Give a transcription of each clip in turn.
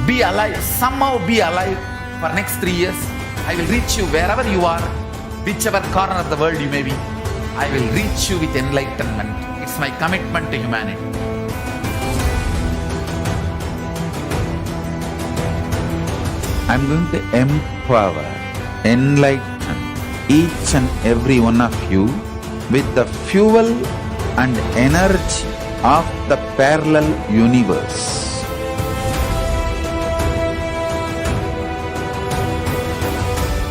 be alive, somehow be alive for next 3 years. I will reach you wherever you are, whichever corner of the world you may be. I will reach you with enlightenment. It's my commitment to humanity. I'm going to empower, enlighten each and every one of you with the fuel and energy of the parallel universe.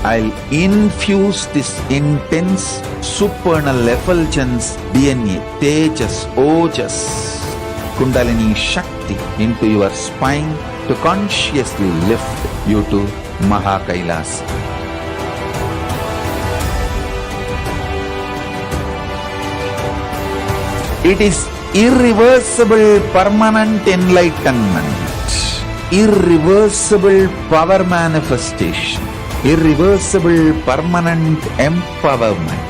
I'll infuse this intense supernal effulgence DNA, Tejas, Ojas, Kundalini Shakti into your spine to consciously lift you to KAILASA. It is irreversible permanent enlightenment, irreversible power manifestation, irreversible permanent empowerment.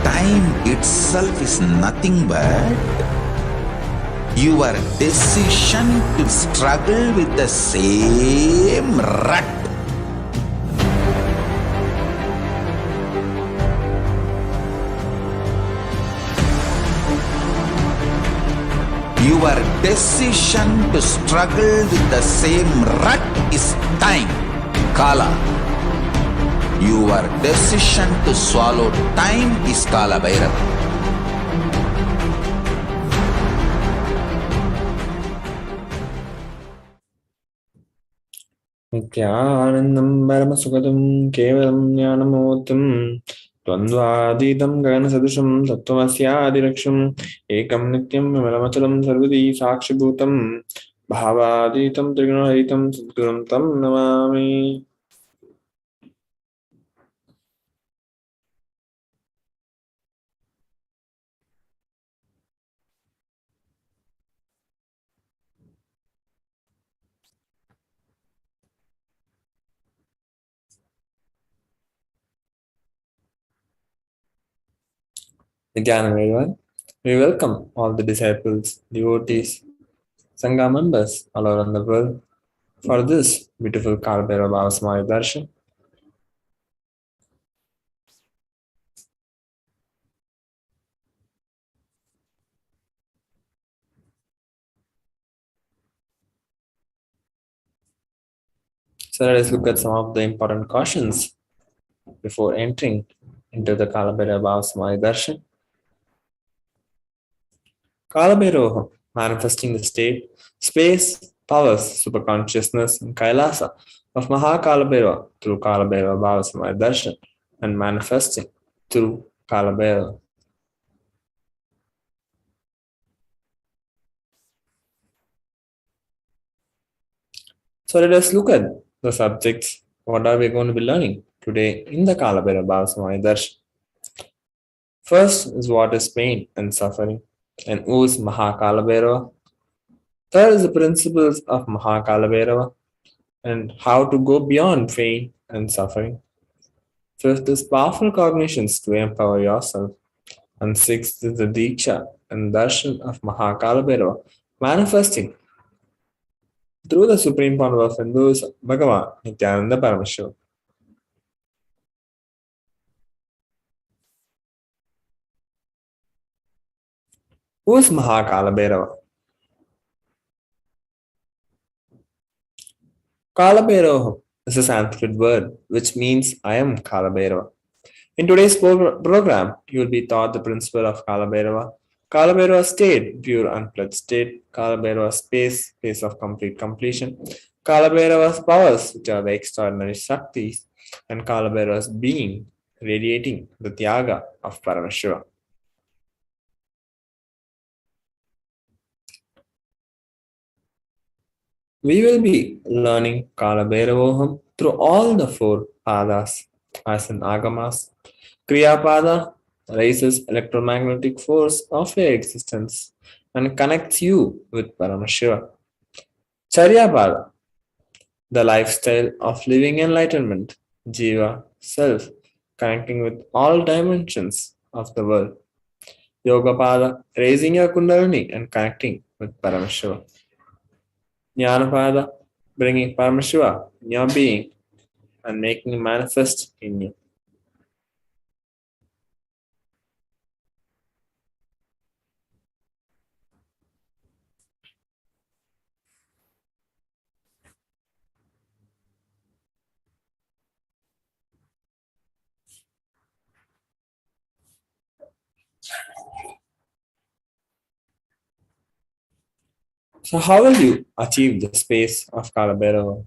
Time itself is nothing but your decision to struggle with the same rut. Your decision to struggle with the same rut is time, Kala. Your decision to swallow time is Kalabhairava. Nithyanandam Paramashivoham Kevalam Jnanamurtim Dvandvadidam Gaganasadusham Tattvamasyadiraksham Ekam Nityam Vimalamachalam Sarvadi Sakshibhutam Bhavaditam Trigunaharitam Sadgurum Tam Namami. Nithyananda, we welcome all the disciples, devotees, Sangha members all around the world for this beautiful Kalabhairava Samadhi Darshan. So let us look at some of the important cautions before entering into the Kalabhairava Samadhi Darshan. Kalabhairava, manifesting the state, space, powers, superconsciousness, and KAILASA of Kalabhairava through Kalabhairava Samadhi Darshan and manifesting through Kalabhairava. So let us look at the subjects. What are we going to be learning today in the Kalabhairava Samadhi Darshan? First is what is pain and suffering, and who is Kalabhairava. Third is the principles of Kalabhairava and how to go beyond pain and suffering. Fifth is powerful cognitions to empower yourself. And sixth is the Diksha and Darshan of Kalabhairava, manifesting through the supreme power of Hinduism, Bhava, Nithyananda Paramashivam. Who is Kalabhairava? Kalabhairava is a Sanskrit word which means I am Kalabhairava. In today's program, you will be taught the principle of Kalabhairava, Kalabhairava state, pure unpledged state, Kalabhairava space of complete completion, Kalabhairava's powers, which are the extraordinary Shaktis, and Kalabhairava's being, radiating the Tyaga of Paramashivoham. We will be learning Kalabhairavoham through all the four padas, as in Agamas, Kriyapada raises electromagnetic force of your existence and connects you with Paramashiva. Charyapada, the lifestyle of living enlightenment, Jiva, self, connecting with all dimensions of the world. Yogapada, raising your Kundalini and connecting with Paramashiva. Jnanapada, bringing Paramashiva in your being and making him manifest in you. So, how will you achieve the space of Kalabhairava?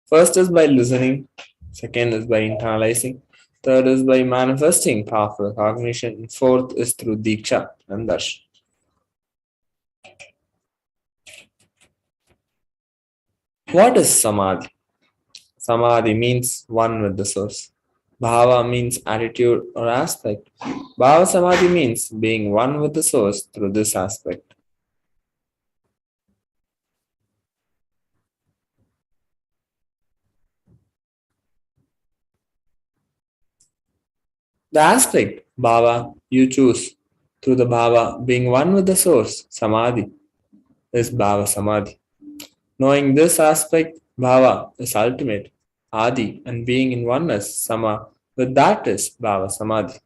First is by listening, second is by internalizing, third is by manifesting powerful cognition, and fourth is through Diksha and Darshan. What is Samadhi? Samadhi means one with the source. Bhava means attitude or aspect. Bhava Samadhi means being one with the source through this aspect. The aspect, Bhava, you choose through the Bhava being one with the source, Samadhi, is Bhava Samadhi. Knowing this aspect, Bhava, is ultimate, Adi, and being in oneness, Sama, with that is Bhava Samadhi.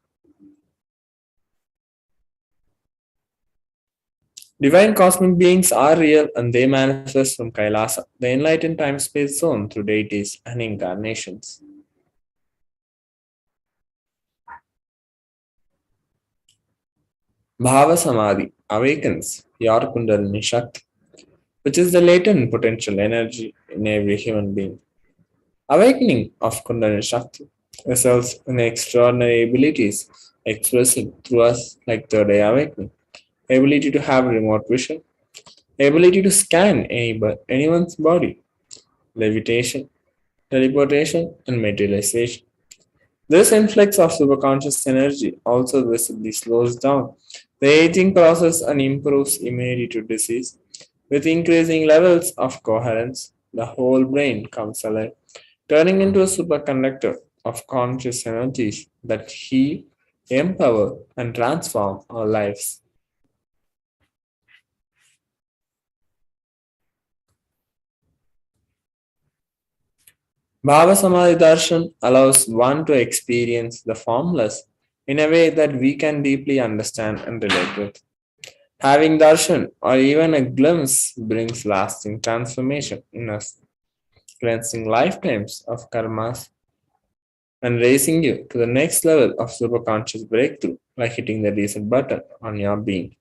Divine cosmic beings are real and they manifest from KAILASA, the enlightened time-space zone, through deities and incarnations. Bhava Samadhi awakens your Kundalini Shakti, which is the latent potential energy in every human being. Awakening of Kundalini Shakti results in extraordinary abilities expressing through us like third eye awakening, ability to have remote vision, ability to scan anyone's body, levitation, teleportation, and materialization. This influx of superconscious energy also visibly slows down the aging process and improves immunity to disease. With increasing levels of coherence, the whole brain comes alive, turning into a superconductor of conscious energies that heal, empower, and transform our lives. Bhava Samadhi Darshan allows one to experience the formless in a way that we can deeply understand and relate with. Having darshan or even a glimpse brings lasting transformation in us, cleansing lifetimes of karmas and raising you to the next level of superconscious breakthrough by hitting the reset button on your being.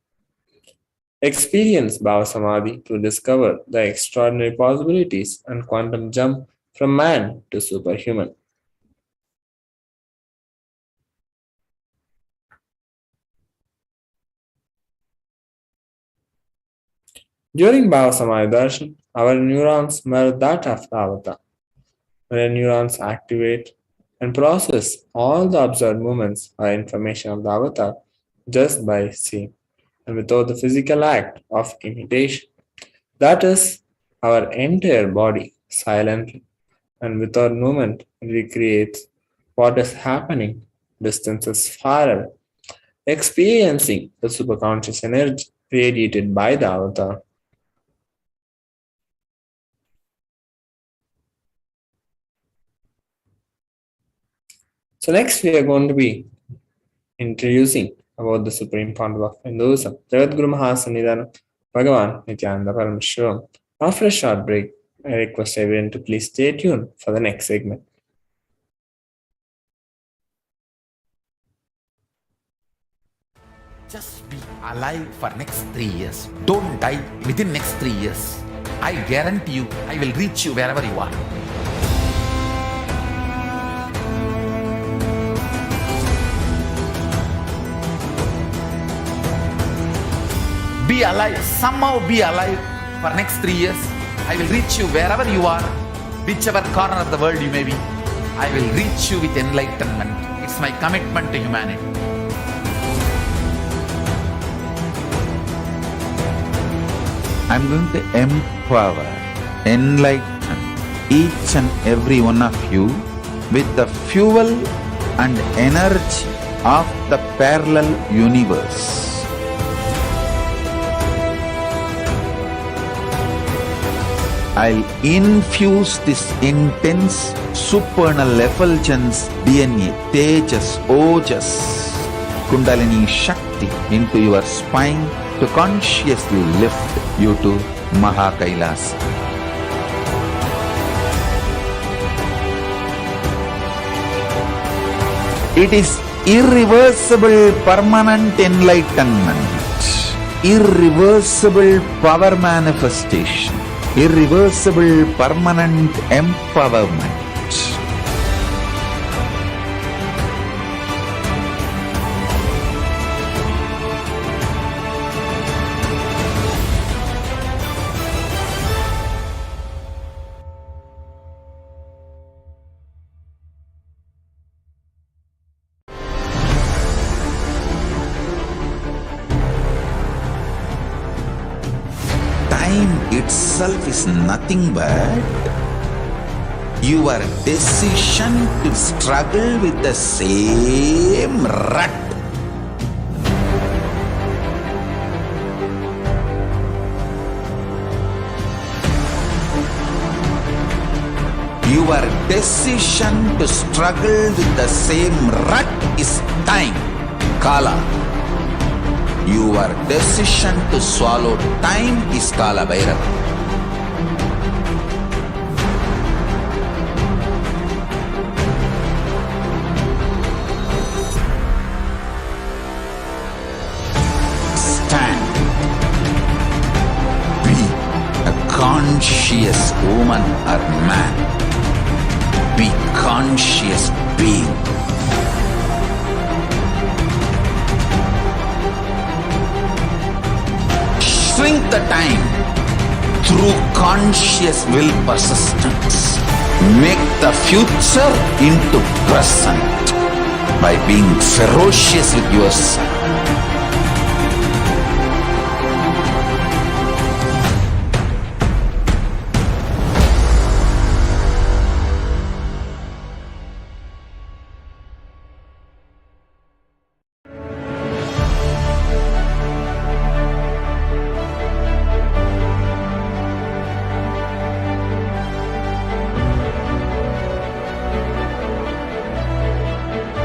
Experience Bhava Samadhi to discover the extraordinary possibilities and quantum jump from man to superhuman. During Bhava Samadhi Darshan, our neurons mirror that of the avatar. When neurons activate and process all the observed movements or information of the avatar just by seeing and without the physical act of imitation. That is, our entire body silently and without movement recreates what is happening distances far away, experiencing the superconscious energy radiated by the avatar. So next we are going to be introducing about the supreme founder of Hinduism, Jagadguru Mahasannidhanam Bhagavan Nithyananda Paramashivam. After a short break, I request everyone to please stay tuned for the next segment. Just be alive for next 3 years. Don't die within next 3 years. I guarantee you, I will reach you wherever you are. Be alive, somehow be alive for next 3 years. I will reach you wherever you are, whichever corner of the world you may be. I will reach you with enlightenment. It's my commitment to humanity. I'm going to empower, enlighten each and every one of you with the fuel and energy of the parallel universe. I'll infuse this intense supernal effulgence DNA, Tejas, Ojas, Kundalini Shakti into your spine to consciously lift you to KAILASA. It is irreversible permanent enlightenment, irreversible power manifestation, irreversible permanent empowerment. Time itself is nothing but your decision to struggle with the same rut. Your decision to struggle with the same rut is time, Kala. Your decision to swallow time is Kalabhairava. Stand. Be a conscious woman or man. Be conscious being. Shrink the time through conscious will persistence. Make the future into present by being ferocious with yourself.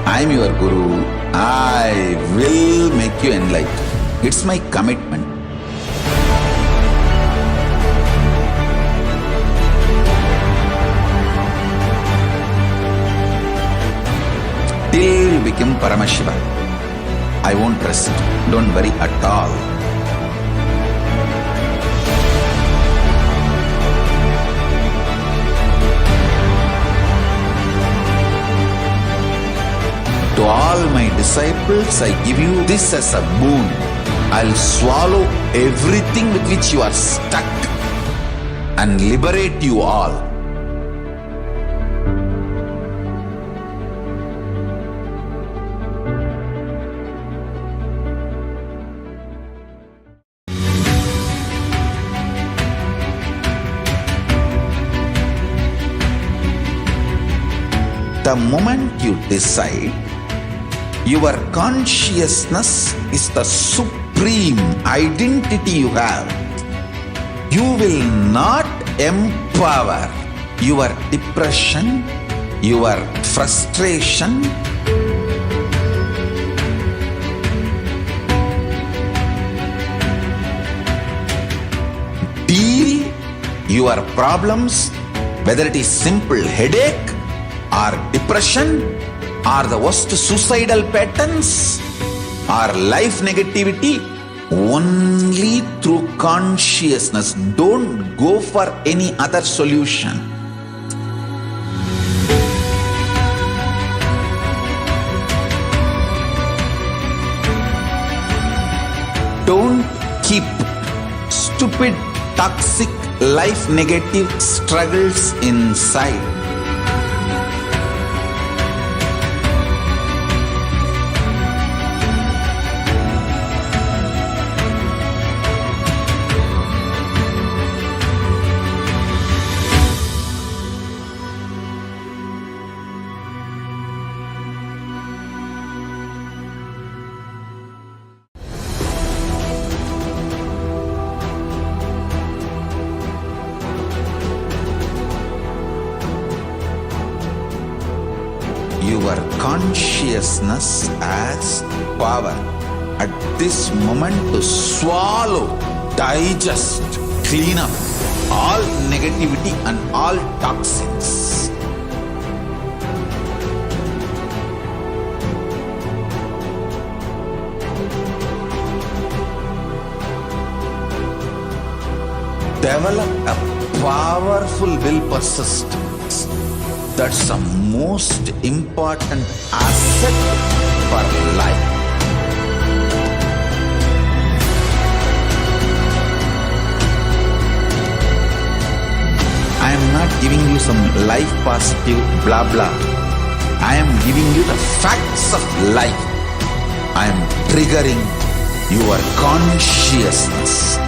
I am your Guru. I will make you enlightened. It's my commitment. Till you become Paramashiva, I won't rest. Don't worry at all. To all my disciples, I give you this as a boon. I'll swallow everything with which you are stuck and liberate you all. The moment you decide, your consciousness is the supreme identity you have. You will not empower your depression, your frustration, deal your problems, whether it is simple headache or depression, or the worst suicidal patterns, or life negativity, only through consciousness. Don't go for any other solution. Don't keep stupid, toxic, life negative struggles inside. consciousness as power at this moment to swallow, digest, clean up all negativity and all toxins. Develop a powerful will persistence. That's the most important asset for life. I am not giving you some life positive blah blah. I am giving you the facts of life. I am triggering your consciousness.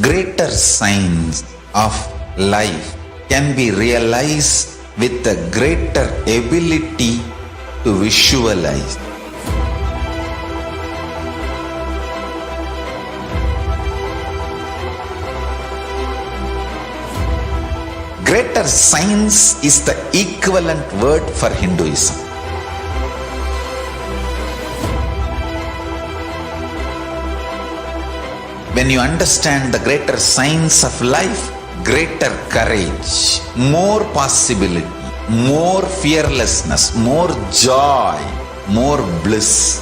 Greater signs of life can be realized with a greater ability to visualize. Greater science is the equivalent word for Hinduism. When you understand the greater science of life, greater courage, more possibility, more fearlessness, more joy, more bliss.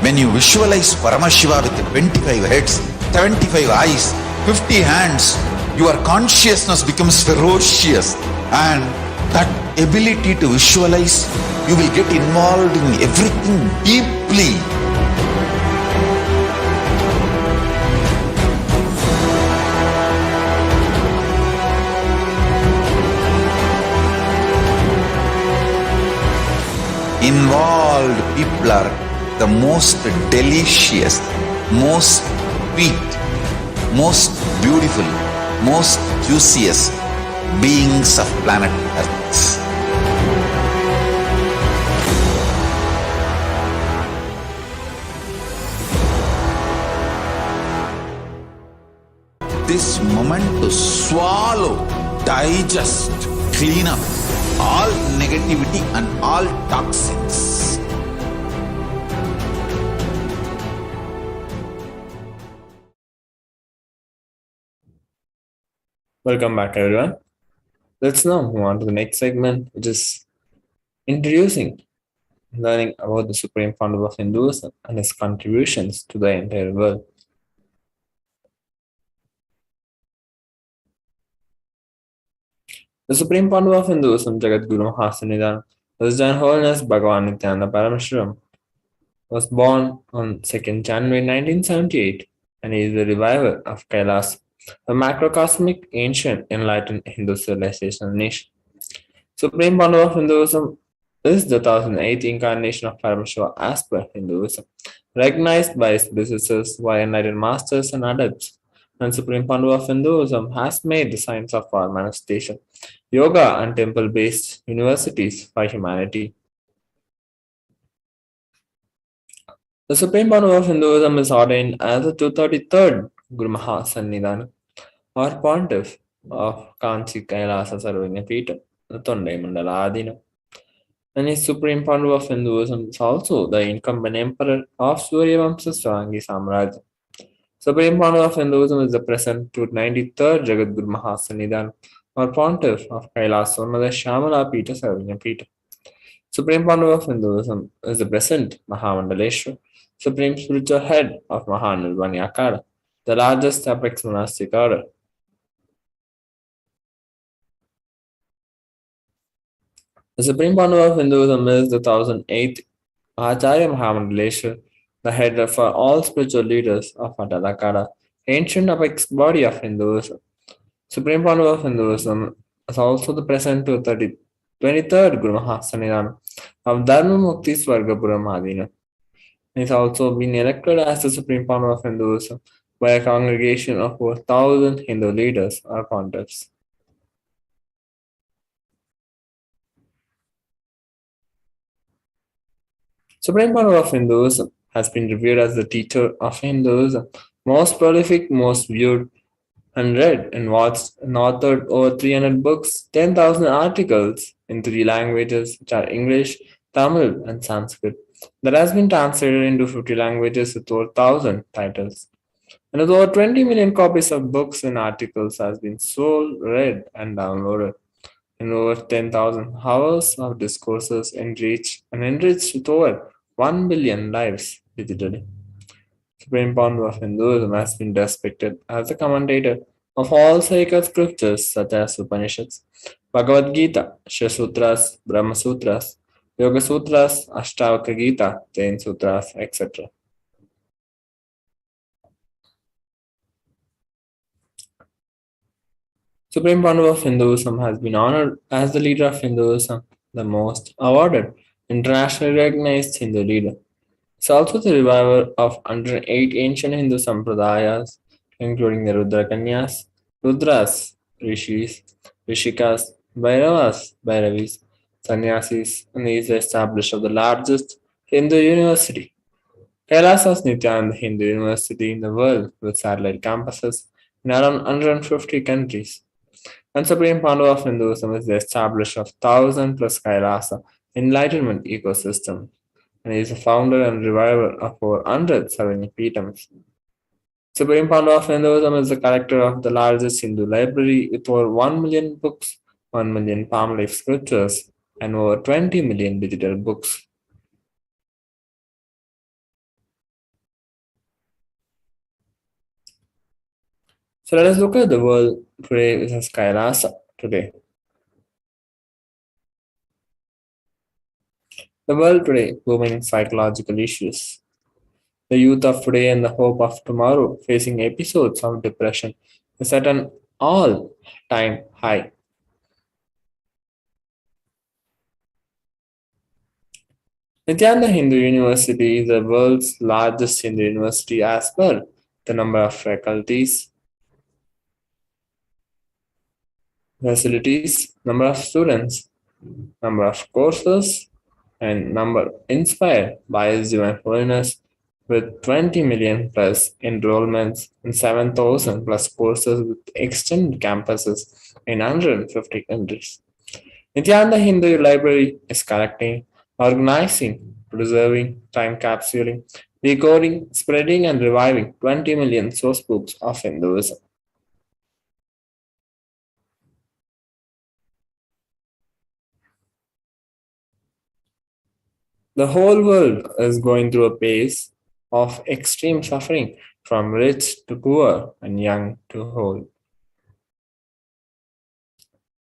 When you visualize Paramashiva with 25 heads, 75 eyes, 50 hands, your consciousness becomes ferocious, and that ability to visualize, you will get involved in everything deeply. Involved people are the most delicious, most sweet, most beautiful, most juiciest beings of planet Earth. This moment to swallow, digest, clean up all negativity and all toxins. Welcome back, everyone. Let's now move on to the next segment, which is introducing, learning about the Supreme Founder of Hinduism and his contributions to the entire world. The Supreme Founder of Hinduism, Jagat Guru Mahasanidan, His Divine Holiness Bhagavan Nithyananda Paramashivam, was born on 2nd January 1978, and he is the reviver of KAILASA, a macrocosmic, ancient, enlightened Hindu civilization nation. Supreme Founder of Hinduism is the 1008th incarnation of Paramashiva as per Hinduism, recognized by his predecessors via enlightened masters and adepts. And Supreme Founder of Hinduism has made the science of our manifestation, yoga, and temple-based universities for humanity. The Supreme Pandu of Hinduism is ordained as the 233rd Guru Maha Sannidhana or Pontiff of Kanchi Kailasa Sarvajñapīఠam, the Tondai Mandala Adina. And his Supreme Pandu of Hinduism is also the incumbent emperor of Suryavamsa Swarangi Samraj. Supreme Pandu of Hinduism is the present 293rd Jagadguru Mahasannidhan or Pontiff of Kailasa Unnada Shamala Pita Sarvajñapīఠam. Supreme Pandu of Hinduism is the present Mahamandaleshwar, Supreme Spiritual Head of Mahanirvani Akara, the largest apex monastic order. The Supreme Pandu of Hinduism is the 1008th Acharya Mahamandaleshwar, the head for all spiritual leaders of Adalakara, ancient apex body of Hinduism. Supreme Pandu of Hinduism is also the present 23rd Guru Mahasannidhan of Dharma Mukti Swargapuram Adina. He has also been elected as the Supreme Pandu of Hinduism by a congregation of over 1,000 Hindu leaders or pontiffs. Supreme Pandu of Hinduism has been revered as the teacher of Hinduism, most prolific, most viewed, and read and watched and authored over 300 books, 10,000 articles in three languages, which are English, Tamil, and Sanskrit, that has been translated into 50 languages with over 1,000 titles. And with over 20 million copies of books and articles has been sold, read, and downloaded. And over 10,000 hours of discourses enriched with over 1 billion lives digitally. Supreme Pandu of Hinduism has been respected as the commentator of all sacred scriptures such as Upanishads, Bhagavad Gita, Shiva Sutras, Brahma Sutras, Yoga Sutras, Ashtavakra Gita, Jain Sutras, etc. Supreme Pandu of Hinduism has been honored as the leader of Hinduism, the most awarded, internationally recognized Hindu leader. It's also the reviver of 108 ancient Hindu sampradayas, including the Rudrakanyas, Rudras, Rishis, Rishikas, Bhairavas, Bhairavis, Sannyasis, and he is the establisher of the largest Hindu university. KAILASA's Nithyananda Hindu University in the world with satellite campuses in around 150 countries. And Supreme Pandu of Hinduism is the establisher of 1,000 plus Kailasa enlightenment ecosystem, and he is the founder and reviver of over 100 Sarvajñapīఠams. Supreme Pandu of Hinduism is the collector of the largest Hindu library with over 1 million books, 1 million palm leaf scriptures, and over 20 million digital books. So let us look at the world today versus Kailasa today. The world today booming psychological issues. The youth of today and the hope of tomorrow facing episodes of depression is at an all-time high. Nithyananda Hindu University is the world's largest Hindu university as per the number of faculties, facilities, number of students, number of courses, and number inspired by His Divine Holiness with 20 million plus enrollments and 7,000 plus courses with extended campuses in 150 countries. Nithyananda Hindu Library is collecting, organizing, preserving, time capsuling, decoding, spreading, and reviving 20 million source books of Hinduism. The whole world is going through a phase of extreme suffering from rich to poor and young to old.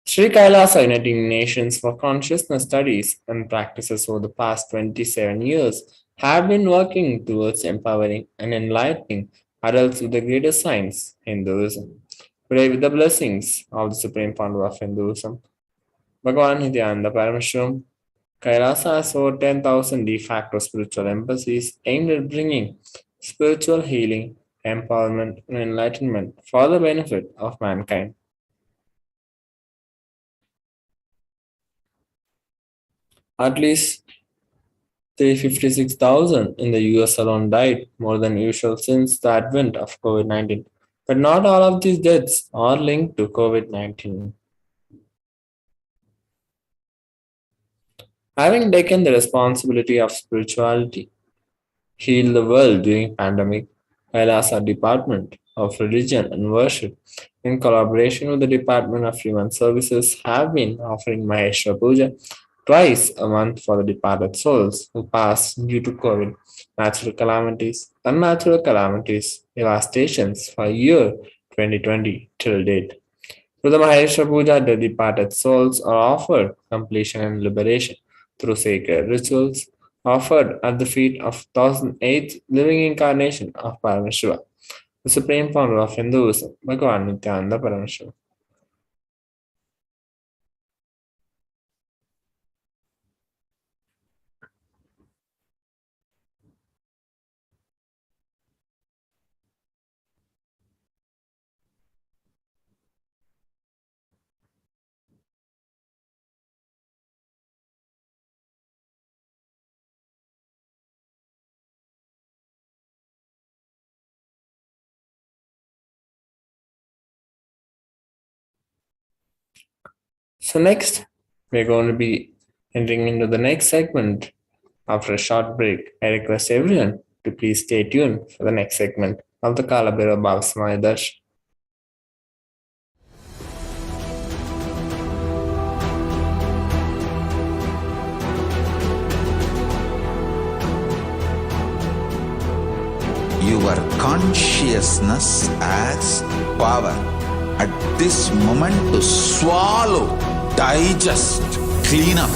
Sri Kailasa Uniting Nations for Consciousness Studies and Practices over the past 27 years have been working towards empowering and enlightening adults with the greatest science, Hinduism. Today, with the blessings of the Supreme Pandu of Hinduism, Bhagavan Nithyananda Paramashivam, Kailasa has over 10,000 de facto spiritual embassies aimed at bringing spiritual healing, empowerment, and enlightenment for the benefit of mankind. At least 356,000 in the US alone died, more than usual since the advent of COVID 19. But not all of these deaths are linked to COVID 19. Having taken the responsibility of spirituality, heal the world during pandemic, KAILASA Department of Religion and Worship, in collaboration with the Department of Human Services, have been offering Maheshwara Puja twice a month for the departed souls who passed due to COVID, natural calamities, unnatural calamities, devastations for year 2020 till date. Through the Maheshwara Puja, the departed souls are offered completion and liberation through sacred rituals offered at the feet of 1008th living incarnation of Paramashiva, the supreme founder of Hinduism, Bhagavan Nithyananda Paramashivam. So next, we're going to be entering into the next segment. After a short break, I request everyone to please stay tuned for the next segment of the Kalabhairava Bhava Darshan. Your consciousness as power at this moment to swallow, digest, clean up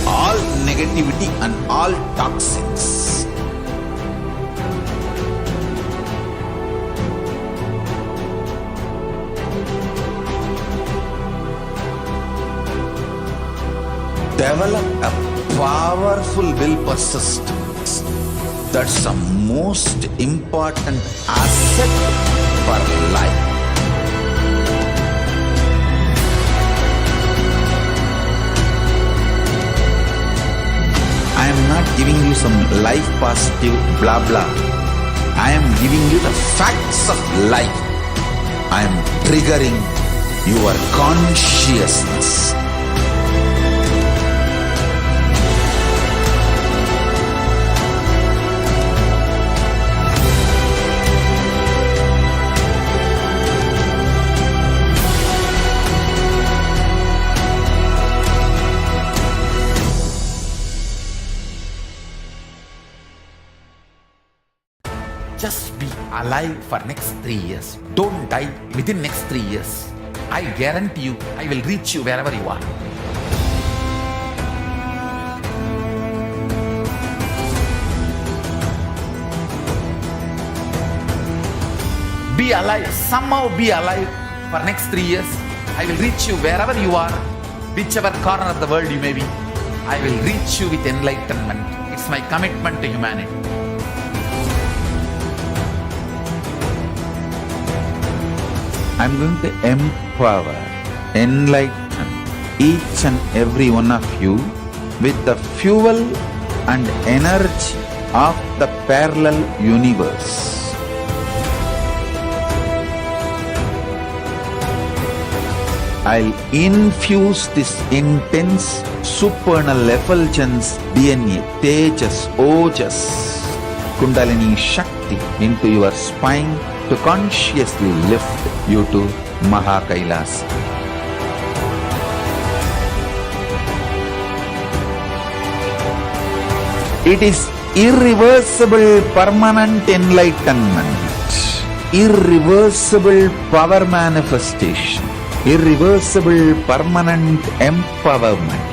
all negativity and all toxins. Develop a powerful will persistence. That's the most important asset for life. I am not giving you some life positive blah blah. I am giving you the facts of life. I am triggering your consciousness. Just be alive for next 3 years. Don't die within next 3 years. I guarantee you, I will reach you wherever you are. Be alive, somehow be alive for next 3 years. I will reach you wherever you are, whichever corner of the world you may be. I will reach you with enlightenment. It's my commitment to humanity. I'm going to empower, enlighten each and every one of you with the fuel and energy of the parallel universe. I'll infuse this intense supernal effulgence DNA, Tejas, Ojas, Kundalini Shakti into your spine to consciously lift you to KAILASA. It is irreversible permanent enlightenment, irreversible power manifestation, irreversible permanent empowerment.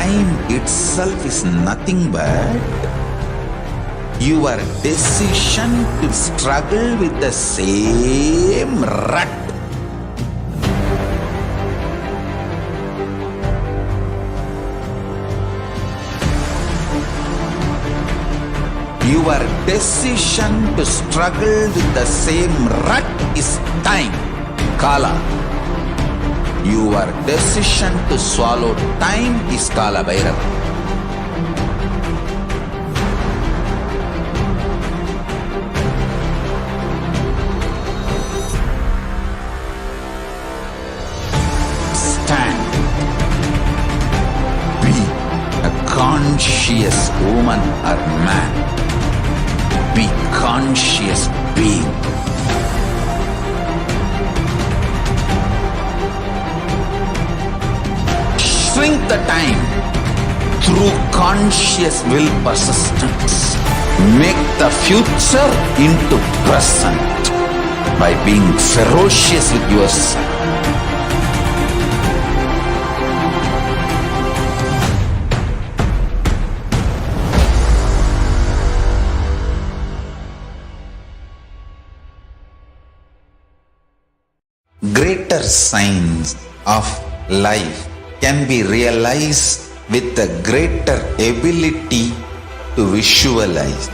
time itself is nothing but your decision to struggle with the same rut. Your decision to struggle with the same rut is time, Kala. Your decision to swallow time is Kalabhairava. Stand. Be a conscious woman or man. Be conscious being. Shrink the time through conscious will persistence. Make the future into present by being ferocious with yourself. Greater signs of life can be realized with a greater ability to visualize.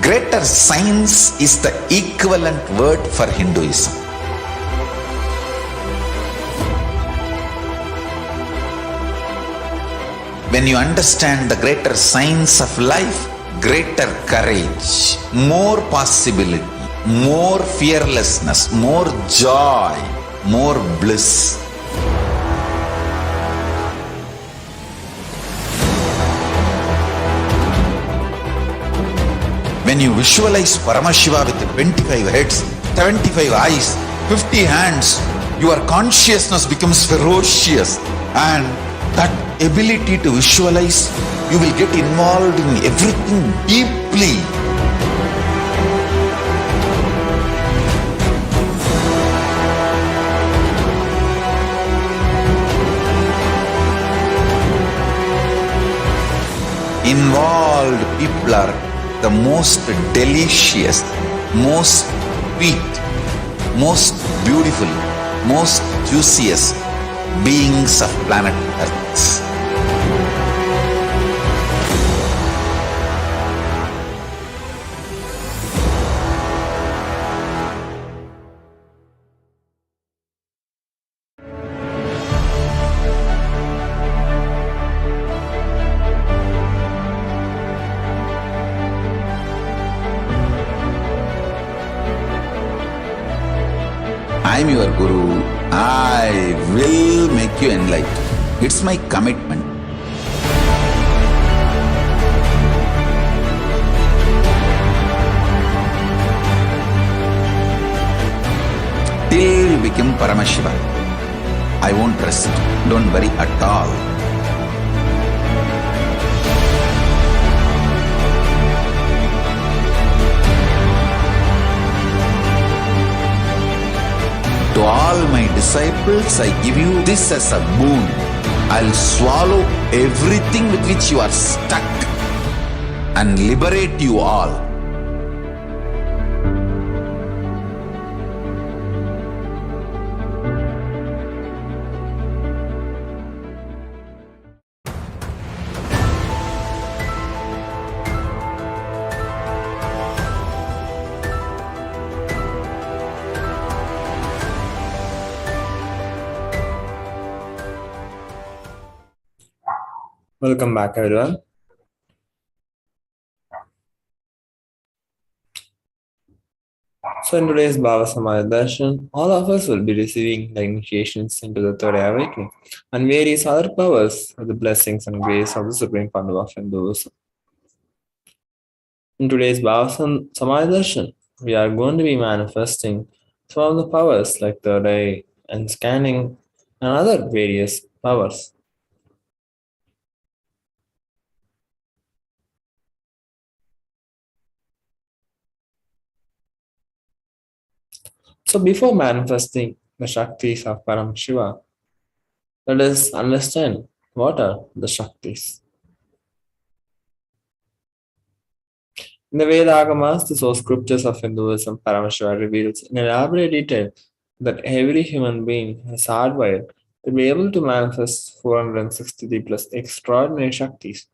Greater science is the equivalent word for Hinduism. When you understand the greater science of life, greater courage, more possibility, more fearlessness, more joy, more bliss. When you visualize Paramashiva with 25 heads, 75 eyes, 50 hands, your consciousness becomes ferocious, and that ability to visualize, you will get involved in everything deeply. Involved people are the most delicious, most sweet, most beautiful, most juiciest beings of planet Earth. I am your Guru. I will make you enlightened. It's my commitment. Till you become Paramashiva, I won't rest. Don't worry at all. To all my disciples, I give you this as a boon. I'll swallow everything with which you are stuck and liberate you all. Welcome back, everyone. So in today's Bhava Samadhi Darshan, all of us will be receiving the initiations into the third eye awakening and various other powers of the blessings and grace of the Supreme Pandu of Hinduism. In today's Bhava Samadhi Darshan, we are going to be manifesting some of the powers like third eye and scanning and other various powers. So before manifesting the Shaktis of Paramashiva, let us understand what are the Shaktis. In the Veda Agamas, the source scriptures of Hinduism, Paramashiva reveals in elaborate detail that every human being is hardwired to be able to manifest 463 plus extraordinary Shaktis.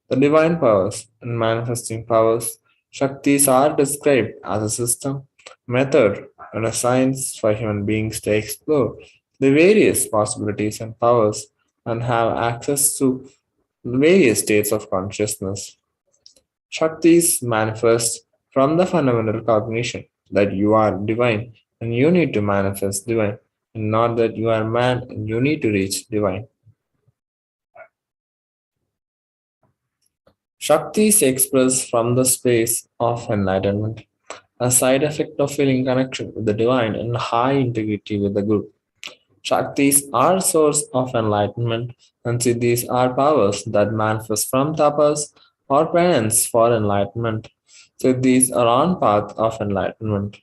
The divine powers and manifesting powers, Shaktis, are described as a system, method, and a science for human beings to explore the various possibilities and powers and have access to various states of consciousness. Shaktis manifest from the fundamental cognition that you are divine and you need to manifest divine, and not that you are man and you need to reach divine. Shaktis express from the space of enlightenment, a side effect of feeling connection with the divine and high integrity with the good. Shaktis are source of enlightenment, and siddhis are powers that manifest from tapas or penance for enlightenment. Siddhis are on path of enlightenment.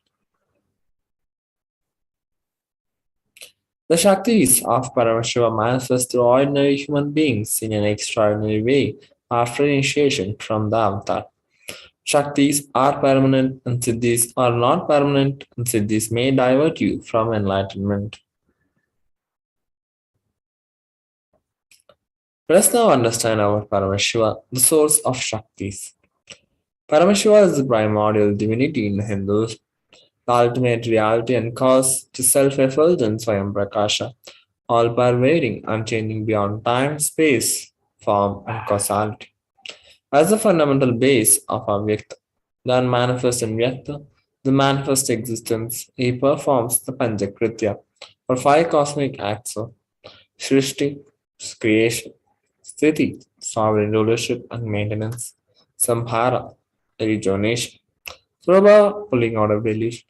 The Shaktis of Paramashiva manifest through ordinary human beings in an extraordinary way after initiation from the avatar. Shaktis are permanent and Siddhis are not permanent, and Siddhis may divert you from enlightenment. Let us now understand our Paramashiva, the source of Shaktis. Paramashiva is the primordial divinity in Hindus, the ultimate reality and cause to self-effulgence Swayam Prakasha, all pervading, unchanging beyond time, space, form, and causality. As the fundamental base of Avyakta, the unmanifest in Vyakta, the manifest existence, he performs the Panchakritya, or five cosmic acts of Srishti, creation, Sthiti, sovereign rulership and maintenance, Samhara, rejuvenation, Prabha, pulling out of delusion,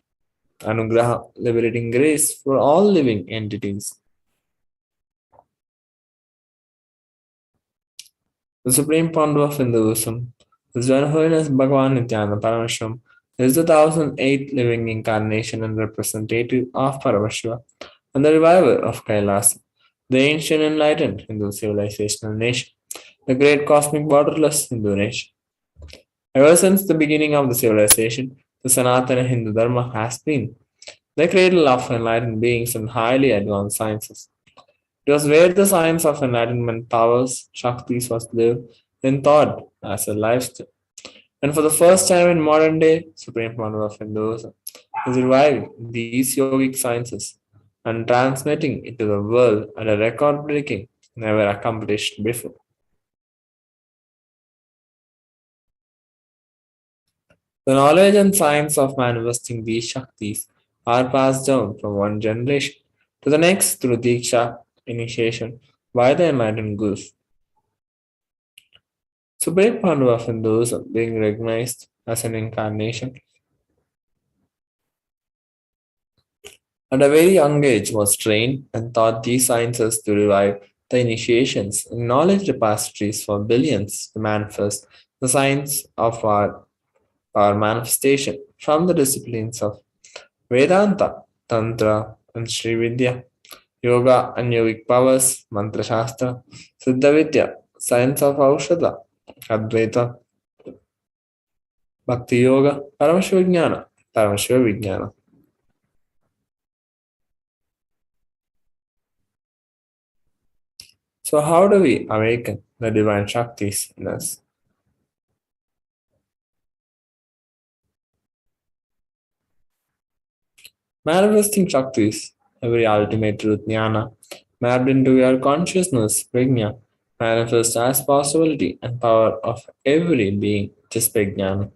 Anugraha, liberating grace for all living entities. The supreme founder of Hinduism, His Divine Holiness Bhagavan Nithyananda Paramashivam, is the 1008th living incarnation and representative of Paramashiva and the reviver of KAILASA, the ancient enlightened Hindu civilizational nation, the great cosmic borderless Hindu nation. Ever since the beginning of the civilization, the Sanatana Hindu Dharma has been the cradle of enlightened beings and highly advanced sciences. It was where the science of enlightenment powers, Shaktis, was lived and taught as a lifestyle. And for the first time in modern day, Supreme Commander of Hinduism is reviving these yogic sciences and transmitting it to the world at a record breaking, never accomplished before. The knowledge and science of manifesting these Shaktis are passed down from one generation to the next through Diksha initiation by the enlightened Gurus. Supreme Pandu of Hinduism being recognized as an incarnation at a very young age was trained and taught these sciences to revive the initiations and knowledge repositories for billions to manifest the science of our manifestation from the disciplines of Vedanta, Tantra, and Sri Vidya, Yoga and Yogic powers, Mantra Shastra, Siddha Vidya, science of Aushadha, Advaita, Bhakti Yoga, Paramashiva Vijnana. So, how do we awaken the divine Shaktis in us? Manifesting Shaktis, every ultimate truth jnana, mapped into your consciousness, prajna, manifest as possibility and power of every being, just jnana.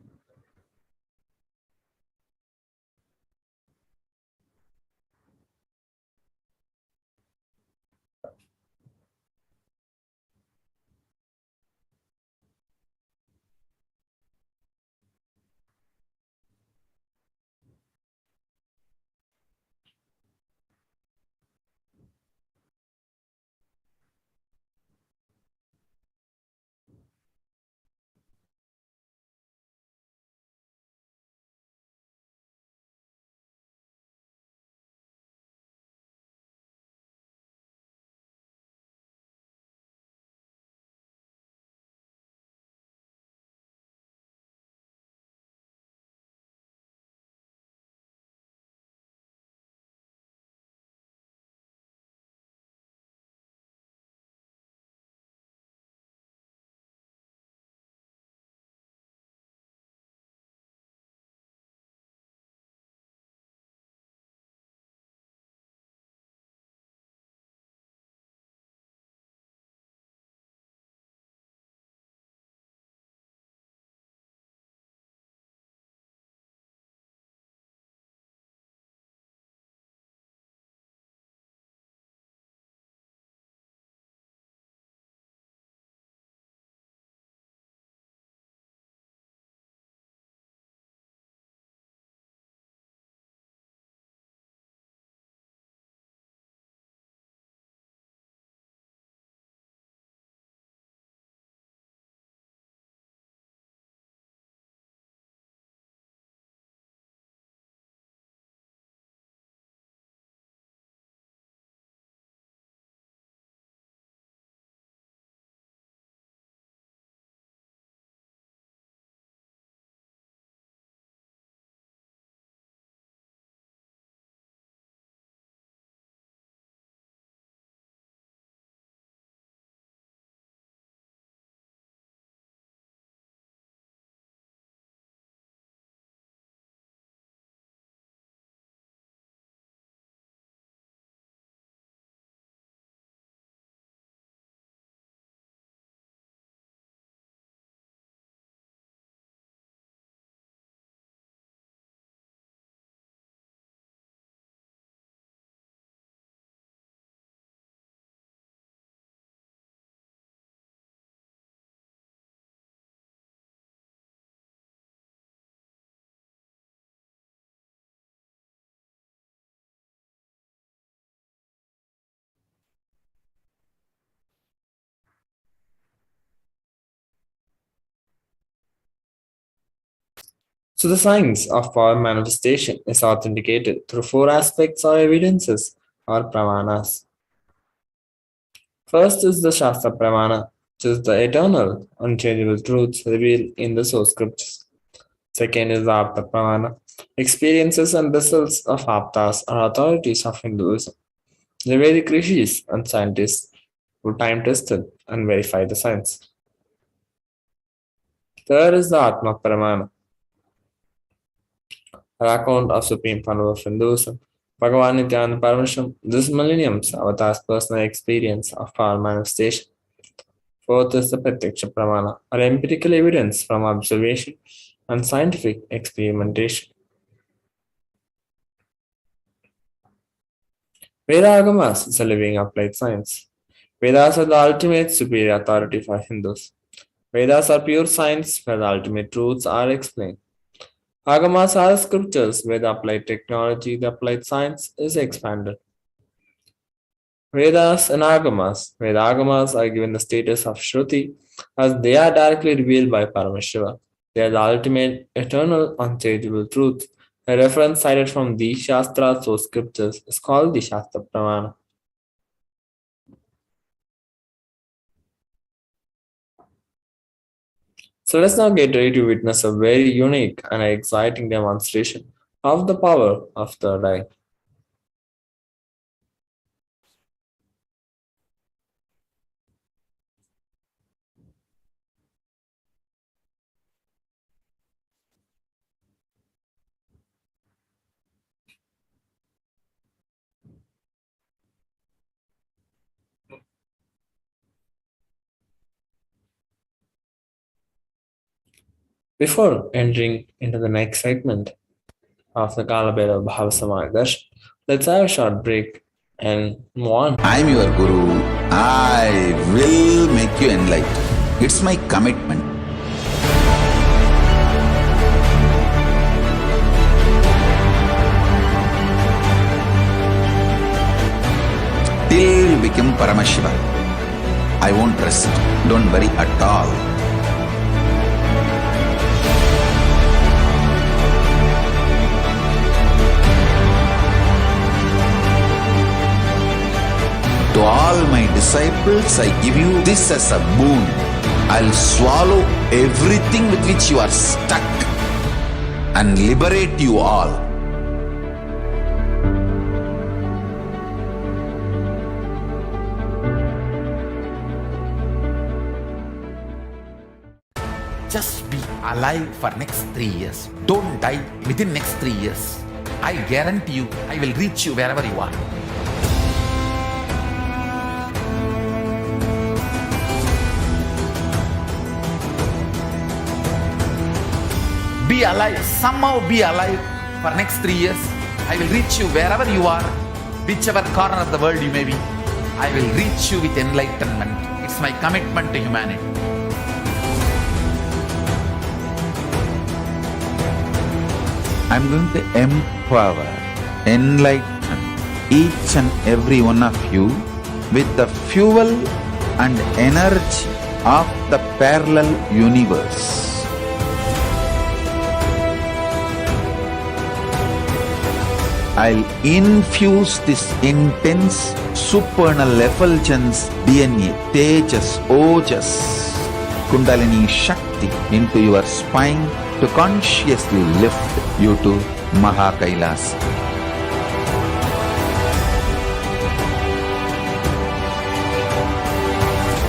So the science of power manifestation is authenticated through four aspects or evidences or pramanas. First is the Shastra Pramana, which is the eternal, unchangeable truths revealed in the source scriptures. Second is the Apta Pramana, experiences and results of Aptas or authorities of Hinduism. The Vedic rishis and scientists who time tested and verified the science. Third is the Atma Pramana, an account of supreme power of Hinduism. Bhagavan Nithyananda Paramashivam, this millennium's avatar's personal experience of power manifestation. Fourth is the Pratyaksha Pramana, or empirical evidence from observation and scientific experimentation. Veda Agamas is a living applied science. Vedas are the ultimate superior authority for Hindus. Vedas are pure science where the ultimate truths are explained. Agamas are scriptures where the applied technology, the applied science is expanded. Vedas and Agamas, where the Agamas are given the status of Shruti as they are directly revealed by Paramashiva. They are the ultimate, eternal, unchangeable truth. A reference cited from these Shastras or scriptures is called the Shastra Pramana. So let's now get ready to witness a very unique and exciting demonstration of the power of third eye. Before entering into the next segment of the Kalabhairava Bhava Samadhi Darshan, let's have a short break and move on. I'm your Guru. I will make you enlightened. It's my commitment. Till you become Paramashiva, I won't rest. Don't worry at all. To all my disciples, I give you this as a boon. I'll swallow everything with which you are stuck and liberate you all. Just be alive for next 3 years. Don't die within next 3 years. I guarantee you, I will reach you wherever you are. Be alive, somehow be alive for next 3 years. I will reach you wherever you are, whichever corner of the world you may be. I will reach you with enlightenment. It's my commitment to humanity. I'm going to empower, enlighten each and every one of you with the fuel and energy of the parallel universe. I'll infuse this intense supernal effulgence DNA, Tejas, Ojas, Kundalini Shakti into your spine to consciously lift you to KAILASA.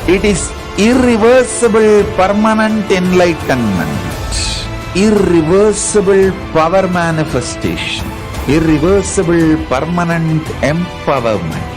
It is irreversible permanent enlightenment, irreversible power manifestation, irreversible permanent empowerment.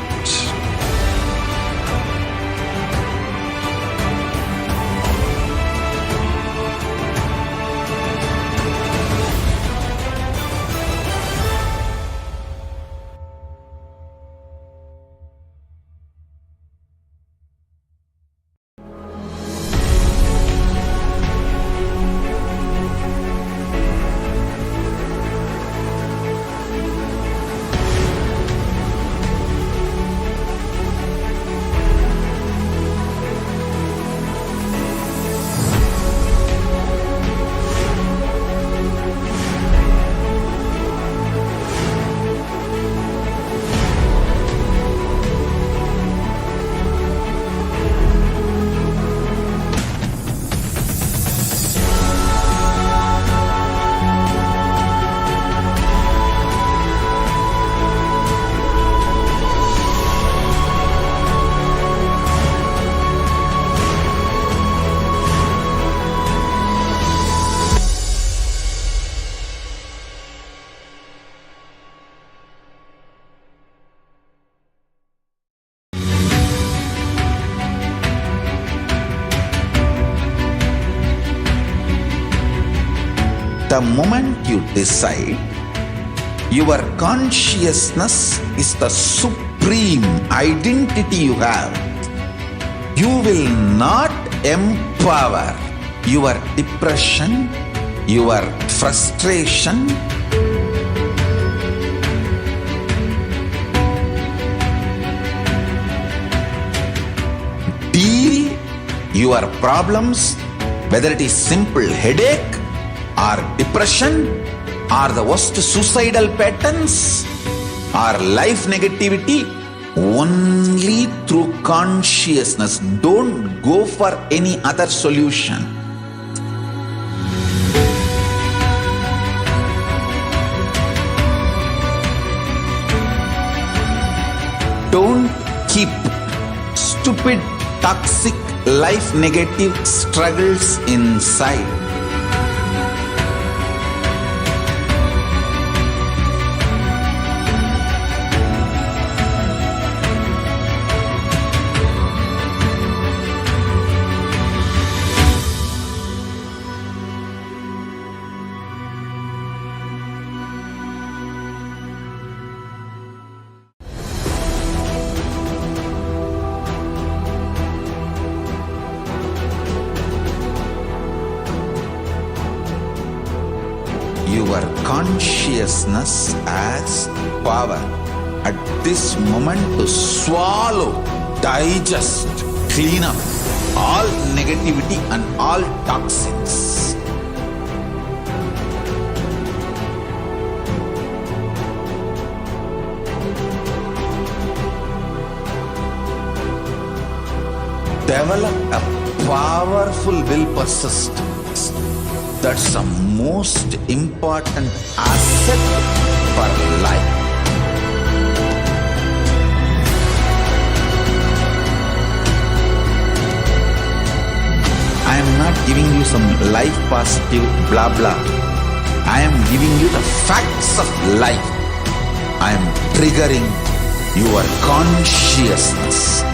The moment you decide, your consciousness is the supreme identity you have. You will not empower your depression, your frustration, deal your problems, whether it is simple headache or depression or the worst suicidal patterns or life negativity, only through consciousness. Don't go for any other solution. Don't keep stupid, toxic, life negative struggles inside. Your consciousness has power at this moment to swallow, digest, clean up all negativity and all toxins. Develop a powerful will persistence. That's the most important asset for life. I am not giving you some life positive blah blah. I am giving you the facts of life. I am triggering your consciousness.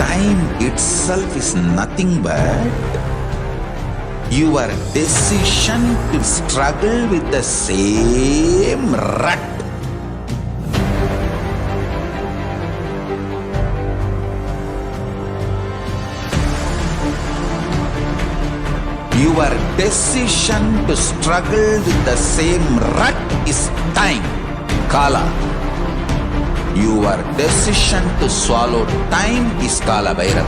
Time itself is nothing but your decision to struggle with the same rut. Your decision to struggle with the same rut is time, Kala. Your decision to swallow time is Kalabhairava.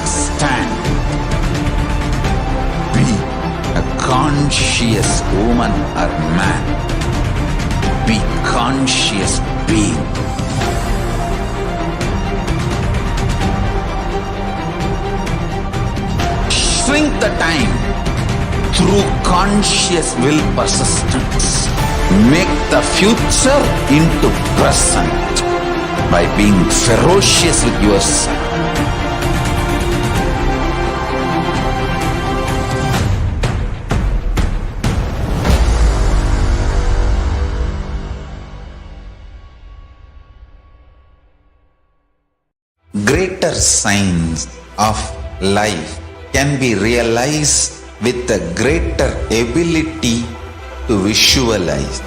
Stand. Be a conscious woman or man. Be conscious being. Shrink the time through conscious will persistence. Make the future into present. by being ferocious with yourself. Greater signs of life can be realized with a greater ability to visualize.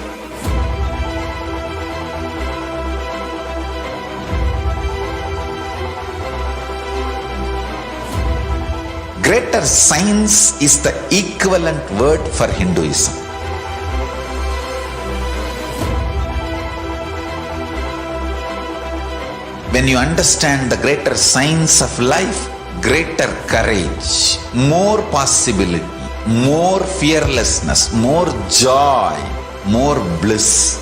Greater science is the equivalent word for Hinduism. When you understand the greater science of life, greater courage, more possibility, more fearlessness, more joy, more bliss.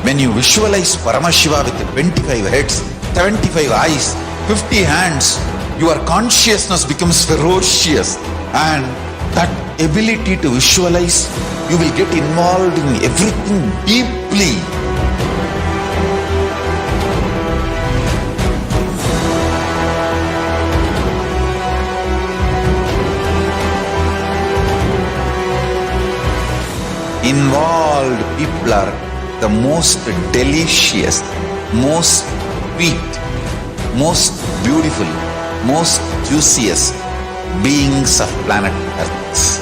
When you visualize Paramashiva with 25 heads, 75 eyes, 50 hands, your consciousness becomes ferocious, and that ability to visualize, you will get involved in everything deeply. Involved people are the most delicious, most sweet, most beautiful, most juiciest beings of planet Earth.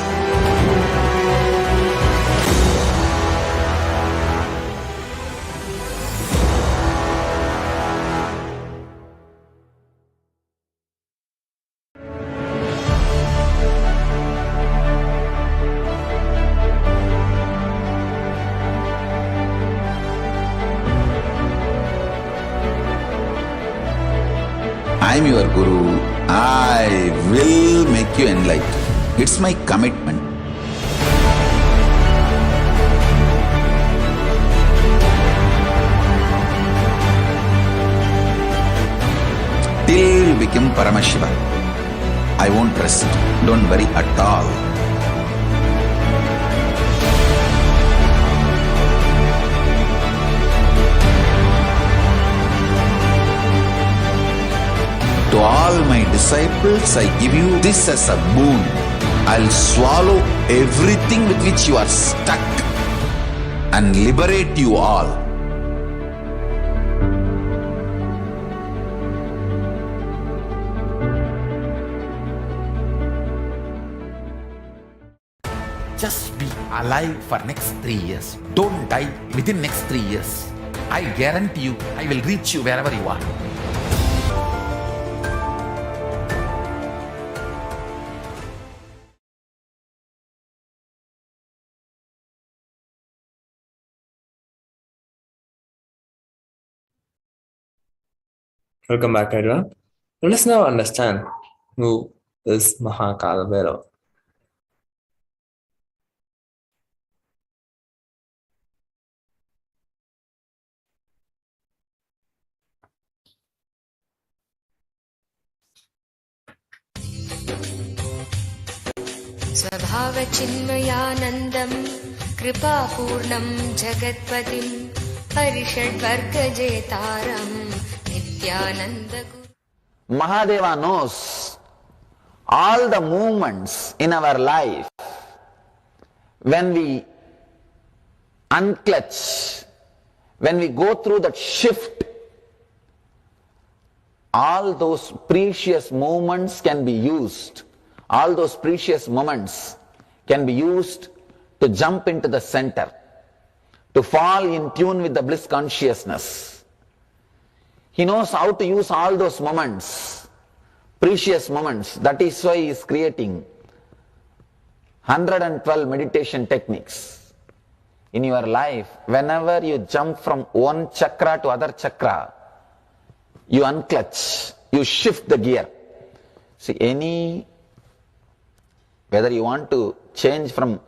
I am your Guru. I will make you enlightened. It's my commitment. Till you become Paramashiva, I won't rest. Don't worry at all. To all my disciples, I give you this as a boon. I'll swallow everything with which you are stuck and liberate you all. Just be alive for next 3 years. Don't die within next 3 years. I guarantee you, I will reach you wherever you are. Welcome back, everyone. Let us now understand who is Kalabhairava. स्वभावचिन्मयानन्दं कृपापूर्णं जगत्पतिं हरिषड्वर्गजेतारं नित्यानन्दगुरुं. Mahadeva knows all the movements in our life. When we unclutch, when we go through that shift, all those precious moments can be used. All those precious moments can be used to jump into the center, to fall in tune with the bliss consciousness. He knows how to use all those moments, precious moments. That is why he is creating 112 meditation techniques. In your life, whenever you jump from one chakra to other chakra, you unclutch, you shift the gear. See, whether you want to change from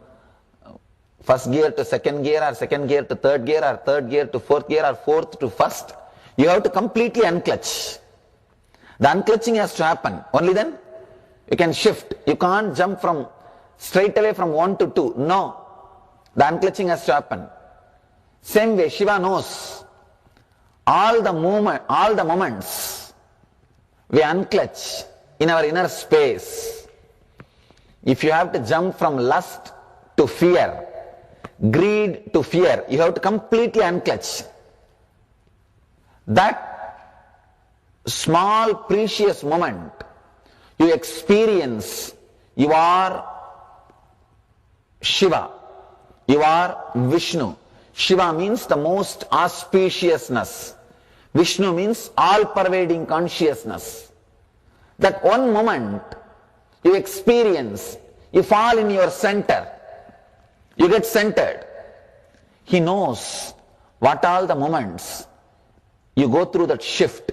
first gear to second gear, or second gear to third gear, or third gear to fourth gear, or fourth to first, you have to completely unclutch. The unclutching has to happen. Only then you can shift. You can't jump from straight away from 1 to 2. No. The unclutching has to happen. Same way, Shiva knows all the moments we unclutch in our inner space. If you have to jump from lust to fear, greed to fear, you have to completely unclutch. That small precious moment you experience, you are Shiva, you are Vishnu. Shiva means the most auspiciousness. Vishnu means all-pervading consciousness. That one moment you experience, you fall in your center, you get centered. He knows what all the moments you go through that shift.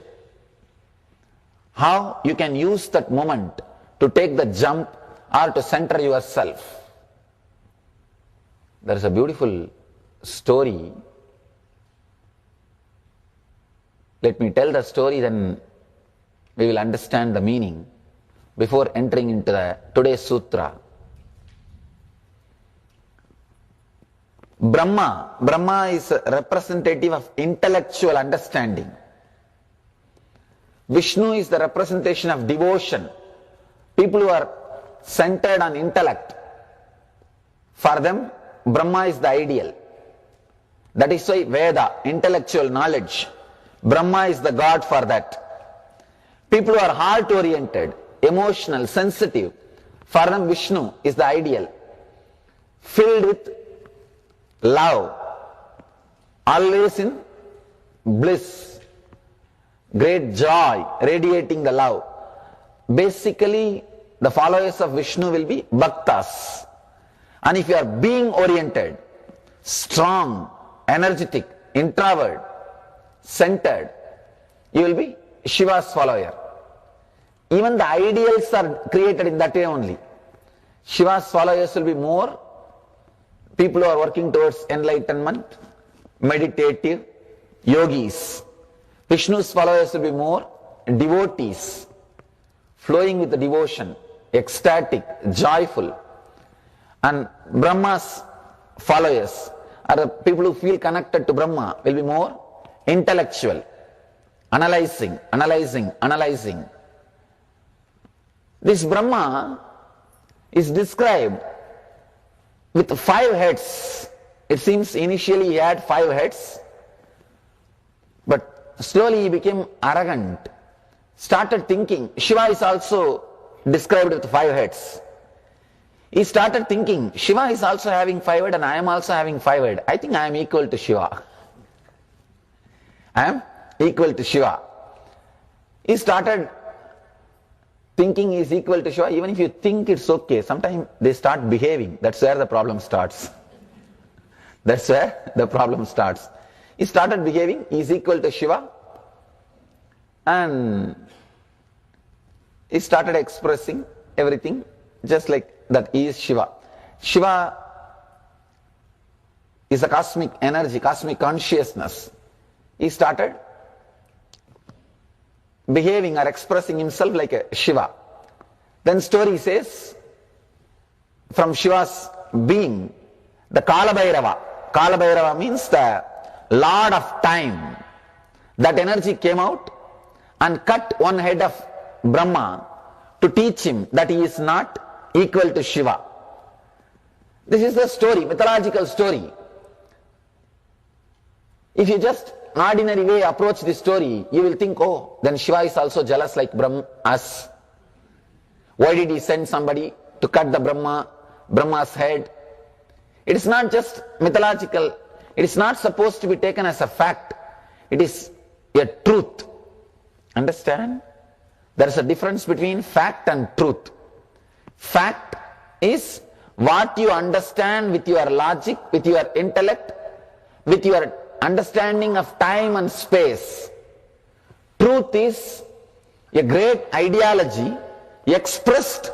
How you can use that moment to take the jump or to center yourself. There is a beautiful story. Let me tell the story, then we will understand the meaning before entering into the today's sutra. Brahma is a representative of intellectual understanding. Vishnu is the representation of devotion. People who are centered on intellect, for them Brahma is the ideal. That is why Veda, intellectual knowledge, Brahma is the God for that. People who are heart oriented, emotional, sensitive, for them Vishnu is the ideal. Filled with love, always in bliss, great joy, radiating the love. Basically, the followers of Vishnu will be bhaktas. And if you are being oriented, strong, energetic, introvert, centered, you will be Shiva's follower. Even the ideals are created in that way only. Shiva's followers will be more people who are working towards enlightenment, meditative, yogis. Vishnu's followers will be more devotees, flowing with the devotion, ecstatic, joyful. And Brahma's followers are the people who feel connected to Brahma, will be more intellectual, analyzing. This Brahma is described with 5 heads. It seems initially he had 5 heads, but slowly he became arrogant, started thinking. Shiva is also described with 5 heads. He started thinking, Shiva is also having 5 heads and I am also having 5 heads. I think I am equal to Shiva. I am equal to Shiva. He started thinking he is equal to Shiva. Even if you think it's okay, sometimes they start behaving. That's where the problem starts. That's where the problem starts. He started behaving, he is equal to Shiva, and he started expressing everything just like that he is Shiva. Shiva is a cosmic energy, cosmic consciousness. He started behaving or expressing himself like a Shiva. Then story says, from Shiva's being, the Kalabhairava means the Lord of time. That energy came out and cut one head of Brahma to teach him that he is not equal to Shiva. This is the story, mythological story. If you just ordinary way approach this story, you will think, oh, then Shiva is also jealous like us. Why did he send somebody to cut the Brahma's head? It is not just mythological. It is not supposed to be taken as a fact. It is a truth. Understand? There is a difference between fact and truth. Fact is what you understand with your logic, with your intellect, with your understanding of time and space. Truth is a great ideology expressed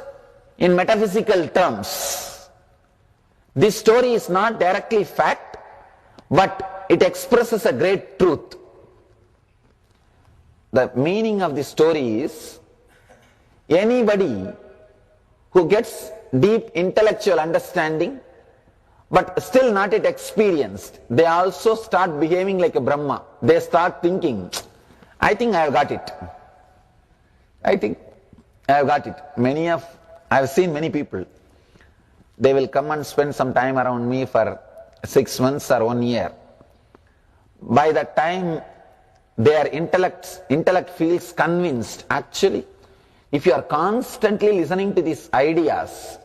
in metaphysical terms. This story is not directly fact, but it expresses a great truth. The meaning of this story is, anybody who gets deep intellectual understanding, but still not yet experienced, they also start behaving like a Brahma. They start thinking, I think I have got it. I think I have got it. I have seen many people. They will come and spend some time around me for 6 months or 1 year. By that time, their intellect feels convinced. Actually, if you are constantly listening to these ideas,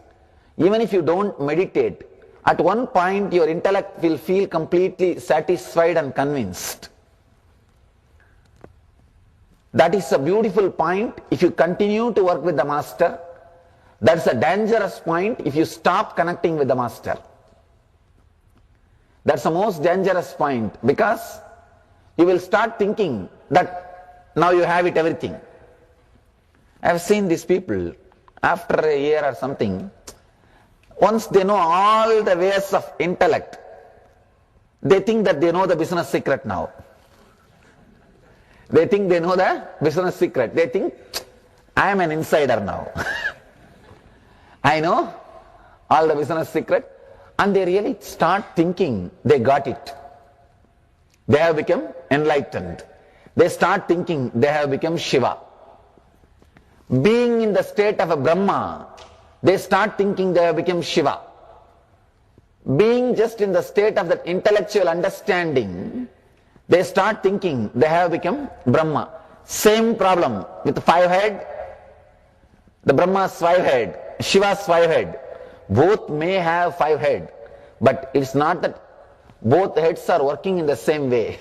even if you don't meditate, at one point your intellect will feel completely satisfied and convinced. That is a beautiful point if you continue to work with the master. That's a dangerous point if you stop connecting with the master. That's the most dangerous point, because you will start thinking that now you have it everything. I have seen these people, after a year or something, once they know all the ways of intellect, they think that they know the business secret now. They think they know the business secret. They think, I am an insider now. I know all the business secret. And they really start thinking they got it. They have become enlightened. They start thinking they have become Shiva. Being in the state of a Brahma, they start thinking they have become Shiva. Being just in the state of that intellectual understanding, they start thinking they have become Brahma. Same problem with the 5 head, the Brahma's 5 head, Shiva's 5 head. Both may have 5 heads, but it's not that both heads are working in the same way.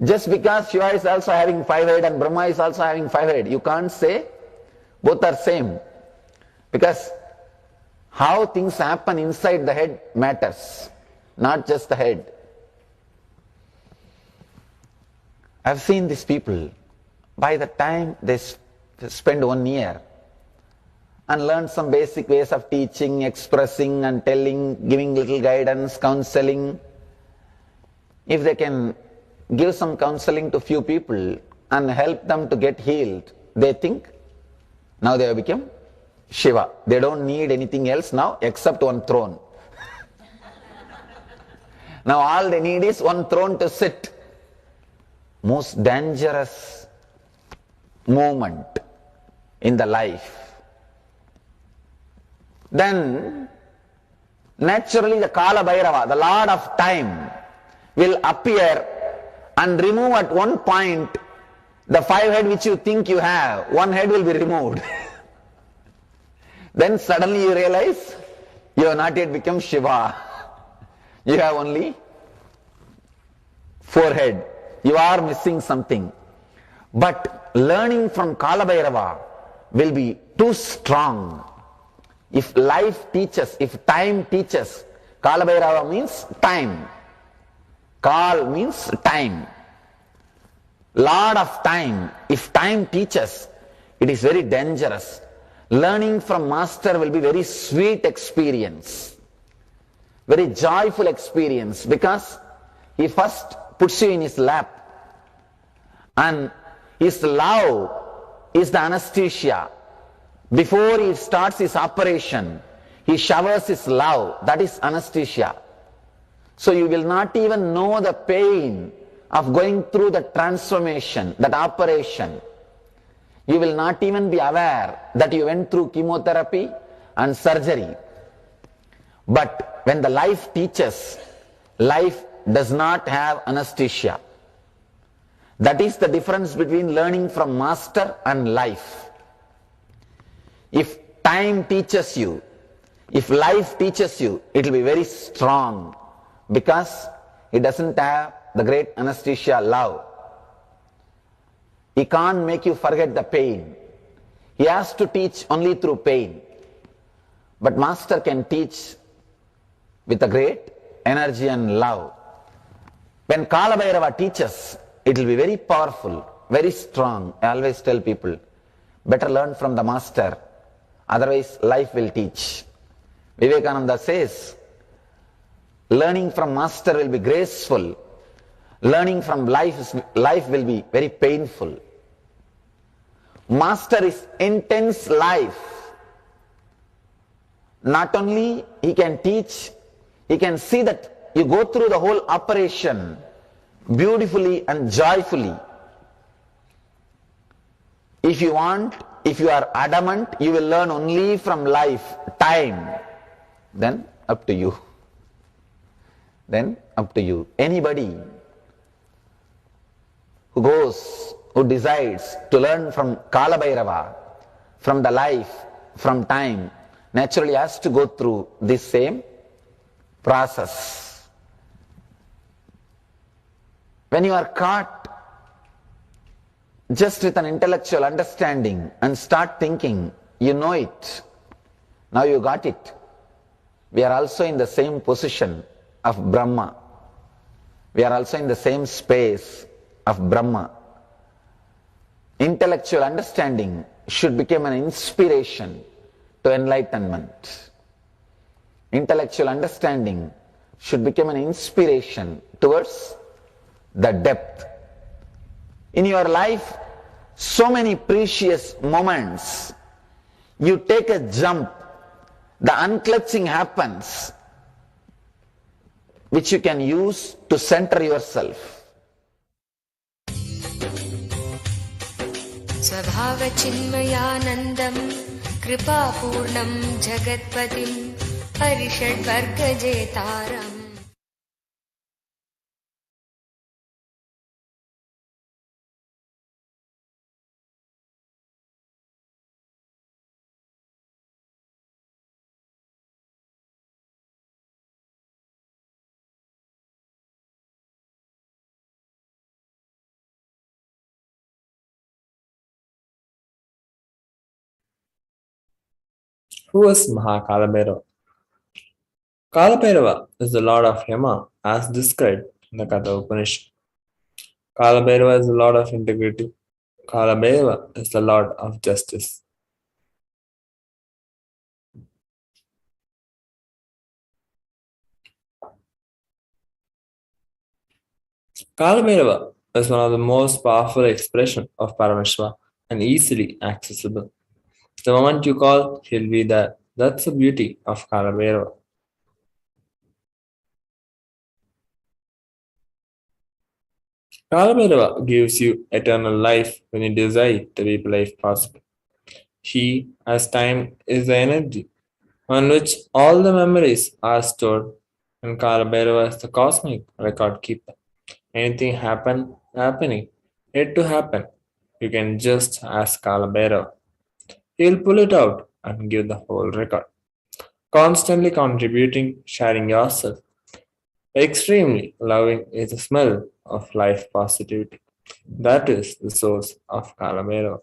Just because Shiva is also having 5 heads and Brahma is also having 5 heads, you can't say both are same. Because how things happen inside the head matters, not just the head. I've seen these people, by the time they spend 1 year, and learn some basic ways of teaching, expressing and telling, giving little guidance, counseling. If they can give some counseling to few people and help them to get healed, they think now they have become Shiva. They don't need anything else now except one throne. Now all they need is one throne to sit. Most dangerous moment in the life. Then naturally the Kalabhairava, the Lord of Time, will appear and remove at one point the 5 head which you think you have. 1 head will be removed. Then suddenly you realize you have not yet become Shiva. You have only 4 head. You are missing something. But learning from Kalabhairava will be too strong. If life teaches, if time teaches, Kalabhairava means time. Kal means time. Lord of time. If time teaches, it is very dangerous. Learning from master will be very sweet experience. Very joyful experience, because he first puts you in his lap. And his love is the anesthesia. Before he starts his operation, he showers his love. That is anesthesia. So you will not even know the pain of going through the transformation, that operation. You will not even be aware that you went through chemotherapy and surgery. But when the life teaches, life does not have anesthesia. That is the difference between learning from master and life. If time teaches you, if life teaches you, it will be very strong, because it doesn't have the great anesthesia love. He can't make you forget the pain. He has to teach only through pain. But master can teach with a great energy and love. When Kalabhairava teaches, it will be very powerful, very strong. I always tell people, better learn from the master. Otherwise, life will teach. Vivekananda says, learning from master will be graceful. Learning from life will be very painful. master his intense life. Not only he can teach, he can see that you go through the whole operation beautifully and joyfully. If you want, if you are adamant, you will learn only from life, time, then up to you. Then up to you. Anybody who decides to learn from Kalabhairava, from the life, from time, naturally has to go through this same process. When you are caught just with an intellectual understanding and start thinking, you know it, now you got it. We are also in the same position of Brahma. We are also in the same space of Brahma. Intellectual understanding should become an inspiration to enlightenment. Intellectual understanding should become an inspiration towards the depth. In your life, so many precious moments, you take a jump, the unclutching happens, which you can use to center yourself. स्वभावचिन्मयानन्दं कृपापूर्णं जगत्पतिं हरिषड्वर्गजेतारम् Who is Kalabhairava? Kalabhairava is the lord of Yama as described in the Katha Upanishad. Kalabhairava is the lord of integrity. Kalabhairava is the lord of justice. Kalabhairava is one of the most powerful expressions of Paramashiva and easily accessible. The moment you call, he'll be there. That's the beauty of Kalabhairava. Kalabhairava gives you eternal life when you desire to make life possible. He, as time, is the energy on which all the memories are stored, and Kalabhairava is the cosmic record keeper. Anything happening, yet to happen, you can just ask Kalabhairava. He'll pull it out and give the whole record. Constantly contributing, sharing yourself. Extremely loving is the smell of life positivity. That is the source of Kalabhairava.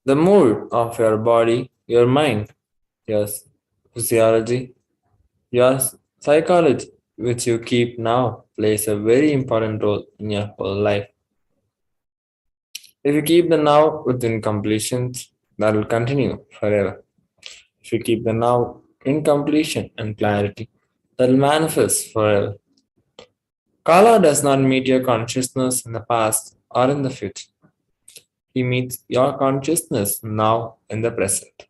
The mood of your body, your mind, your physiology, your psychology, which you keep now, plays a very important role in your whole life. If you keep the now with incompletions, that will continue forever. If you keep the now in completion and clarity, that will manifest forever. Kala does not meet your consciousness in the past or in the future. He meets your consciousness now in the present.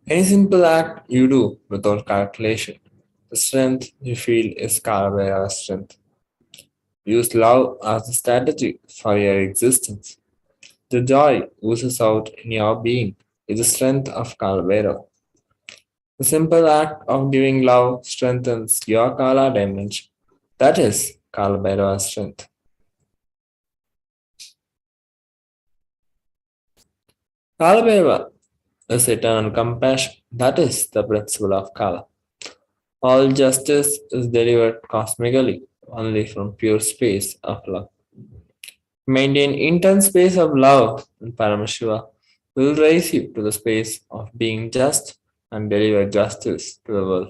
Any simple act you do without calculation, the strength you feel is Kalabhairava's strength. Use love as a strategy for your existence. The joy oozes out in your being is the strength of Kalabhairava. The simple act of giving love strengthens your Kala dimension. That is Kalabhairava's strength. Kalabhairava is eternal compassion. That is the principle of Kala. All justice is delivered cosmically only from pure space of love. Maintain intense space of love, and Paramashiva will raise you to the space of being just and deliver justice to the world.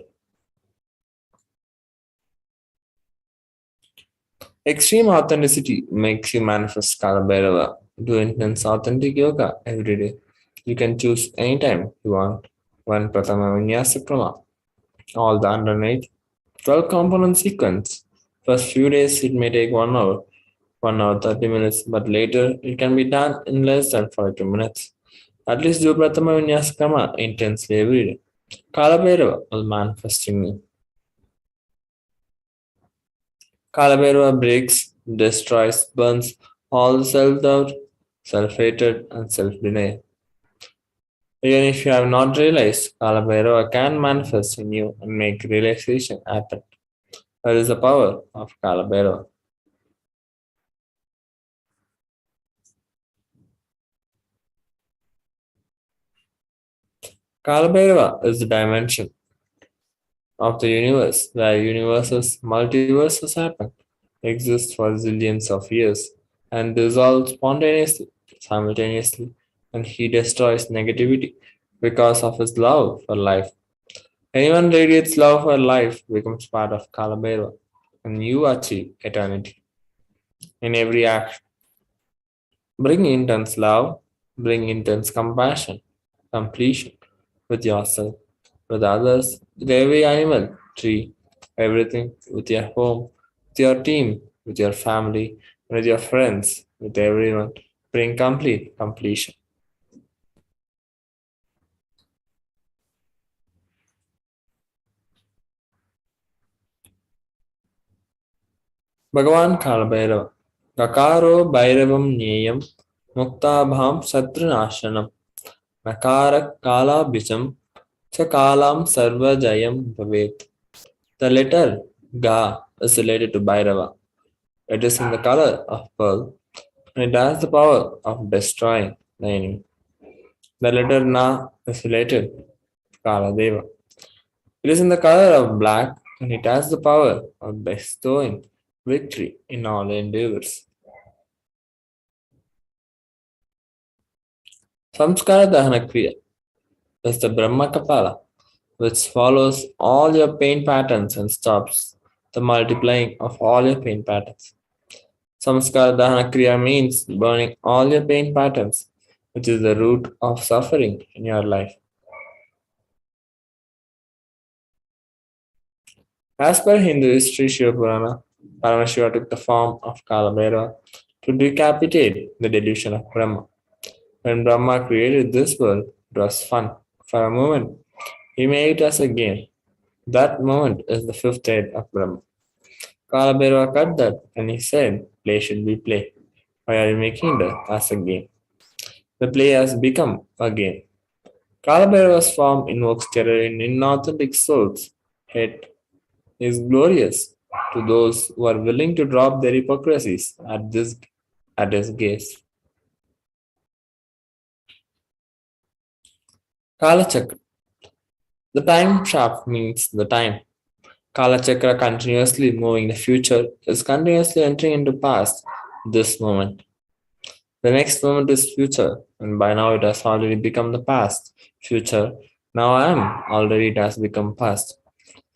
Extreme authenticity makes you manifest Kalabhairava. Do intense authentic yoga every day. You can choose anytime you want. one Pratama Vinyasa Krama. All the underneath 12 component sequence. First few days it may take 1 hour, 1 hour 30 minutes, but later it can be done in less than 42 minutes. At least do Pratama Vinyasa Krama intensely every day. Kalabhairava will manifest in you. Kalabhairava breaks, destroys, burns all the self-doubt, self-hatred, and self-denial. Even if you have not realized, Kalabhairava can manifest in you and make realization happen. That is the power of Kalabhairava. Kalabhairava is the dimension of the universe where universes, multiverses happen, exist for zillions of years, and dissolve spontaneously, simultaneously, and he destroys negativity because of his love for life. Anyone radiates love for life becomes part of Kalabhairava, and you achieve eternity. In every act, bring intense love, bring intense compassion, completion with yourself, with others, with every animal, tree, everything, with your home, with your team, with your family, with your friends, with everyone. Bring complete completion. Bhagavan Kalabhairava. Gakaro Bhairavam Nyayam Muktabham Satranashanam Nakara Kala Bijam Chakalam Sarva Jayam Bhavet. The letter Ga is related to Bhairava. It is in the color of pearl and it has the power of destroying the enemy. The letter Na is related to Kaladeva. It is in the color of black and it has the power of bestowing victory in all endeavors. Samskara Dahana Kriya is the Brahma Kapala, which follows all your pain patterns and stops the multiplying of all your pain patterns. Samskara Dahana Kriya means burning all your pain patterns, which is the root of suffering in your life. As per Hindu history, Shiva Purana, Paramashiva took the form of Kalabhairava to decapitate the delusion of Brahma. When Brahma created this world, it was fun. For a moment, he made it as a game. That moment is the fifth head of Brahma. Kalabhairava cut that and he said, play should be play. Why are you making it as a game? The play has become a game. Kalabhairava's form invokes terror in inauthentic souls. Hate is glorious to those who are willing to drop their hypocrisies at his gaze. Kalachakra. The time shaft means the time. Kalachakra continuously moving the future is continuously entering into past, this moment. The next moment is future, and by now it has already become the past. Future, now I am, already it has become past.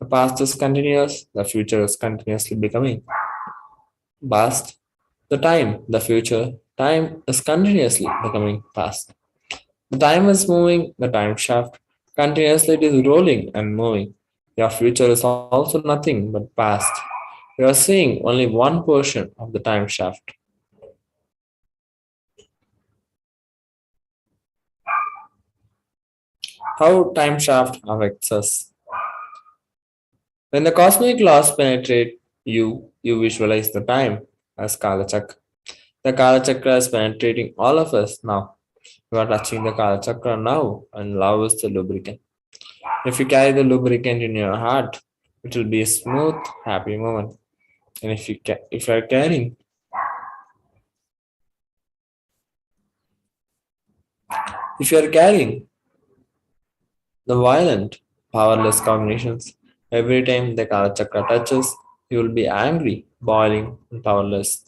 The past is continuous, the future is continuously becoming past. The future, time is continuously becoming past. The time is moving, the time shaft. Continuously it is rolling and moving. Your future is also nothing but past. You are seeing only one portion of the time shaft. How time shaft affects us. When the cosmic laws penetrate you, you visualize the time as Kalachakra. The Kalachakra is penetrating all of us now. You are touching the Kalachakra now, and love is the lubricant. If you carry the lubricant in your heart, it will be a smooth, happy moment. And if you are carrying the violent, powerless combinations, every time the Kalachakra touches, you will be angry, boiling, and powerless.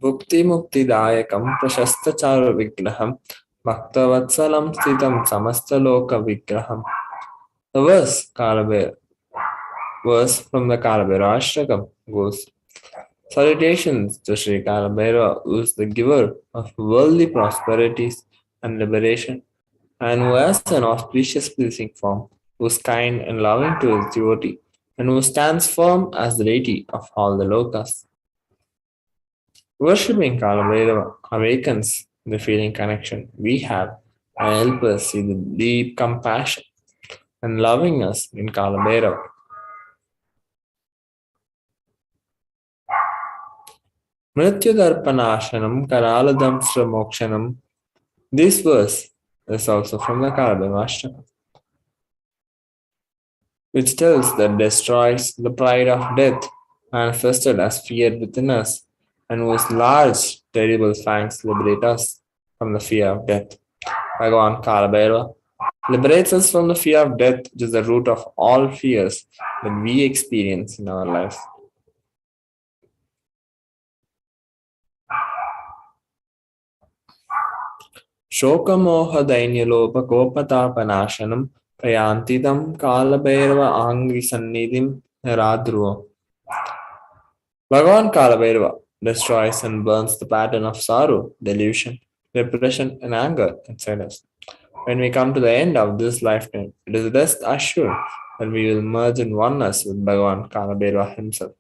भुक्तिमुक्तिदायकं प्रशस्तचारुविग्रहं भक्तवत्सलं स्थितं समस्तलोकविग्रहम्. The verse Kalabhairava. verse from the Kalabhairava Ashtakam goes, Salutations to Sri Kalabhairava, who is the giver of worldly prosperities and liberation, and who has an auspicious pleasing form, who is kind and loving to his devotee, and who stands firm as the deity of all the lokas. Worshipping Kalabhairava awakens the feeling connection we have and helps us see the deep compassion and lovingness in Kalabhairava. Mrityudarpanashanam Karaladamsra Mokshanam. This verse is also from the Kalabhairava Ashtakam, which tells that destroys the pride of death manifested as fear within us, and whose large, terrible fangs liberate us from the fear of death. Bhagavan Kalabhairava liberates us from the fear of death, which is the root of all fears that we experience in our lives. Shokamoha Dainyalopa Kopatapanashanam Prayantitam Kalabhairava Angri Sannidim Radruva. Bhagavan Kalabhairava destroys and burns the pattern of sorrow, delusion, depression, and anger inside us. When we come to the end of this lifetime, it is rest assured that we will merge in oneness with Bhagavan Kalabhairava himself.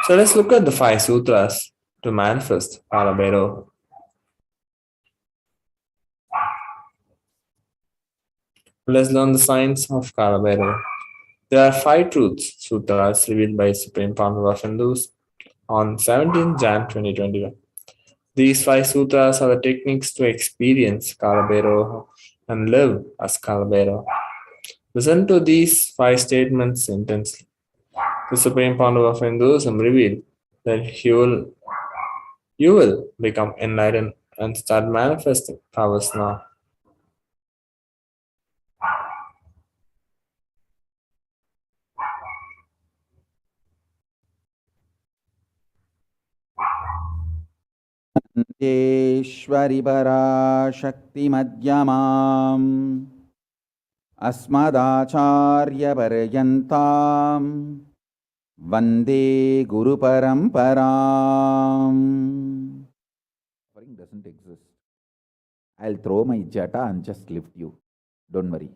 So let's look at the 5 sutras to manifest Kalabhairava. Let's learn the science of Kalabhairava. There are 5 truths sutras revealed by Supreme Founder of Hindus on 17 Jan 2021. These 5 sutras are the techniques to experience Kalabhairava and live as Kalabhairava. Listen to these 5 statements intensely. The Supreme Founder of Hinduism revealed that you will become enlightened and start manifesting powers now. Nandeshwari Parashaktimadhyamam Asmadacharya Paryantam Vande Guru Paramparam. Suffering doesn't exist. I'll throw my jata and just lift you. Don't worry.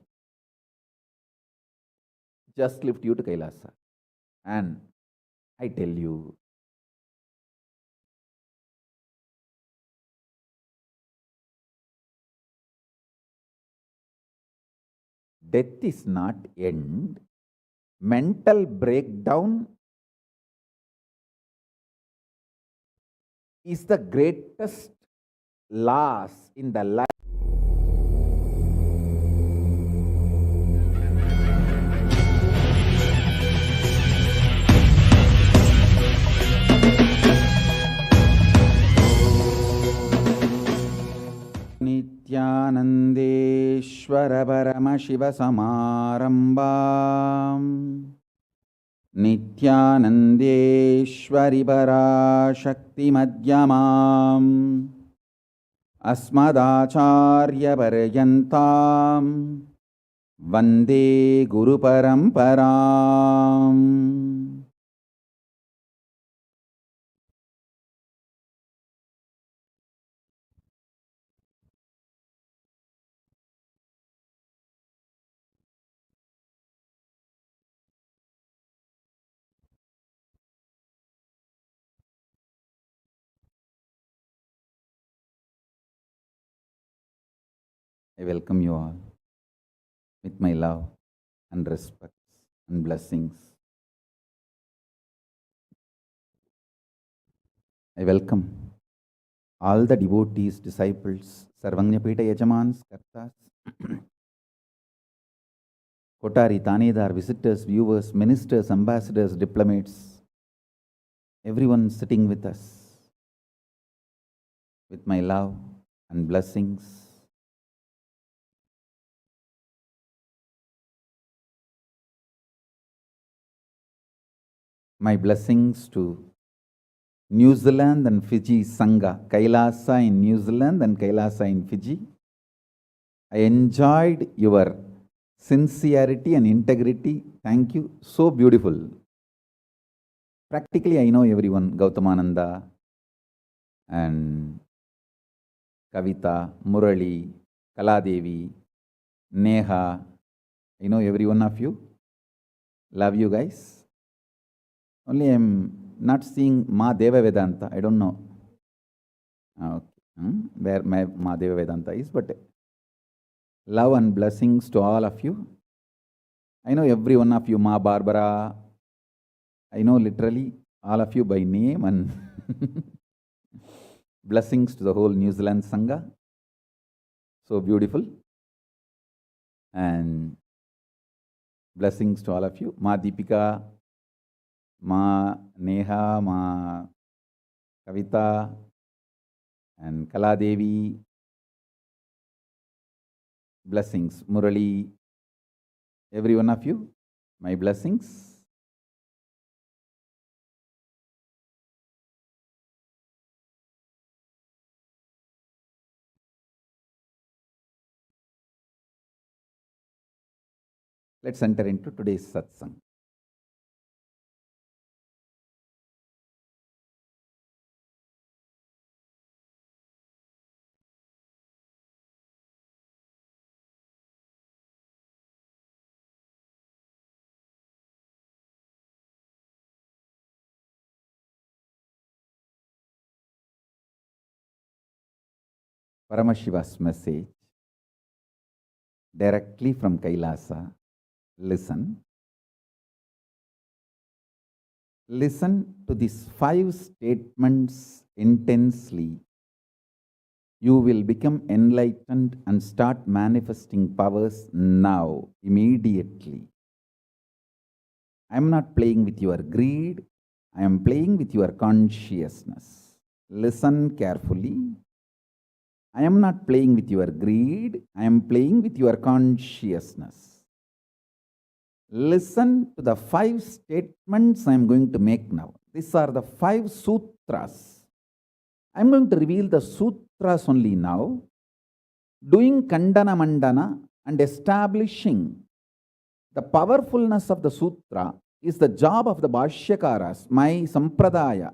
Just lift you to Kailasa. And I tell you, death is not end. Mental breakdown is the greatest loss in the life. Nithyanandeshwara Paramashiva Samarambam Nithyanandeshwari Parashakti Madhyamam Asmadacharya Paryantam Vande Guru Paramparam. I welcome you all with my love and respect and blessings. I welcome all the devotees, disciples, Sarvanyapita Yajamans, Kartas, Kotari, Tanedar, visitors, viewers, ministers, ambassadors, diplomats, everyone sitting with us with my love and blessings. My blessings to New Zealand and Fiji Sangha, KAILASA in New Zealand and KAILASA in Fiji. I enjoyed your sincerity and integrity. Thank you. So beautiful. Practically, I know everyone. Gautamananda and Kavita, Murali, Kaladevi, Neha. I know every one of you. Love you guys. Only I'm not seeing Ma Deva Vedanta. I don't know where my Ma Deva Vedanta is, but love and blessings to all of you. I know every one of you, Ma Barbara. I know literally all of you by name, and blessings to the whole New Zealand Sangha. So beautiful. And blessings to all of you. Ma Deepika, Ma Neha, Ma Kavita, and Kaladevi. Blessings. Murali, every one of you, my blessings. Let's enter into today's satsang. Paramashiva's message directly from KAILASA. Listen. Listen to these 5 statements intensely. You will become enlightened and start manifesting powers now, immediately. I am not playing with your greed. I am playing with your consciousness. Listen carefully. I am not playing with your greed. I am playing with your consciousness. Listen to the 5 statements I am going to make now. These are the 5 sutras. I am going to reveal the sutras only now, doing Kandana Mandana and establishing the powerfulness of the sutra is the job of the Bhashyakaras, my Sampradaya,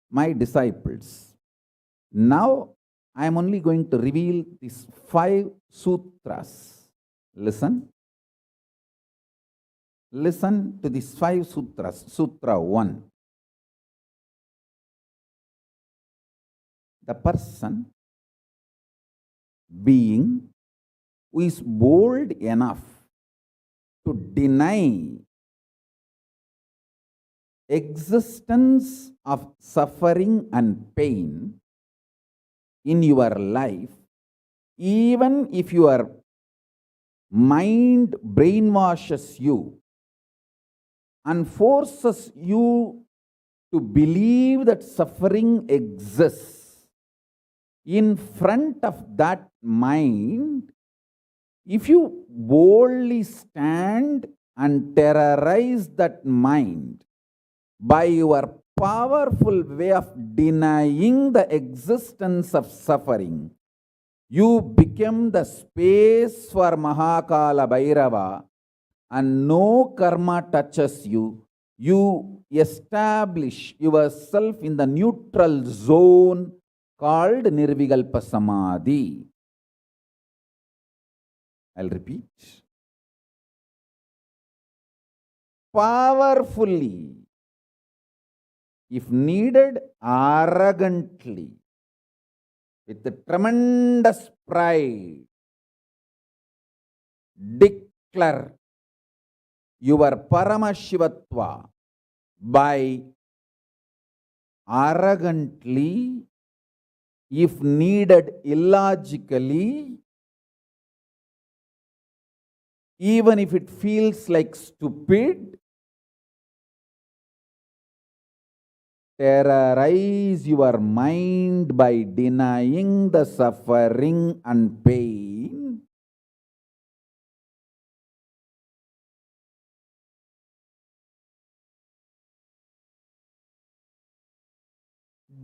my disciples. Now, I am only going to reveal these 5 sutras. Listen. Listen to these 5 sutras. Sutra 1. The person, being, who is bold enough to deny existence of suffering and pain in your life, even if your mind brainwashes you and forces you to believe that suffering exists, in front of that mind, if you boldly stand and terrorize that mind by your powerful way of denying the existence of suffering, you become the space for Kalabhairava, and no karma touches you. You establish yourself in the neutral zone called Nirvikalpa Samadhi. I'll repeat. Powerfully, if needed, arrogantly, with the tremendous pride, declare your Paramashivatva by arrogantly, if needed, illogically, even if it feels like stupid, terrorize your mind by denying the suffering and pain.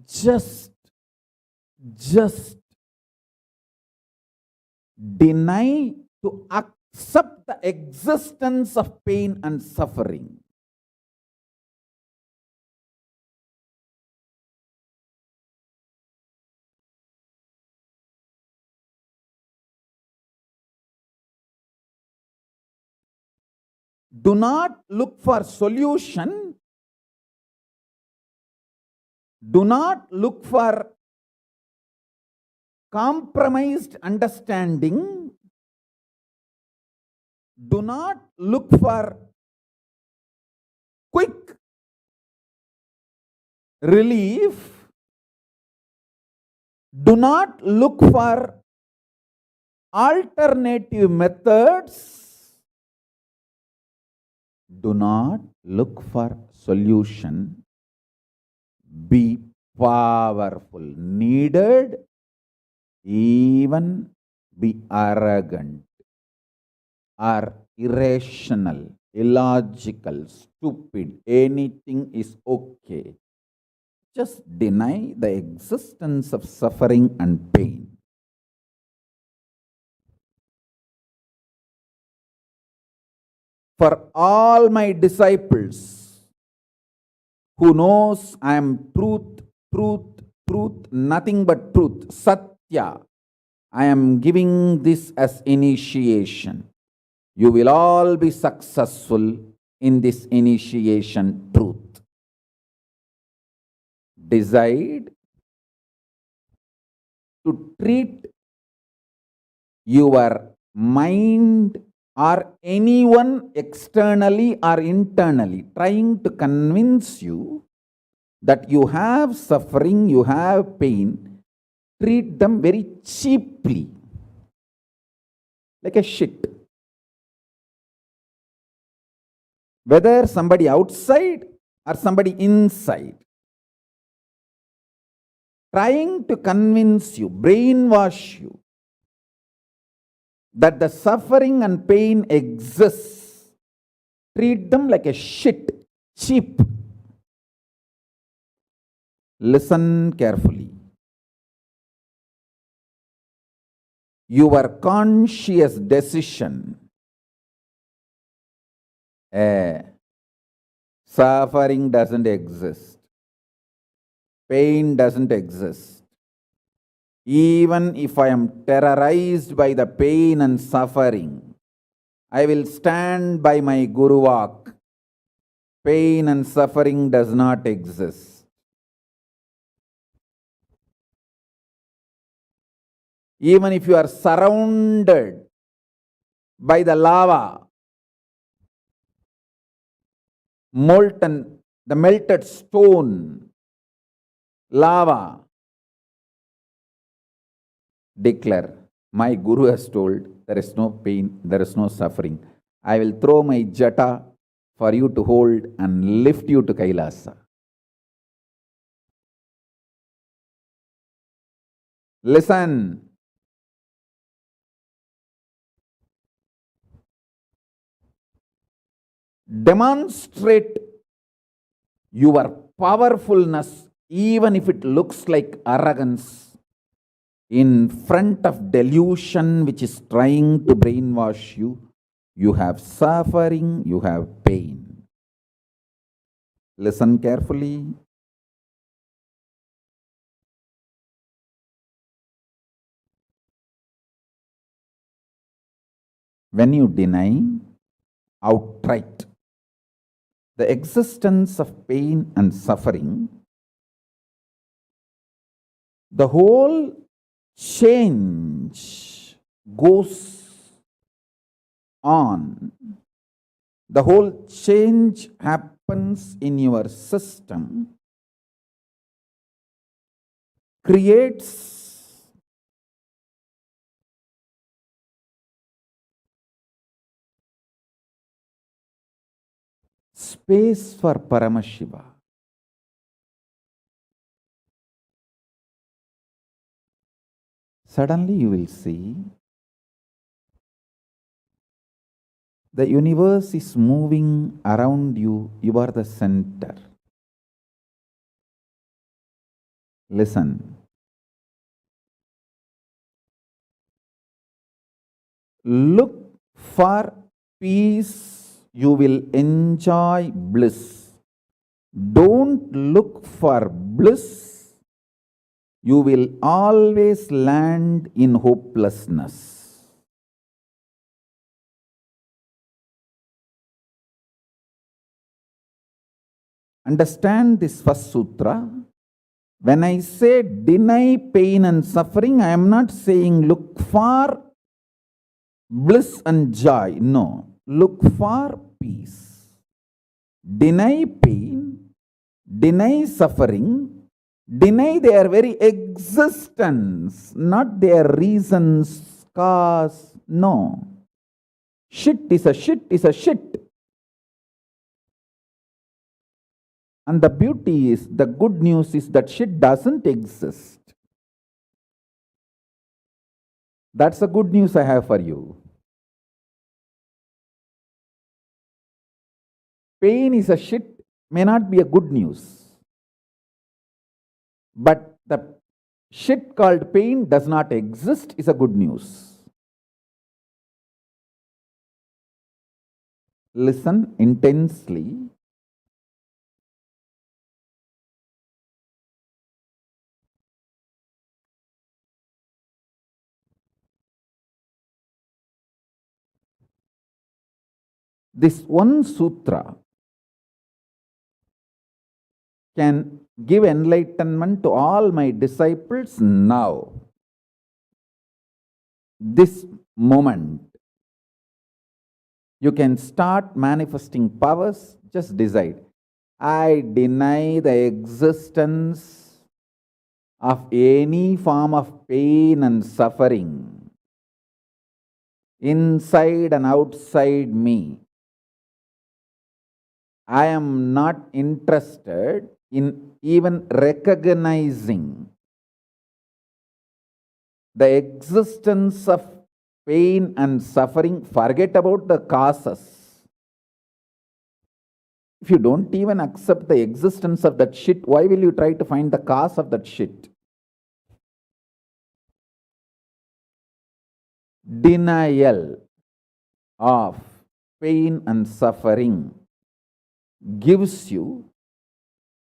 Just deny to accept the existence of pain and suffering. Do not look for solution. Do not look for compromised understanding. Do not look for quick relief. Do not look for alternative methods. Do not look for solution. Be powerful. Needed, even be arrogant or irrational, illogical, stupid. Anything is okay. Just deny the existence of suffering and pain. For all my disciples who knows I am truth, truth, truth, nothing but truth, Satya, I am giving this as initiation. You will all be successful in this initiation truth. Decide to treat your mind or anyone externally or internally trying to convince you that you have suffering, you have pain, treat them very cheaply, like a shit. Whether somebody outside or somebody inside, trying to convince you, brainwash you, that the suffering and pain exists, treat them like a shit, cheap. Listen carefully. Your conscious decision, suffering doesn't exist, pain doesn't exist. Even if I am terrorized by the pain and suffering, I will stand by my Guru Vak. Pain and suffering does not exist. Even if you are surrounded by the lava, molten, the melted stone, lava, declare, my Guru has told there is no pain, there is no suffering. I will throw my jata for you to hold and lift you to KAILASA. Listen. Demonstrate your powerfulness, even if it looks like arrogance, in front of delusion which is trying to brainwash you. You have suffering, you have pain. Listen carefully. When you deny outright the existence of pain and suffering, the whole change goes on. The whole change happens in your system, creates space for Paramashiva. Suddenly you will see the universe is moving around you. You are the center. Listen. Look for peace, you will enjoy bliss. Don't look for bliss, you will always land in hopelessness. Understand this first sutra. When I say deny pain and suffering, I am not saying look for bliss and joy. No, look for peace. Deny pain, deny suffering, deny their very existence, not their reasons, cause. No. Shit is a shit is a shit. And the beauty is, the good news is that shit doesn't exist. That's the good news I have for you. Pain is a shit may not be a good news. But the shit called pain does not exist is a good news. Listen intensely. This one sutra can give enlightenment to all my disciples now. This moment. You can start manifesting powers. Just decide. I deny the existence of any form of pain and suffering inside and outside me. I am not interested in even recognizing the existence of pain and suffering. Forget about the causes. If you don't even accept the existence of that shit, why will you try to find the cause of that shit? Denial of pain and suffering gives you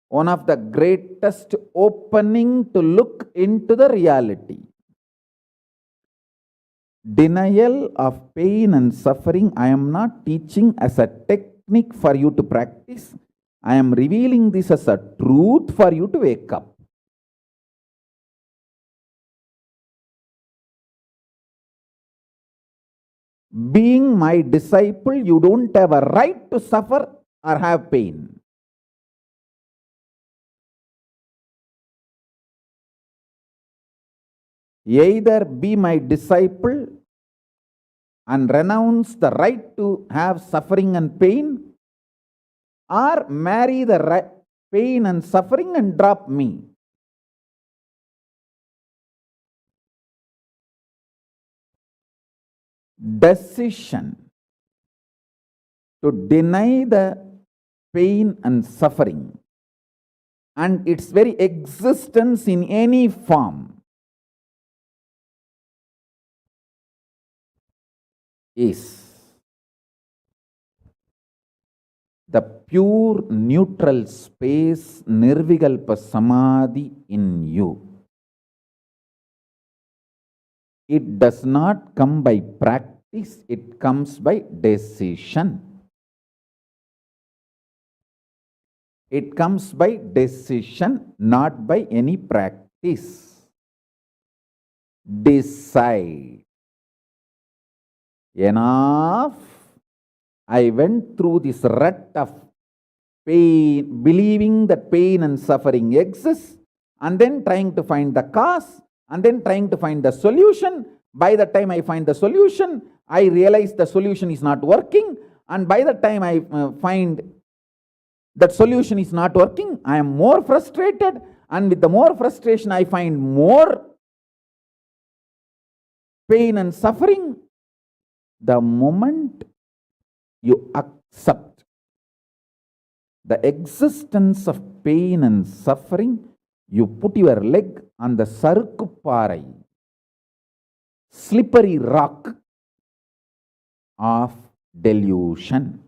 one of the greatest opening to look into the reality. Denial of pain and suffering, I am not teaching as a technique for you to practice. I am revealing this as a truth for you to wake up. Being my disciple, you don't have a right to suffer or have pain. Either be my disciple and renounce the right to have suffering and pain, or marry the pain and suffering and drop me. Decision to deny the pain and suffering and its very existence in any form is the pure neutral space Nirvikalpa Samadhi in you. It does not come by practice, it comes by decision. It comes by decision, not by any practice. Decide. Enough. I went through this rut of pain, believing that pain and suffering exists, and then trying to find the cause, and then trying to find the solution. By the time I find the solution, I realize the solution is not working, and by the time I find that solution is not working, I am more frustrated, and with the more frustration, I find more pain and suffering. The moment you accept the existence of pain and suffering, you put your leg on the sarukku parai, slippery rock, of delusion.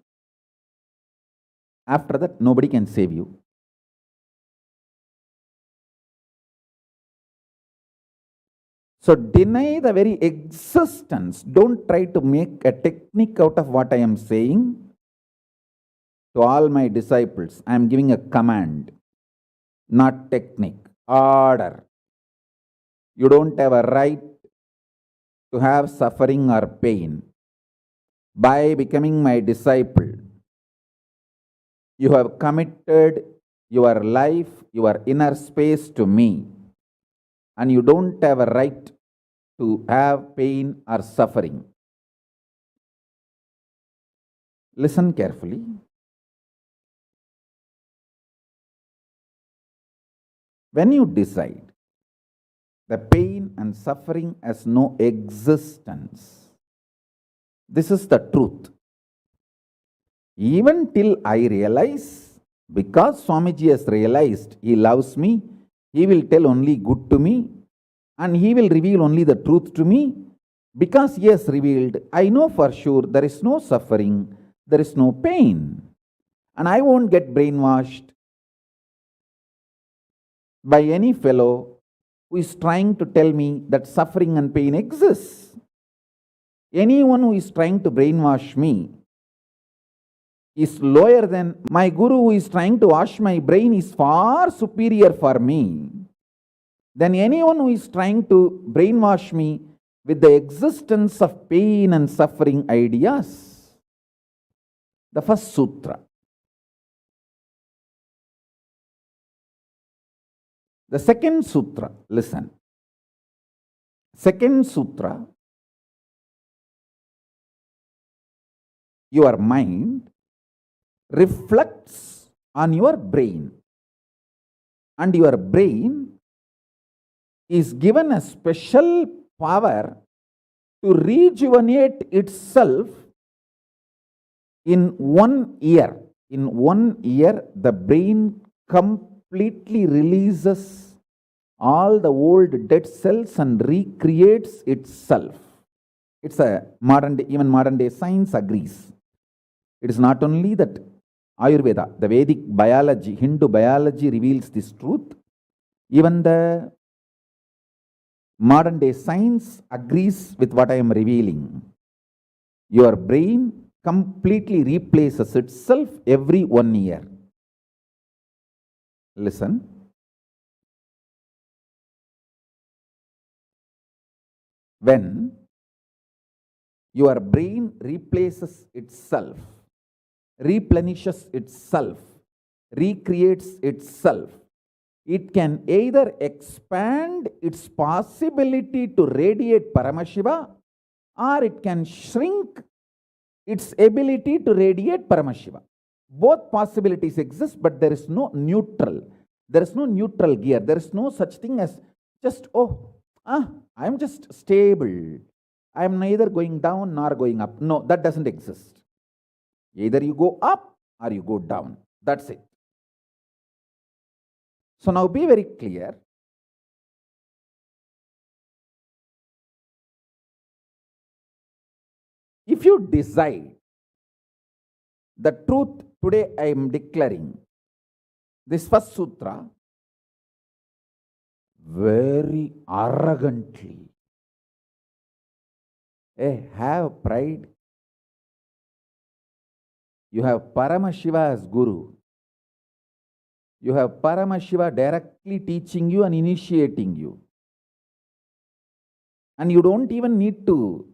After that, nobody can save you. So deny the very existence. Don't try to make a technique out of what I am saying. To all my disciples, I am giving a command, not technique, order. You don't have a right to have suffering or pain. By becoming my disciple, you have committed your life, your inner space to me, and you don't have a right to have pain or suffering. Listen carefully. When you decide the pain and suffering has no existence, this is the truth. Even till I realize, because Swamiji has realized he loves me, he will tell only good to me, and he will reveal only the truth to me. Because he has revealed, I know for sure there is no suffering, there is no pain, and I won't get brainwashed by any fellow who is trying to tell me that suffering and pain exists. Anyone who is trying to brainwash me is lower than my guru, who is trying to wash my brain is far superior for me than anyone who is trying to brainwash me with the existence of pain and suffering ideas. The first sutra. The second sutra, listen. Second sutra, your mind reflects on your brain, and your brain is given a special power to rejuvenate itself in 1 year. In 1 year, the brain completely releases all the old dead cells and recreates itself. It's a modern day, even modern day science agrees. It is not only that Ayurveda, the Vedic biology, Hindu biology reveals this truth. Even the modern day science agrees with what I am revealing. Your brain completely replaces itself every 1 year. Listen. When your brain replaces itself, replenishes itself, recreates itself, it can either expand its possibility to radiate Paramashiva, or it can shrink its ability to radiate Paramashiva. Both possibilities exist, but there is no neutral. There is no neutral gear. There is no such thing as just, I am just stable. I am neither going down nor going up. No, that doesn't exist. Either you go up or you go down. That's it. So now be very clear. If you decide the truth today, I am declaring this first sutra very arrogantly. Have pride. You have Paramashiva as Guru. You have Paramashiva directly teaching you and initiating you. And you don't even need to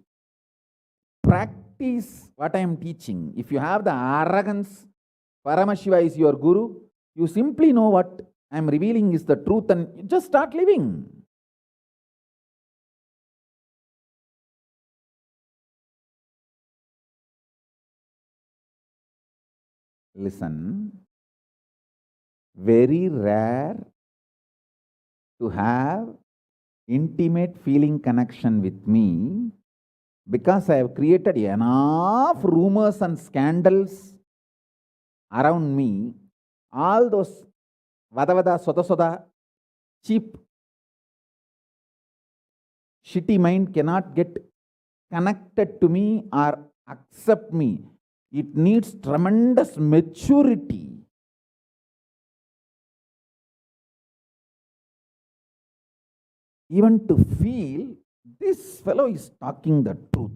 practice what I am teaching. If you have the arrogance, Paramashiva is your Guru, you simply know what I am revealing is the truth and you just start living. Listen, very rare to have intimate feeling connection with me because I have created enough rumors and scandals around me. All those vada soda soda, cheap, shitty mind cannot get connected to me or accept me. It needs tremendous maturity. Even to feel this fellow is talking the truth.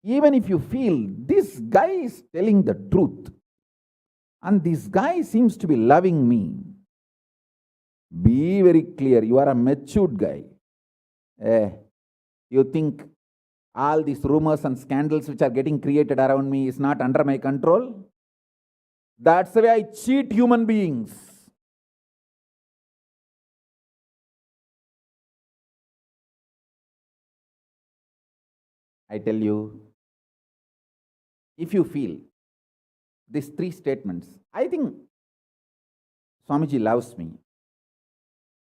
Even if you feel this guy is telling the truth and this guy seems to be loving me, be very clear, you are a matured guy. You think all these rumors and scandals which are getting created around me is not under my control? That's the way I cheat human beings. I tell you, if you feel these three statements, I think Swamiji loves me.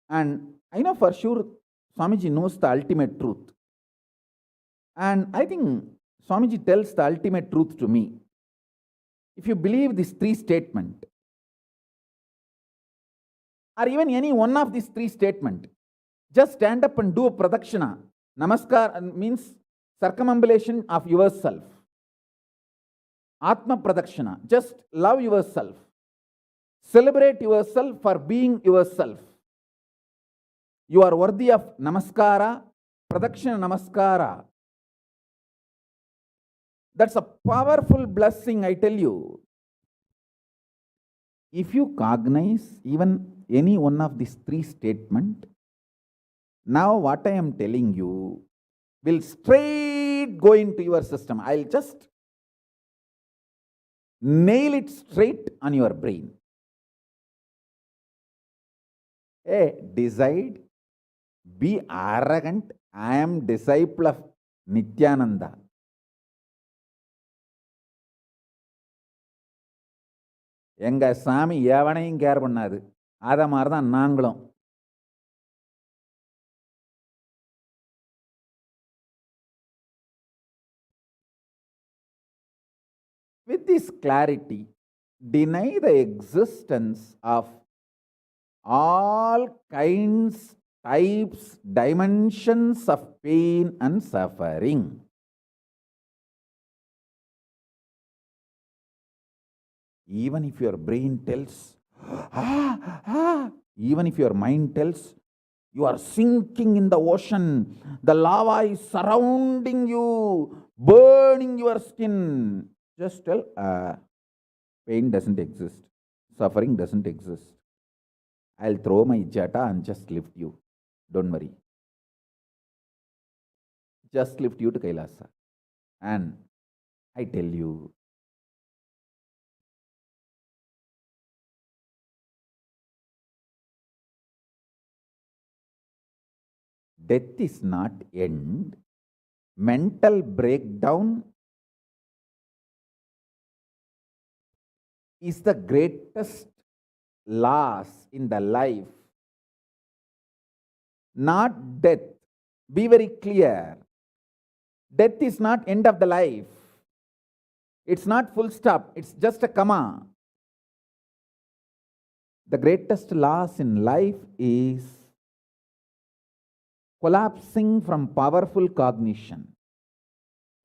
And I know for sure Swamiji knows the ultimate truth. And I think Swamiji tells the ultimate truth to me. If you believe these three statements, or even any one of these three statements, just stand up and do a pradakshina. Namaskar means circumambulation of yourself. Atma pradakshina, just love yourself. Celebrate yourself for being yourself. You are worthy of namaskara, pradakshina namaskara. That's a powerful blessing, I tell you. If you cognize even any one of these three statements, now what I am telling you will straight go into your system. I'll just nail it straight on your brain. Decide, be arrogant. I am disciple of Nithyananda. எங்க சாமி எவனையும் care பண்ணாது. அத மாதிரி தான் நாங்களும். With this clarity, deny the existence of all kinds, types, dimensions of pain and suffering. Even if your brain tells, even if your mind tells, you are sinking in the ocean, the lava is surrounding you, burning your skin. Just tell, pain doesn't exist, suffering doesn't exist. I'll throw my jata and just lift you. Don't worry. Just lift you to KAILASA. And I tell you, death is not end. Mental breakdown is the greatest loss in the life. Not death. Be very clear. Death is not end of the life. It's not full stop. It's just a comma. The greatest loss in life is collapsing from powerful cognition,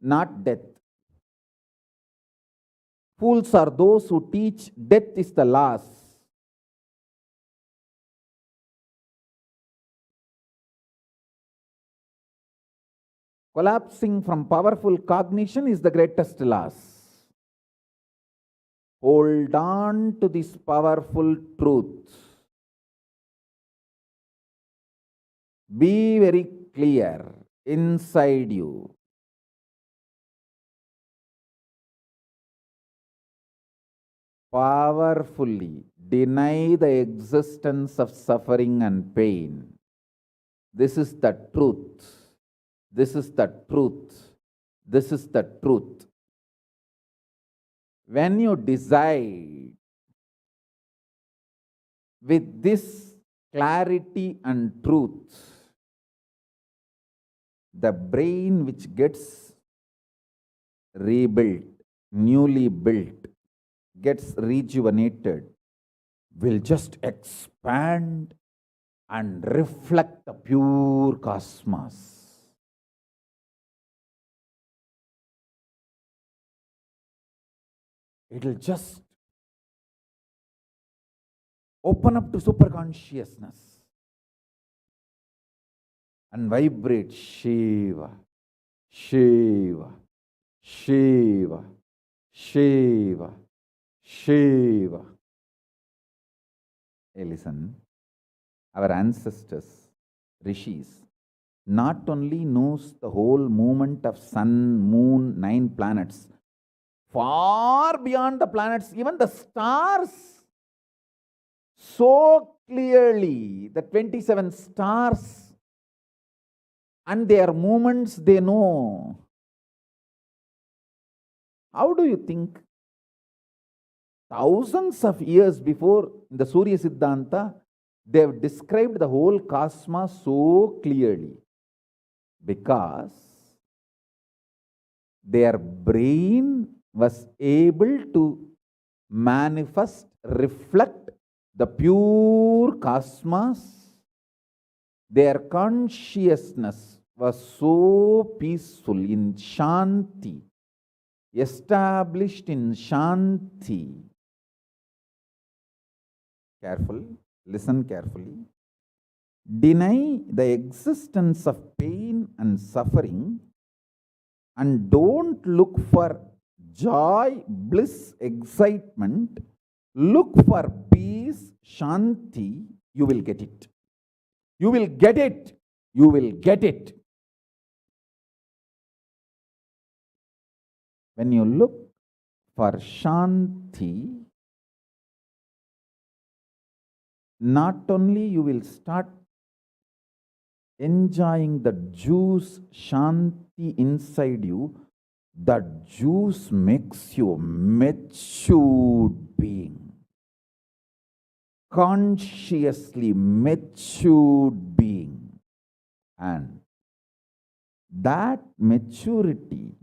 not death. Fools are those who teach death is the loss. Collapsing from powerful cognition is the greatest loss. Hold on to this powerful truth. Be very clear inside you. Powerfully deny the existence of suffering and pain. This is the truth. This is the truth. This is the truth. When you decide with this clarity and truth, the brain which gets rebuilt, newly built, gets rejuvenated, will just expand and reflect the pure cosmos. It'll just open up to superconsciousness and vibrate Shiva, Shiva, Shiva, Shiva, Shiva. Hey, listen, our ancestors, rishis, not only knows the whole movement of sun, moon, 9 planets, far beyond the planets, even the stars, so clearly, the 27 stars and their movements they know. How do you think? Thousands of years before in the Surya Siddhanta, they have described the whole cosmos so clearly because their brain was able to manifest, reflect the pure cosmos. Their consciousness was so peaceful in Shanti, established in Shanti. Careful, listen carefully. Deny the existence of pain and suffering and don't look for joy, bliss, excitement. Look for peace, Shanti. You will get it. You will get it. You will get it. When you look for Shanti, not only you will start enjoying the juice Shanti inside you, that juice makes you a matured being, consciously matured being, and that maturity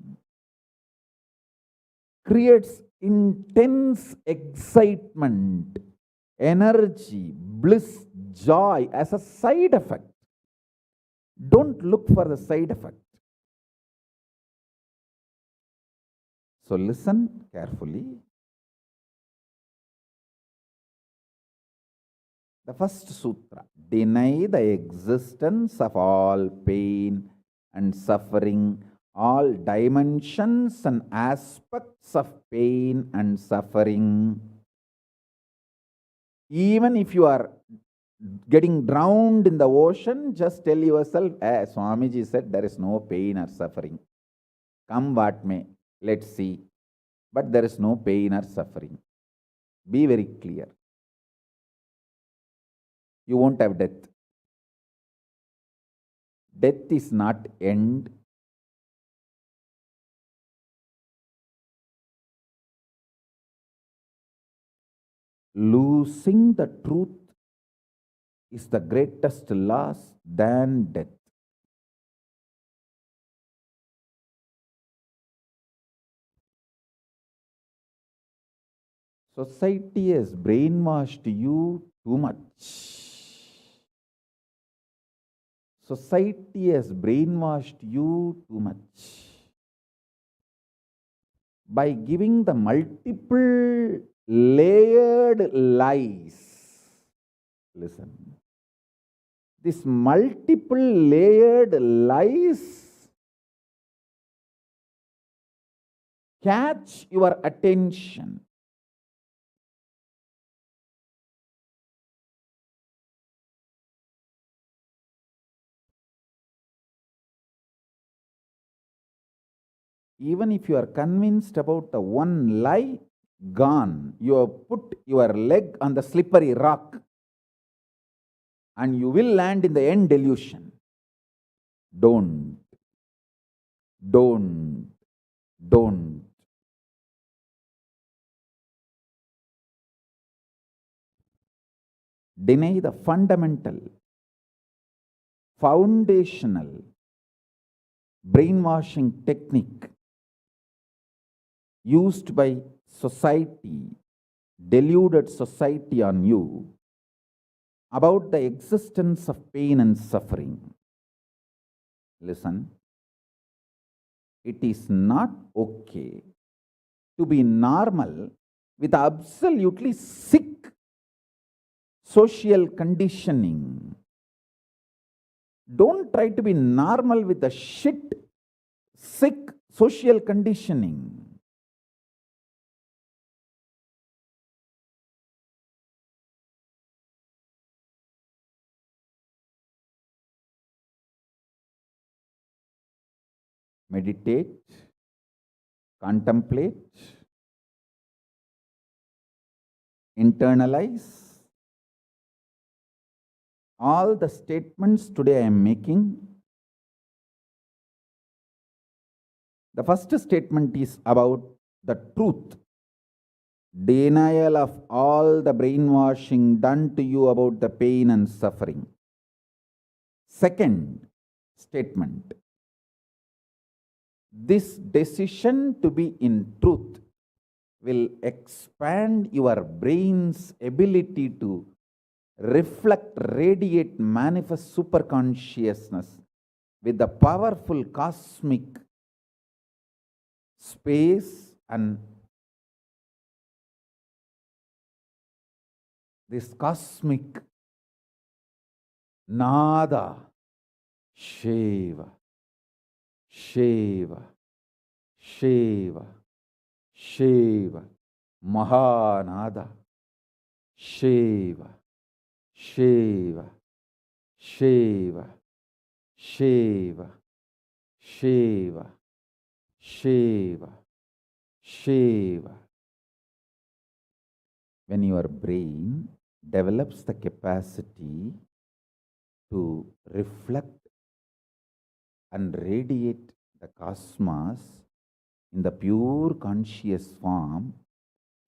creates intense excitement, energy, bliss, joy as a side effect. Don't look for the side effect. So listen carefully. The first sutra, deny the existence of all pain and suffering, all dimensions and aspects of pain and suffering. Even if you are getting drowned in the ocean, just tell yourself, Swamiji said there is no pain or suffering. Come what may, let's see. But there is no pain or suffering. Be very clear. You won't have death. Death is not end. Losing the truth is the greatest loss than death. Society has brainwashed you too much. Society has brainwashed you too much by giving the multiple layered lies. Listen. This multiple layered lies catch your attention. Even if you are convinced about the one lie, gone. You have put your leg on the slippery rock and you will land in the end delusion. Don't. Don't. Don't. Deny the fundamental, foundational brainwashing technique used by society, deluded society on you about the existence of pain and suffering. Listen, it is not okay to be normal with absolutely sick social conditioning. Don't try to be normal with the shit, sick social conditioning. Meditate, contemplate, internalize all the statements today I am making. The first statement is about the truth, denial of all the brainwashing done to you about the pain and suffering. Second statement, this decision to be in truth will expand your brain's ability to reflect, radiate, manifest superconsciousness with the powerful cosmic space and this cosmic nada, Shiva, Shiva, Shiva, Shiva, Mahanada, Shiva, Shiva, Shiva, Shiva, Shiva, Shiva, Shiva. When your brain develops the capacity to reflect and radiate the cosmos in the pure conscious form,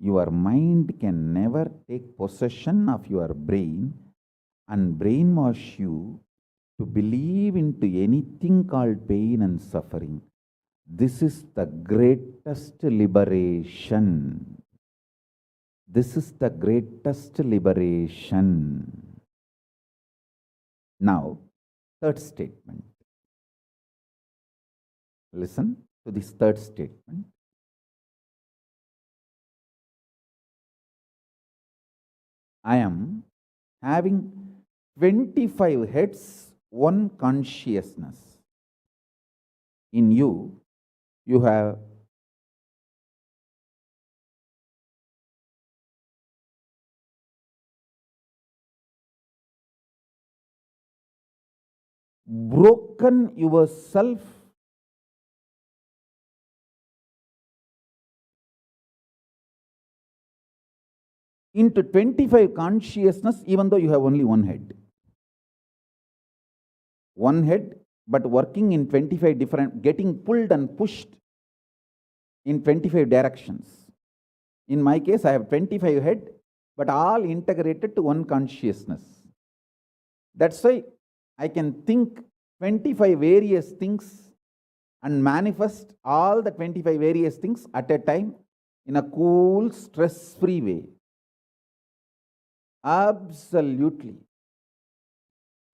your mind can never take possession of your brain and brainwash you to believe into anything called pain and suffering. This is the greatest liberation. This is the greatest liberation. Now, third statement. Listen to this third statement. I am having 25 heads, one consciousness. In you, you have broken yourself into 25 consciousness, even though you have only one head. One head, but working in 25 different, getting pulled and pushed in 25 directions. In my case, I have 25 head, but all integrated to one consciousness. That's why I can think 25 various things and manifest all the 25 various things at a time in a cool, stress-free way. Absolutely.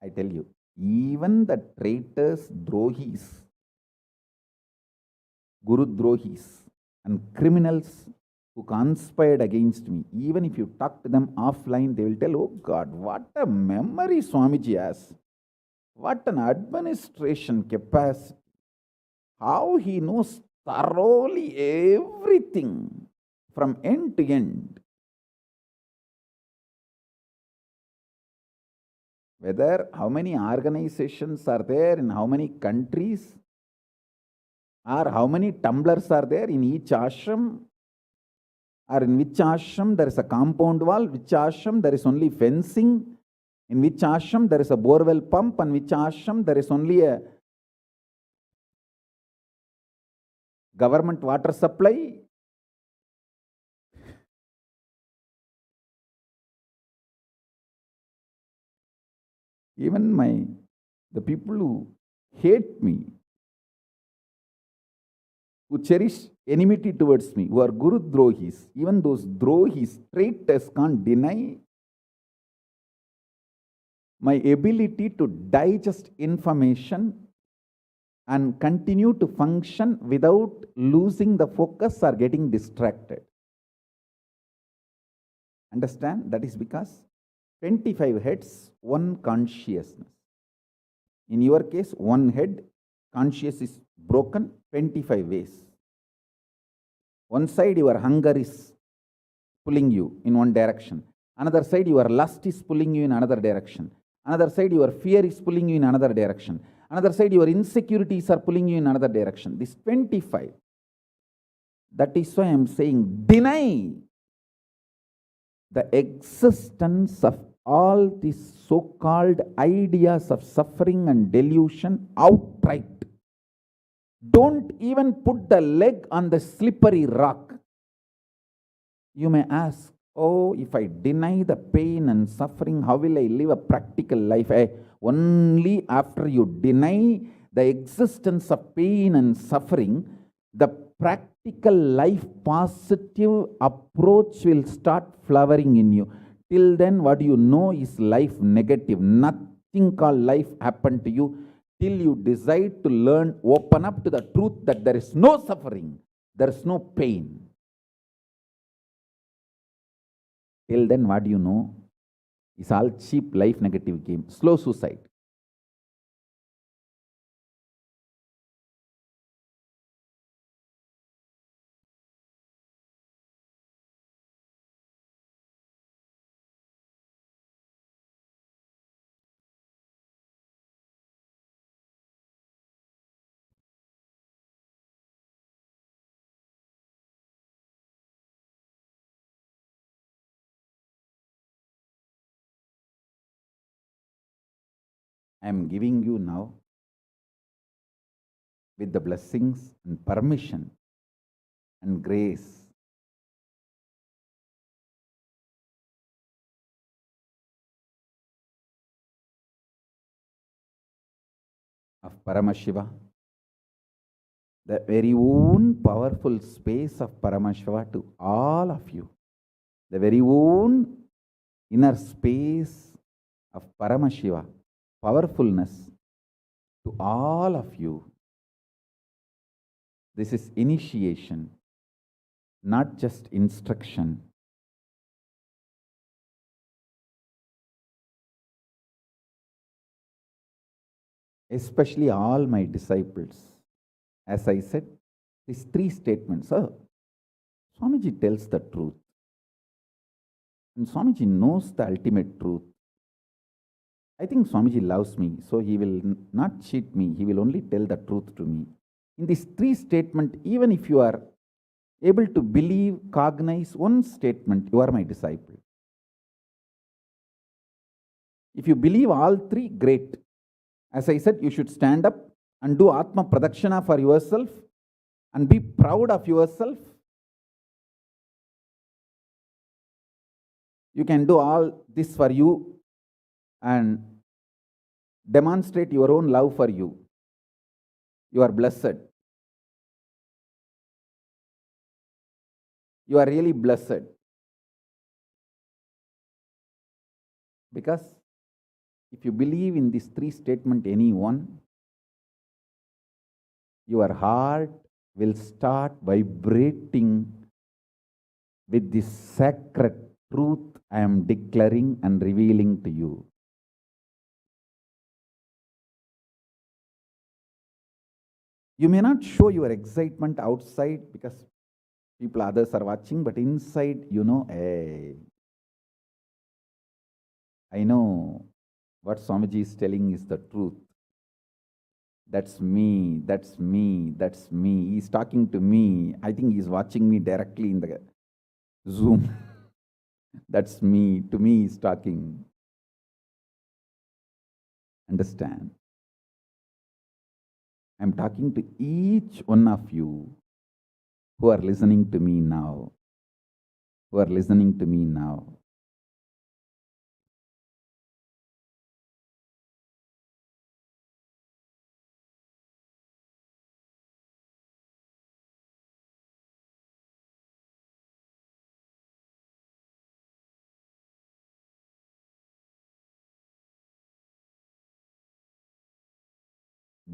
I tell you, even the traitors, drohis, guru drohis, and criminals who conspired against me, even if you talk to them offline, they will tell, oh God, what a memory Swamiji has. What an administration capacity. How he knows thoroughly everything from end to end. Whether how many organizations are there in how many countries, or how many tumblers are there in each ashram, or in which ashram there is a compound wall, which ashram there is only fencing, in which ashram there is a borewell pump, and which ashram there is only a government water supply. Even the people who hate me, who cherish enmity towards me, who are Guru Drohis, even those Drohis, traitors, can't deny my ability to digest information and continue to function without losing the focus or getting distracted. Understand? That is because 25 heads, one consciousness. In your case, one head, conscious is broken 25 ways. One side, your hunger is pulling you in one direction. Another side, your lust is pulling you in another direction. Another side, your fear is pulling you in another direction. Another side, your insecurities are pulling you in another direction. This 25. That is why I am saying, deny the existence of all these so-called ideas of suffering and delusion outright. Don't even put the leg on the slippery rock. You may ask, oh, if I deny the pain and suffering, how will I live a practical life? Only after you deny the existence of pain and suffering, the practical life positive approach will start flowering in you. Till then, what you know is life negative. Nothing called life happened to you till you decide to learn, open up to the truth that there is no suffering, there is no pain. Till then, what you know is all cheap life negative game, slow suicide. I am giving you now, with the blessings and permission and grace, of Paramashiva, the very own powerful space of Paramashiva to all of you, the very own inner space of Paramashiva, powerfulness to all of you. This is initiation, not just instruction. Especially all my disciples. As I said, these three statements. Swamiji tells the truth. And Swamiji knows the ultimate truth. I think Swamiji loves me, so he will not cheat me. He will only tell the truth to me. In these three statements, even if you are able to believe, cognize one statement, you are my disciple. If you believe all three, great. As I said, you should stand up and do Atma Pradakshina for yourself and be proud of yourself. You can do all this for you and demonstrate your own love for you. You are blessed. You are really blessed. Because if you believe in these three statements, any one, your heart will start vibrating with this sacred truth I am declaring and revealing to you. You may not show your excitement outside because people, others are watching, but inside, you know, hey, I know what Swamiji is telling is the truth. That's me, that's me, that's me. He's talking to me. I think he's watching me directly in the Zoom. That's me. To me, he's talking. Understand? I'm talking to each one of you who are listening to me now. Who are listening to me now.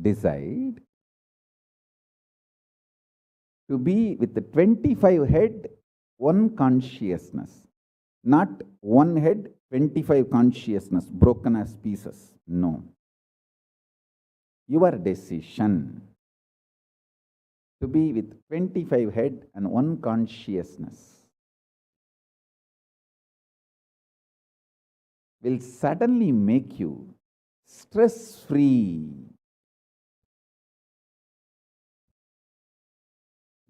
Decide To be with the 25 head, one consciousness. Not one head, 25 consciousness, broken as pieces. No. Your decision to be with 25 head and one consciousness will suddenly make you stress-free.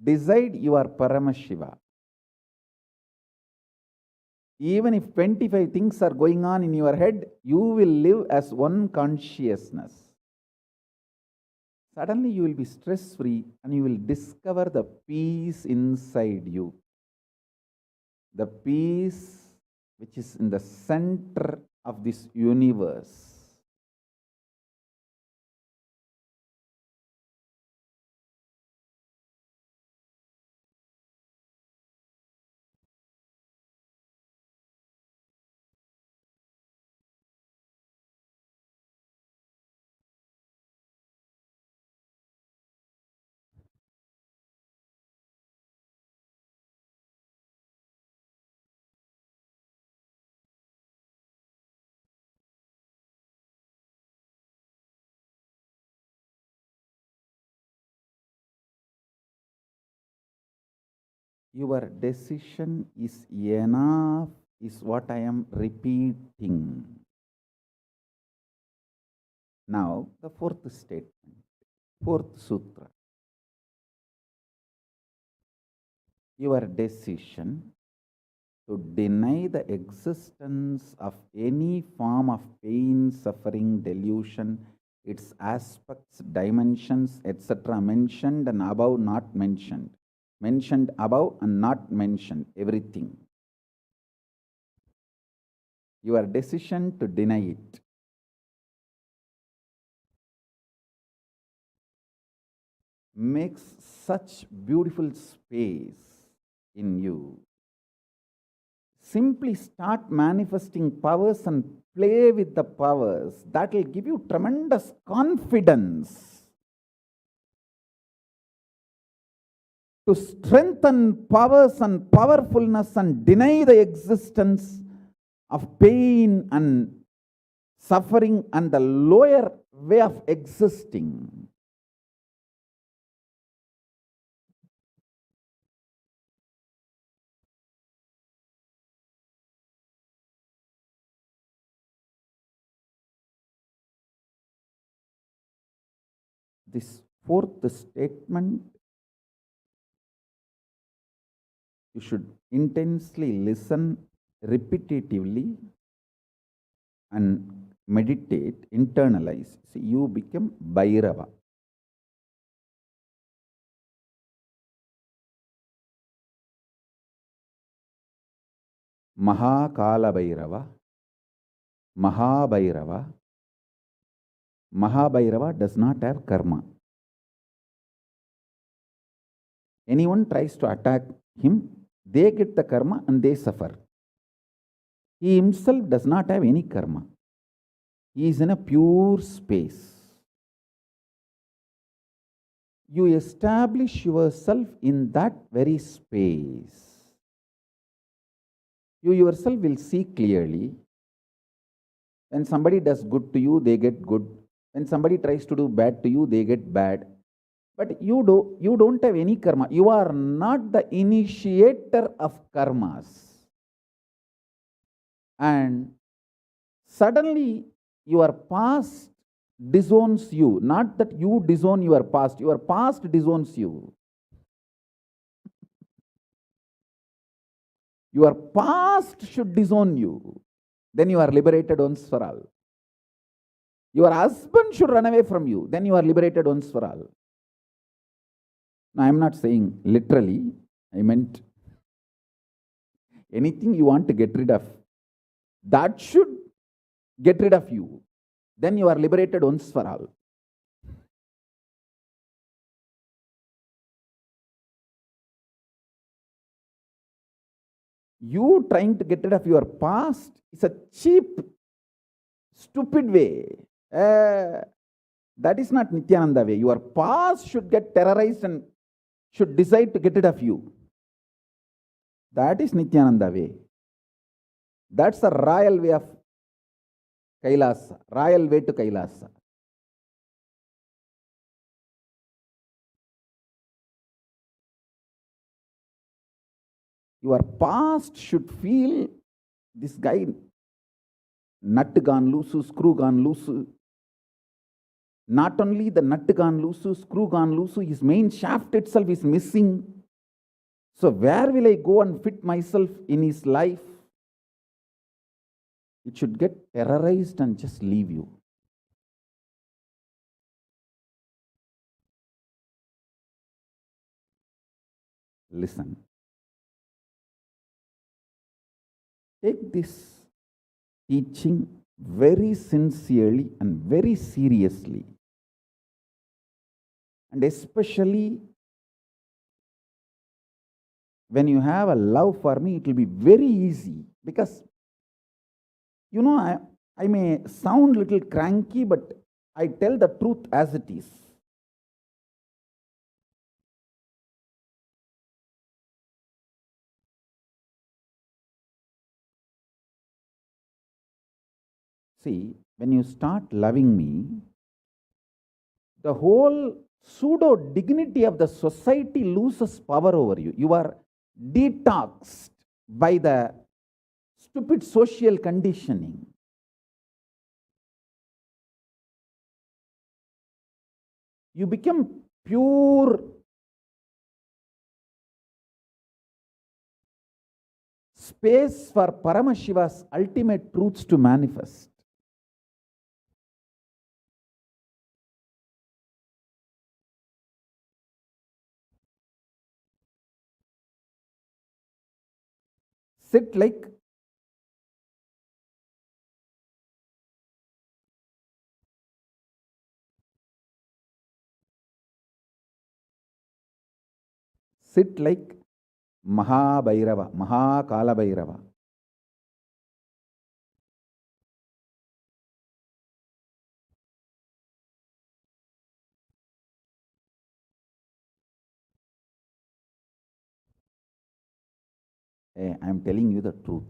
Decide your Paramashiva. Even if 25 things are going on in your head, you will live as one consciousness. Suddenly you will be stress-free and you will discover the peace inside you. The peace which is in the center of this universe. Your decision is enough, is what I am repeating. Now, the fourth statement, fourth sutra. Your decision to deny the existence of any form of pain, suffering, delusion, its aspects, dimensions, etc., mentioned and above, not mentioned. Mentioned above and not mentioned, everything. Your decision to deny it. Makes such beautiful space in you. Simply start manifesting powers and play with the powers. That will give you tremendous confidence to strengthen powers and powerfulness and deny the existence of pain and suffering and the lower way of existing. This fourth statement, you should intensely listen repetitively and meditate, internalize. See, you become Bhairava. Kalabhairava, Mahabhairava. Mahabhairava does not have karma. Anyone tries to attack him, they get the karma and they suffer. He himself does not have any karma. He is in a pure space. You establish yourself in that very space. You yourself will see clearly. When somebody does good to you, they get good. When somebody tries to do bad to you, they get bad. But you don't have any karma. You are not the initiator of karmas. And suddenly your past disowns you. Not that you disown your past disowns you. Your past should disown you. Then you are liberated once for all. Your husband should run away from you. Then you are liberated once for all. Now, I am not saying literally. I meant anything you want to get rid of, that should get rid of you. Then you are liberated once for all. You trying to get rid of your past is a cheap, stupid way. That is not Nithyananda way. Your past should get terrorized and should decide to get rid of you. That is Nithyananda way. That's the royal way of Kailasa, royal way to Kailasa. Your past should feel this guy, nut gone loose, screw gone loose. Not only the nut gone loose, screw gone loose, his main shaft itself is missing. So where will I go and fit myself in his life? It should get terrorized and just leave you. Listen. Take this teaching very sincerely and very seriously. And especially when you have a love for me, it will be very easy. Because, you know, I may sound a little cranky, but I tell the truth as it is. See, when you start loving me, the whole pseudo dignity of the society loses power over you. You are detoxed by the stupid social conditioning. You become pure space for Paramashiva's ultimate truths to manifest. Sit like Kalabhairava. Hey, I am telling you the truth.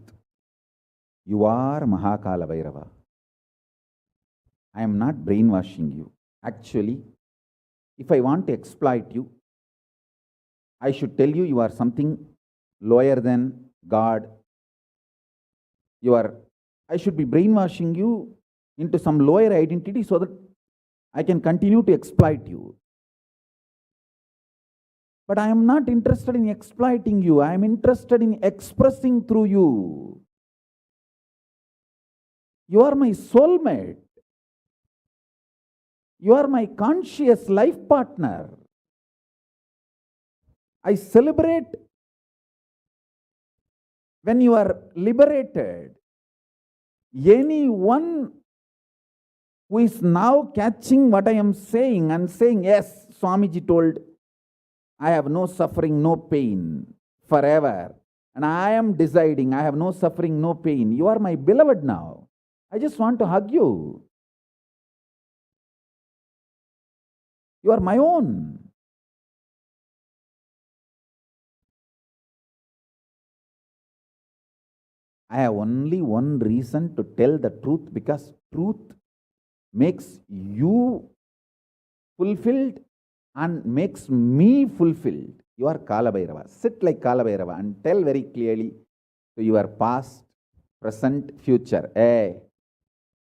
You are Kalabhairava. I am not brainwashing you. Actually, if I want to exploit you, I should tell you are something lower than God. I should be brainwashing you into some lower identity so that I can continue to exploit you. But I am not interested in exploiting you. I am interested in expressing through you. You are my soulmate. You are my conscious life partner. I celebrate when you are liberated. Anyone who is now catching what I am saying and saying, yes, Swamiji told, I have no suffering, no pain forever. And I am deciding I have no suffering, no pain. You are my beloved now. I just want to hug you. You are my own. I have only one reason to tell the truth, because truth makes you fulfilled and makes me fulfilled. You are Kalabhairava. Sit like Kalabhairava and tell very clearly to your past, present, future. Hey,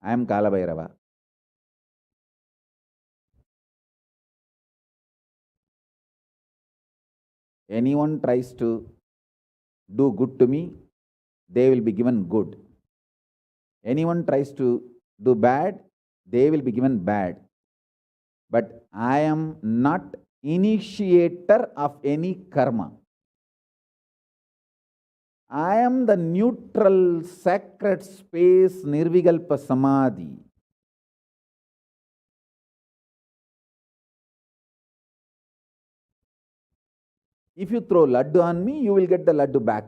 I am Kalabhairava. Anyone tries to do good to me, they will be given good. Anyone tries to do bad, they will be given bad. But I am not initiator of any karma. I am the neutral, sacred space, Nirvikalpa Samadhi. If you throw laddu on me, you will get the laddu back.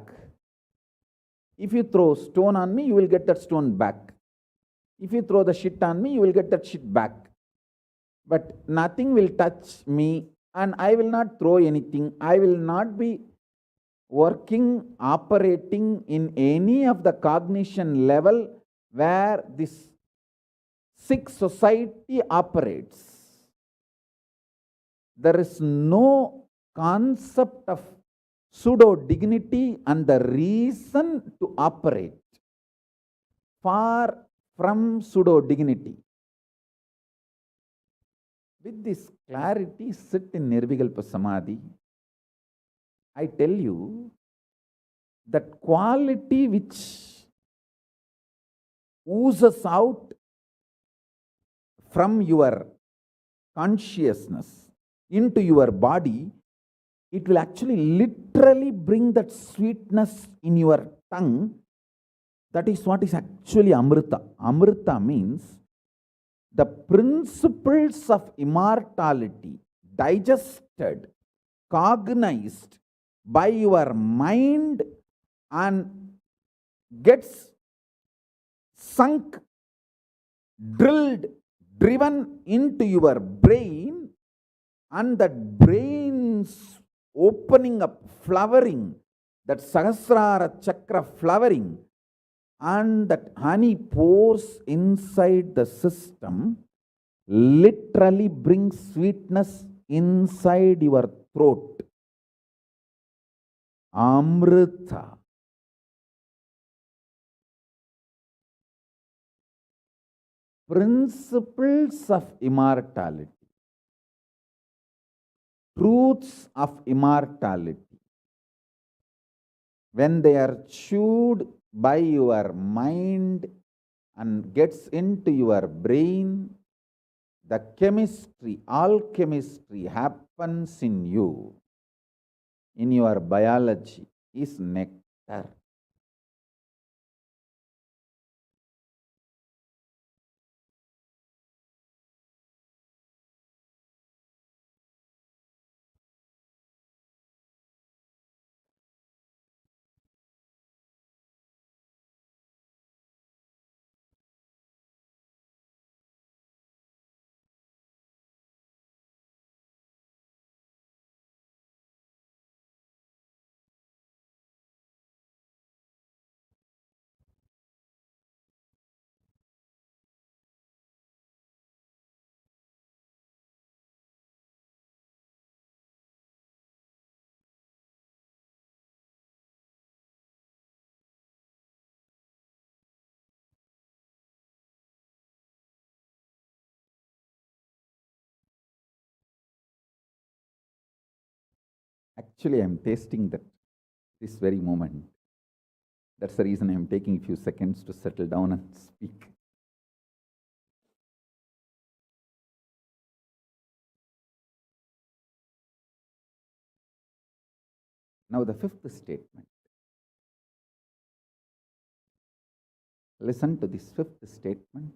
If you throw stone on me, you will get that stone back. If you throw the shit on me, you will get that shit back. But nothing will touch me and I will not throw anything. I will not be working, operating in any of the cognition level where this sick society operates. There is no concept of pseudo dignity and the reason to operate. Far from pseudo dignity. With this clarity, sit in Nirvikalpa Samadhi. I tell you that quality which oozes out from your consciousness into your body, it will actually literally bring that sweetness in your tongue. That is what is actually Amrita. Amrita means the principles of immortality digested, cognized by your mind and gets sunk, drilled, driven into your brain, and that brain's opening up, flowering, that Sahasrara Chakra flowering, and that honey pours inside the system, literally brings sweetness inside your throat. Amrita. Principles of immortality. Truths of immortality. When they are chewed by your mind and gets into your brain, the chemistry, alchemistry happens in you, in your biology, is nectar. Actually, I am tasting that this very moment. That's the reason I am taking a few seconds to settle down and speak. Now, the fifth statement. Listen to this fifth statement.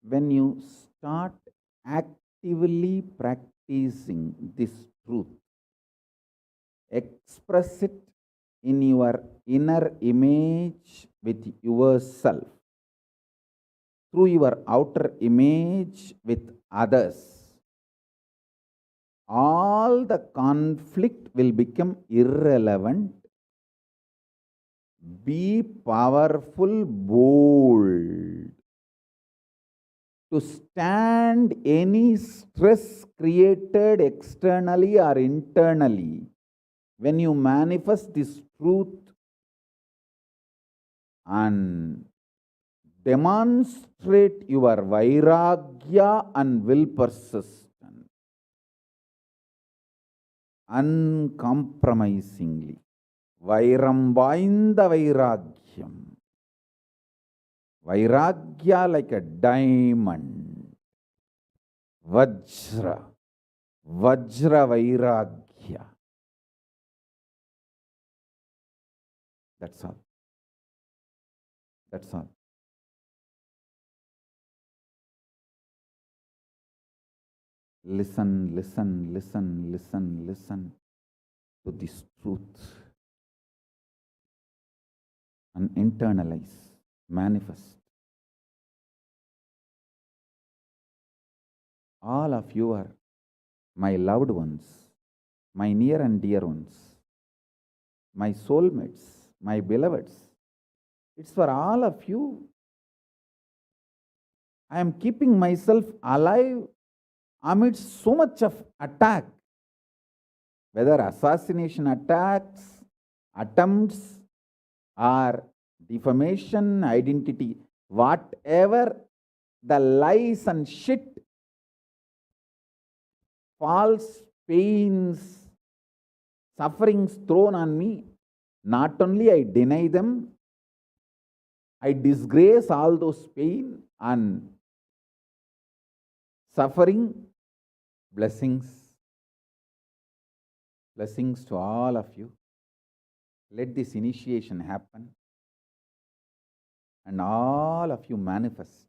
When you start actively practicing this truth, express it in your inner image with yourself, through your outer image with others, all the conflict will become irrelevant. Be powerful, bold, to stand any stress created externally or internally. When you manifest this truth and demonstrate your vairagya and will persistence uncompromisingly. Vairam vainda vairagyam. Vairagya like a diamond. Vajra. Vajra vairagya. That's all. That's all. Listen, listen, listen, listen, listen to this truth and internalize, manifest. All of you are my loved ones, my near and dear ones, my soulmates, my beloveds. It's for all of you. I am keeping myself alive amidst so much of attack, whether assassination attacks, attempts, or defamation, identity, whatever the lies and shit, false pains, sufferings thrown on me, not only I deny them, I disgrace all those pain and suffering. Blessings to all of you. Let this initiation happen and all of you manifest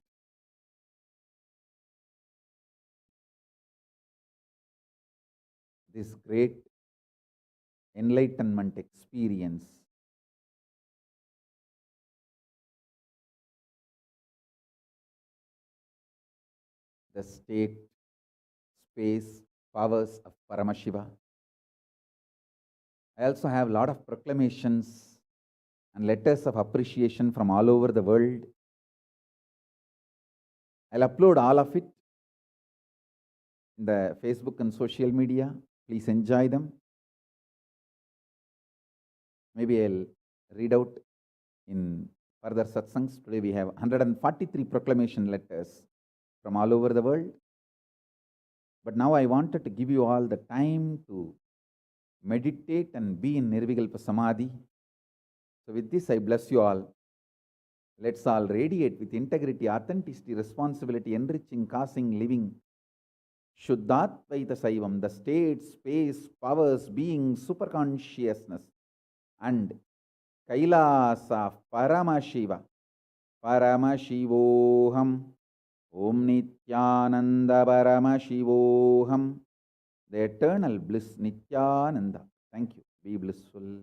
this great enlightenment experience. The state, space, powers of Paramashiva. I also have a lot of proclamations and letters of appreciation from all over the world. I'll upload all of it in the Facebook and social media. Please enjoy them. Maybe I'll read out in further satsangs. Today we have 143 proclamation letters from all over the world. But now I wanted to give you all the time to meditate and be in Nirvikalpa Samadhi. So with this, I bless you all. Let's all radiate with integrity, authenticity, responsibility, enriching, causing, living. Shuddhatvaita Saivam, the state, space, powers, being, superconsciousness, and KAILASA, Paramashiva, Paramashivoham, Om Nithyananda Paramashivoham, the eternal bliss Nithyananda. Thank you. Be blissful.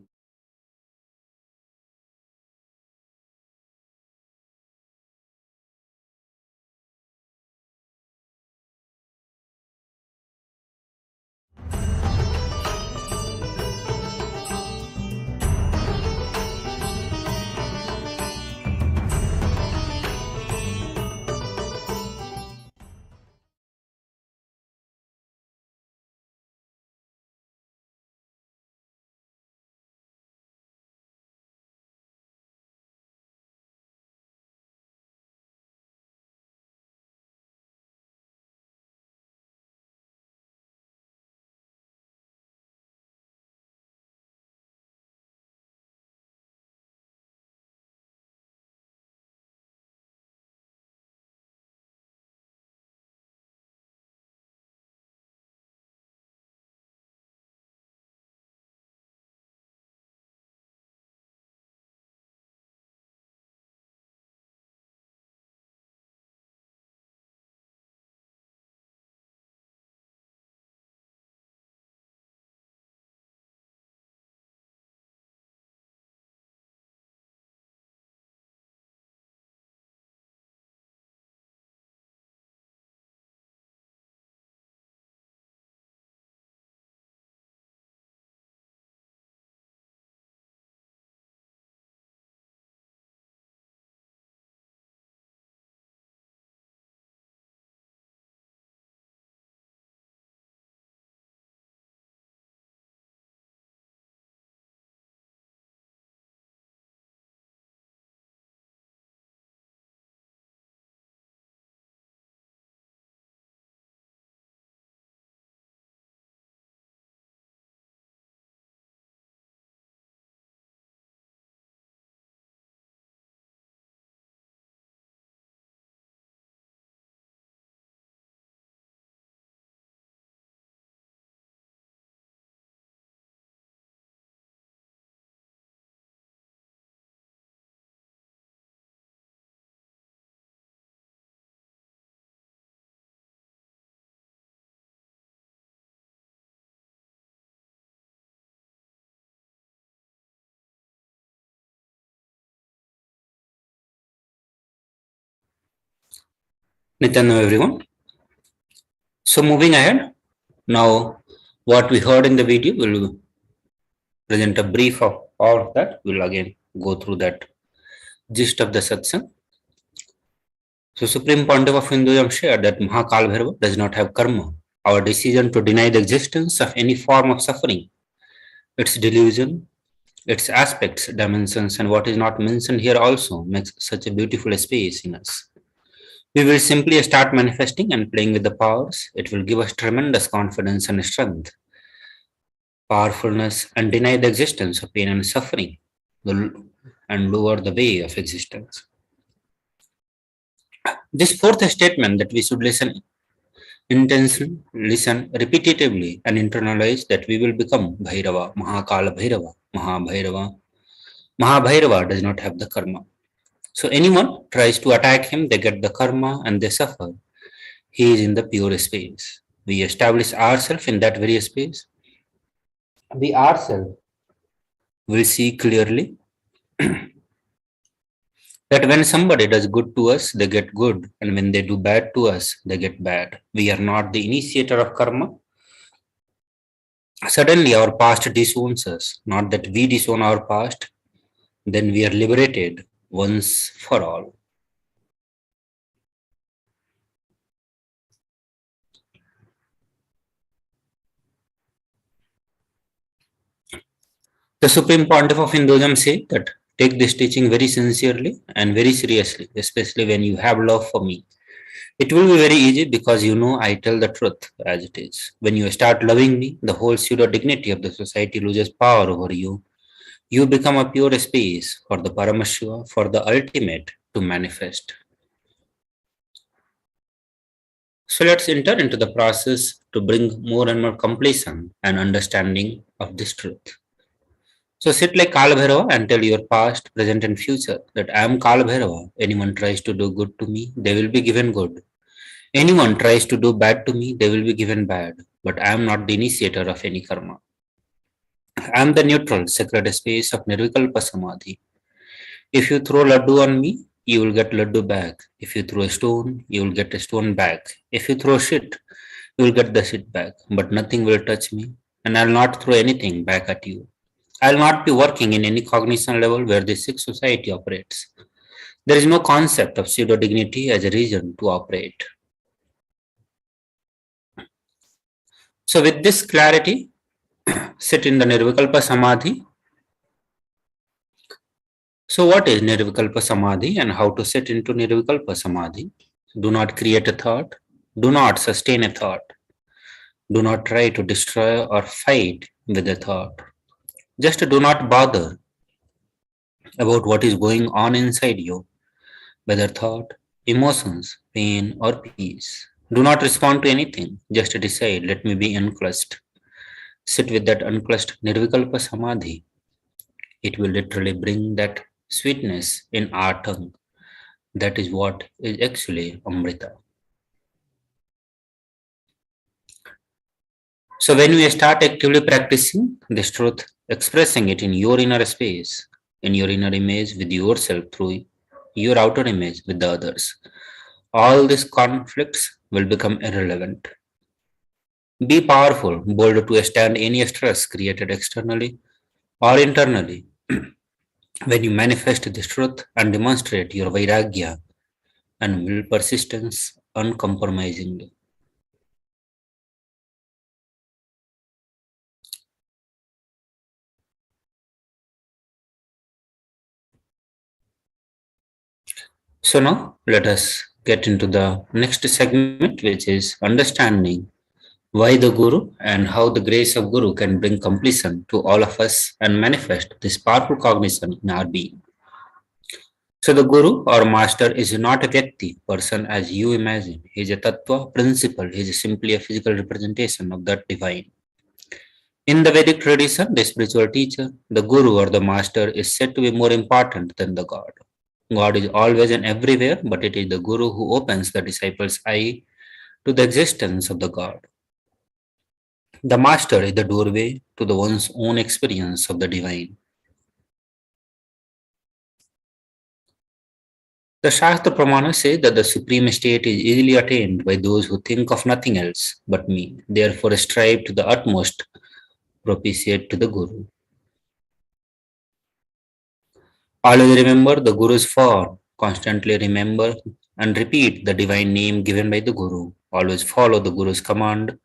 Nityananda everyone. So moving ahead, now what we heard in the video will present a brief of all of that. We'll again go through that gist of the satsang. So Supreme Pontiff of Hinduism shared that Kalabhairava does not have karma. Our decision to deny the existence of any form of suffering, its delusion, its aspects, dimensions, and what is not mentioned here also makes such a beautiful space in us. We will simply start manifesting and playing with the powers. It will give us tremendous confidence and strength, powerfulness, and deny the existence of pain and suffering, and lower the way of existence. This fourth statement that we should listen intensely, listen repetitively, and internalize that we will become Bhairava, Mahakala Bhairava, Mahabhairava. Mahabhairava does not have the karma. So anyone tries to attack him, they get the karma and they suffer. He is in the pure space. We establish ourselves in that very space. We ourselves will see clearly that when somebody does good to us, they get good, and when they do bad to us, they get bad. We are not the initiator of karma. Suddenly, our past disowns us, not that we disown our past, then we are liberated once for all. The Supreme Pontiff of Hinduism says that take this teaching very sincerely and very seriously, especially when you have love for me. It will be very easy because you know I tell the truth as it is. When you start loving me, the whole pseudo dignity of the society loses power over you. You become a pure space for the Paramashiva, for the ultimate to manifest. So let's enter into the process to bring more and more completion and understanding of this truth. So sit like Kalabhairava and tell your past, present, and future that I am Kalabhairava. Anyone tries to do good to me, they will be given good. Anyone tries to do bad to me, they will be given bad. But I am not the initiator of any karma. I am the neutral, sacred space of Nirvikalpa Samadhi. If you throw laddu on me, you will get laddu back. If you throw a stone, you will get a stone back. If you throw shit, you will get the shit back. But nothing will touch me, and I will not throw anything back at you. I will not be working in any cognition level where the sick society operates. There is no concept of pseudo dignity as a reason to operate. So, with this clarity, sit in the Nirvikalpa Samadhi. So, what is Nirvikalpa Samadhi and how to sit into Nirvikalpa Samadhi? Do not create a thought, do not sustain a thought, do not try to destroy or fight with a thought. Just do not bother about what is going on inside you, whether thought, emotions, pain, or peace. Do not respond to anything, just decide, let me be unclutched. Sit with that unclutched Nirvikalpa Samadhi. It will literally bring that sweetness in our tongue. That is what is actually Amrita. So when we start actively practicing this truth, expressing it in your inner space, in your inner image with yourself through your outer image with the others, all these conflicts will become irrelevant. Be powerful, bold to stand any stress created externally or internally. When you manifest this truth and demonstrate your vairagya and will persistence uncompromisingly. So now let us get into the next segment, which is understanding why the Guru and how the grace of Guru can bring completion to all of us and manifest this powerful cognition in our being. So the Guru or Master is not a Vyakti, person as you imagine. He is a Tattva, principle. He is simply a physical representation of that divine. In the Vedic tradition, the spiritual teacher, the Guru or the Master is said to be more important than the God. God is always and everywhere, but it is the Guru who opens the disciple's eye to the existence of the God. The Master is the doorway to the one's own experience of the divine. The Shastra Pramana says that the supreme state is easily attained by those who think of nothing else but me, therefore strive to the utmost, propitiate to the Guru. Always remember the Guru's form, constantly remember and repeat the divine name given by the Guru. Always follow the Guru's command,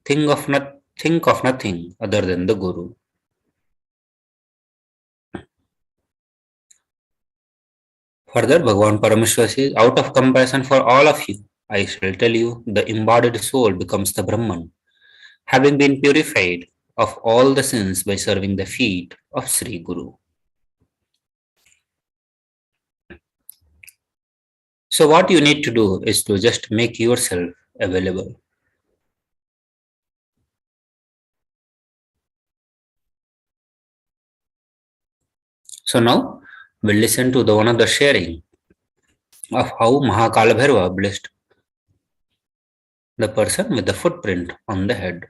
think of nothing other than the Guru. Further, Bhagavan Paramashiva says, out of compassion for all of you, I shall tell you, the embodied soul becomes the Brahman, having been purified of all the sins by serving the feet of Sri Guru. So what you need to do is to just make yourself available. So now we'll listen to one of the sharing of how Kalabhairava blessed the person with the footprint on the head.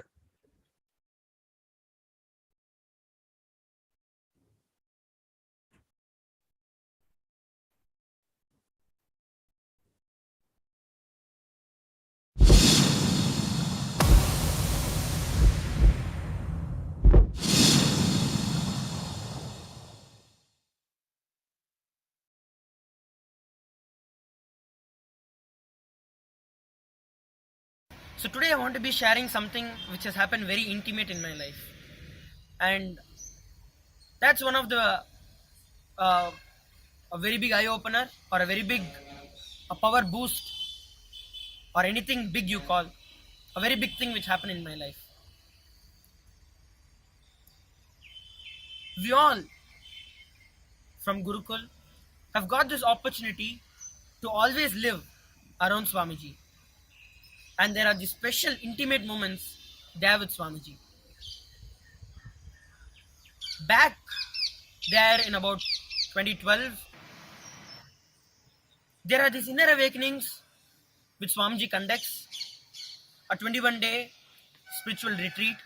So today I want to be sharing something which has happened very intimate in my life, and that's one of the a very big eye opener, or a very big power boost, or anything big you call, a very big thing which happened in my life. We all from Gurukul have got this opportunity to always live around Swamiji, and there are these special intimate moments there with Swamiji. Back there in about 2012, there are these inner awakenings which Swamiji conducts, a 21-day spiritual retreat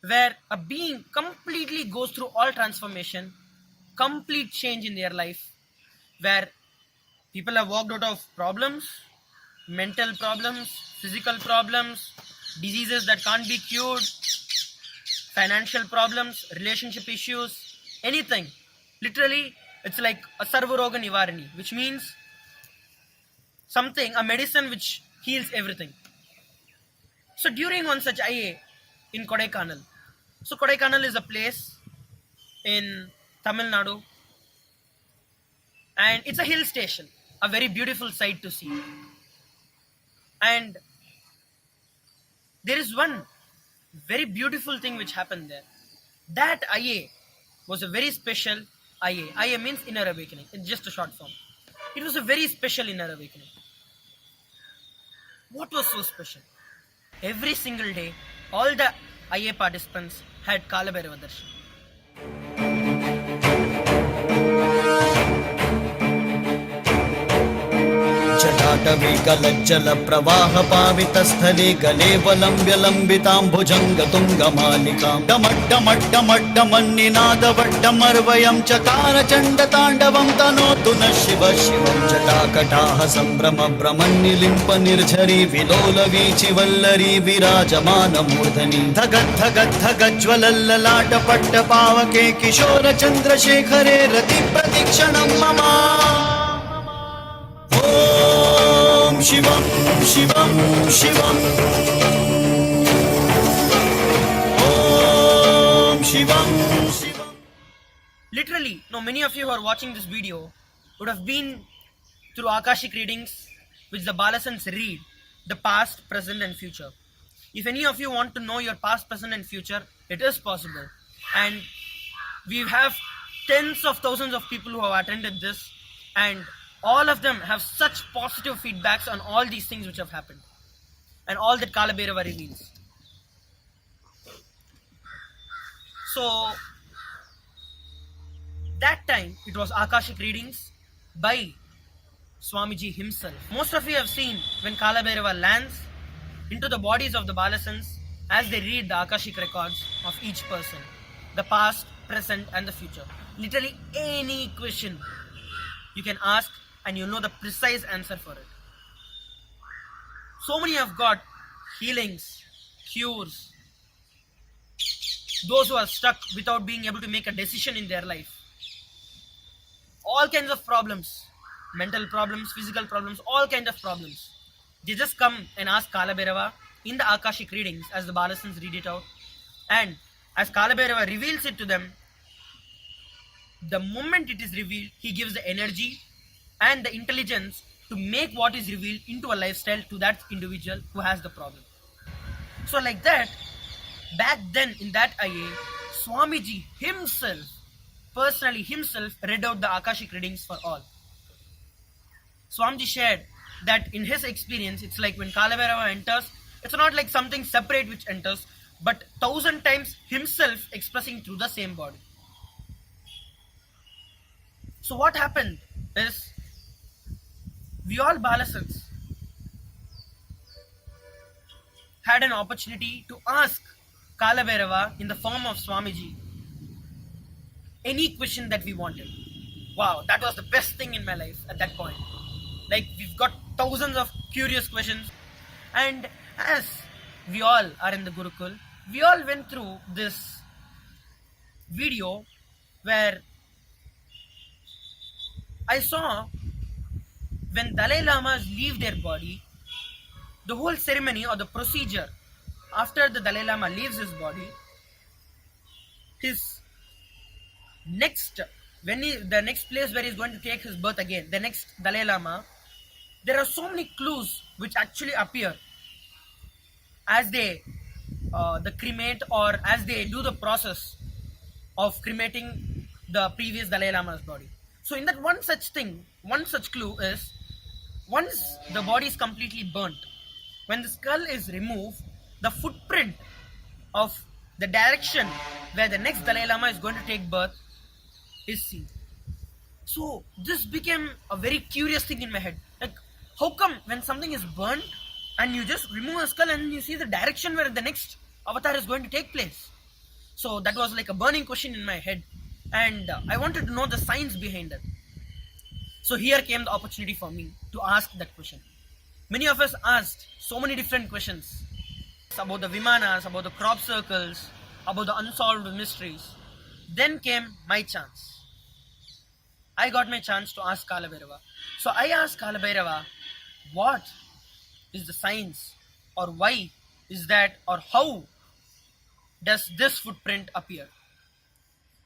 where a being completely goes through all transformation, complete change in their life, where people have walked out of problems, mental problems, physical problems, diseases that can't be cured, financial problems, relationship issues, anything. Literally, it's like a Sarvaroga Nivarani, which means something, a medicine which heals everything. So during one such IA in Kodaikanal, so Kodaikanal is a place in Tamil Nadu, and it's a hill station, a very beautiful sight to see. And there is one very beautiful thing which happened there. That IA was a very special IA. IA means inner awakening. It's just a short form. It was a very special inner awakening. What was so special? Every single day, all the IA participants had Kalabhairava Darshan. जटाटवीकलज्जल प्रवाह पावितस्थले गले वलम्ब्य लम्बिताम्बुजङ्गतुङ्गमालिकां डमड्डमड्डमड्डमन्निनादवड्डमर्वयं चकार चण्डताण्डवं तनोतु न शिव शिवं जटाकटाः सम्भ्रम भ्रमन्निलिम्प निर्झरी विलोलवीचि वल्लरी विराजमानमूर्धनि धगद्धगद्धगज्ज्वलल्ललाटपट्टपावके किशोर चन्द्रशेखरे रतिप्रतिक्षणं मम Shivam, Shivam, Shivam. Om Shivam, Shivam. Literally, now many of you who are watching this video would have been through Akashic readings, which the Balasans read the past, present, and future. If any of you want to know your past, present, and future, it is possible. And we have tens of thousands of people who have attended this, and all of them have such positive feedbacks on all these things which have happened and all that Kalabhairava reveals. So that time it was Akashic readings by Swamiji himself. Most of you have seen when Kalabhairava lands into the bodies of the Balasans as they read the Akashic records of each person, the past, present, and the future. Literally any question you can ask and you'll know the precise answer for it. So many have got healings, cures, those who are stuck without being able to make a decision in their life. All kinds of problems, mental problems, physical problems, all kinds of problems. They just come and ask Kalabhairava in the Akashic readings as the Balasans read it out. And as Kalabhairava reveals it to them, the moment it is revealed, he gives the energy and the intelligence to make what is revealed into a lifestyle to that individual who has the problem. So like that, back then in that IA, Swamiji himself, personally himself, read out the Akashic readings for all. Swamiji shared that in his experience, it's like when Kalabhairava enters, it's not like something separate which enters, but 1,000 times himself expressing through the same body. So what happened is, we all Balasans had an opportunity to ask Kalabhairava in the form of Swamiji any question that we wanted. Wow, that was the best thing in my life at that point. Like, we've got thousands of curious questions, and as we all are in the Gurukul, we all went through this video where I saw when Dalai Lamas leave their body, the whole ceremony or the procedure after the Dalai Lama leaves his body, his next, the next place where he's going to take his birth again, the next Dalai Lama, there are so many clues which actually appear as they the cremate, or as they do the process of cremating the previous Dalai Lama's body. So in that one such thing, one such clue is, once the body is completely burnt, when the skull is removed, the footprint of the direction where the next Dalai Lama is going to take birth is seen. So this became a very curious thing in my head. Like, how come when something is burnt and you just remove a skull and you see the direction where the next avatar is going to take place? So that was like a burning question in my head, and I wanted to know the science behind it. So here came the opportunity for me to ask that question. Many of us asked so many different questions about the Vimanas, about the crop circles, about the unsolved mysteries. Then came my chance. I got my chance to ask Kalabhairava. So I asked Kalabhairava, what is the science, or why is that, or how does this footprint appear?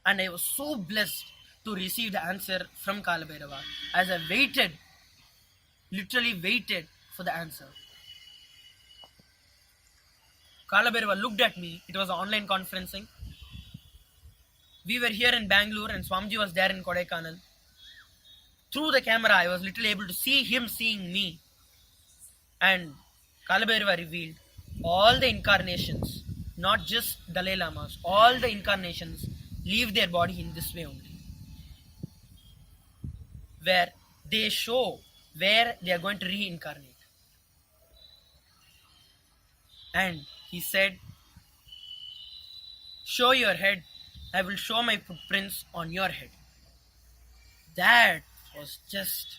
And I was so blessed to receive the answer from Kalabhairava as I waited, literally waited for the answer. Kalabhairava looked at me. It was online conferencing. We were here in Bangalore and Swamiji was there in Kodaikanal. Through the camera, I was literally able to see him seeing me. And Kalabhairava revealed all the incarnations, not just Dalai Lamas, all the incarnations leave their body in this way only, where they show where they are going to reincarnate. And he said, show your head, I will show my footprints on your head. That was just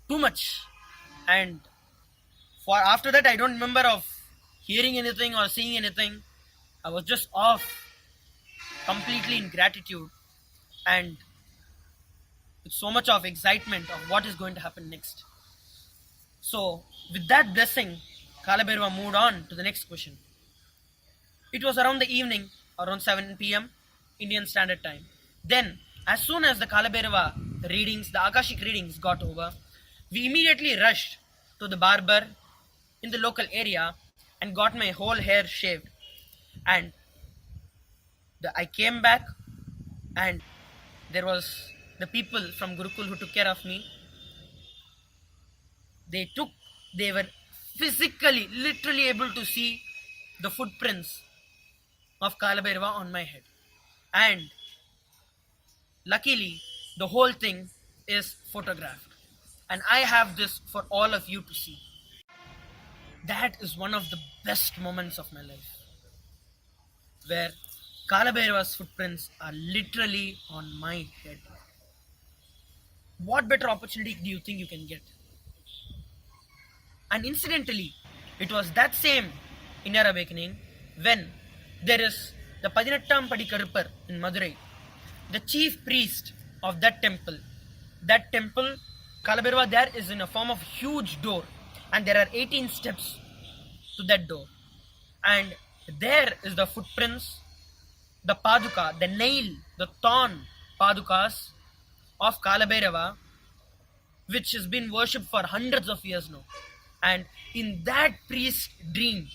too much. And for after that, I don't remember of hearing anything or seeing anything. I was just off, completely in gratitude and with so much of excitement of what is going to happen next. So with that blessing, Kalabhairava moved on to the next question. It was around the evening, around 7 p.m. Indian Standard Time. Then, as soon as the Kalabhairava readings, the Akashic readings got over, we immediately rushed to the barber in the local area and got my whole hair shaved. And I came back, and there was the people from Gurukul who took care of me. They were physically, literally able to see the footprints of Kalabhairava on my head. And luckily, the whole thing is photographed. And I have this for all of you to see. That is one of the best moments of my life, where Kalabhairava's footprints are literally on my head. What better opportunity do you think you can get? And incidentally, it was that same inner awakening when there is the Padinattam Padi Karupar in Madurai, the chief priest of that temple. That temple, Kalabhairava, there is in a form of huge door, and there are 18 steps to that door. And there is the footprints, the paduka, the nail, the thorn padukas of Kalabhairava, which has been worshipped for hundreds of years now. And in that priest's dream,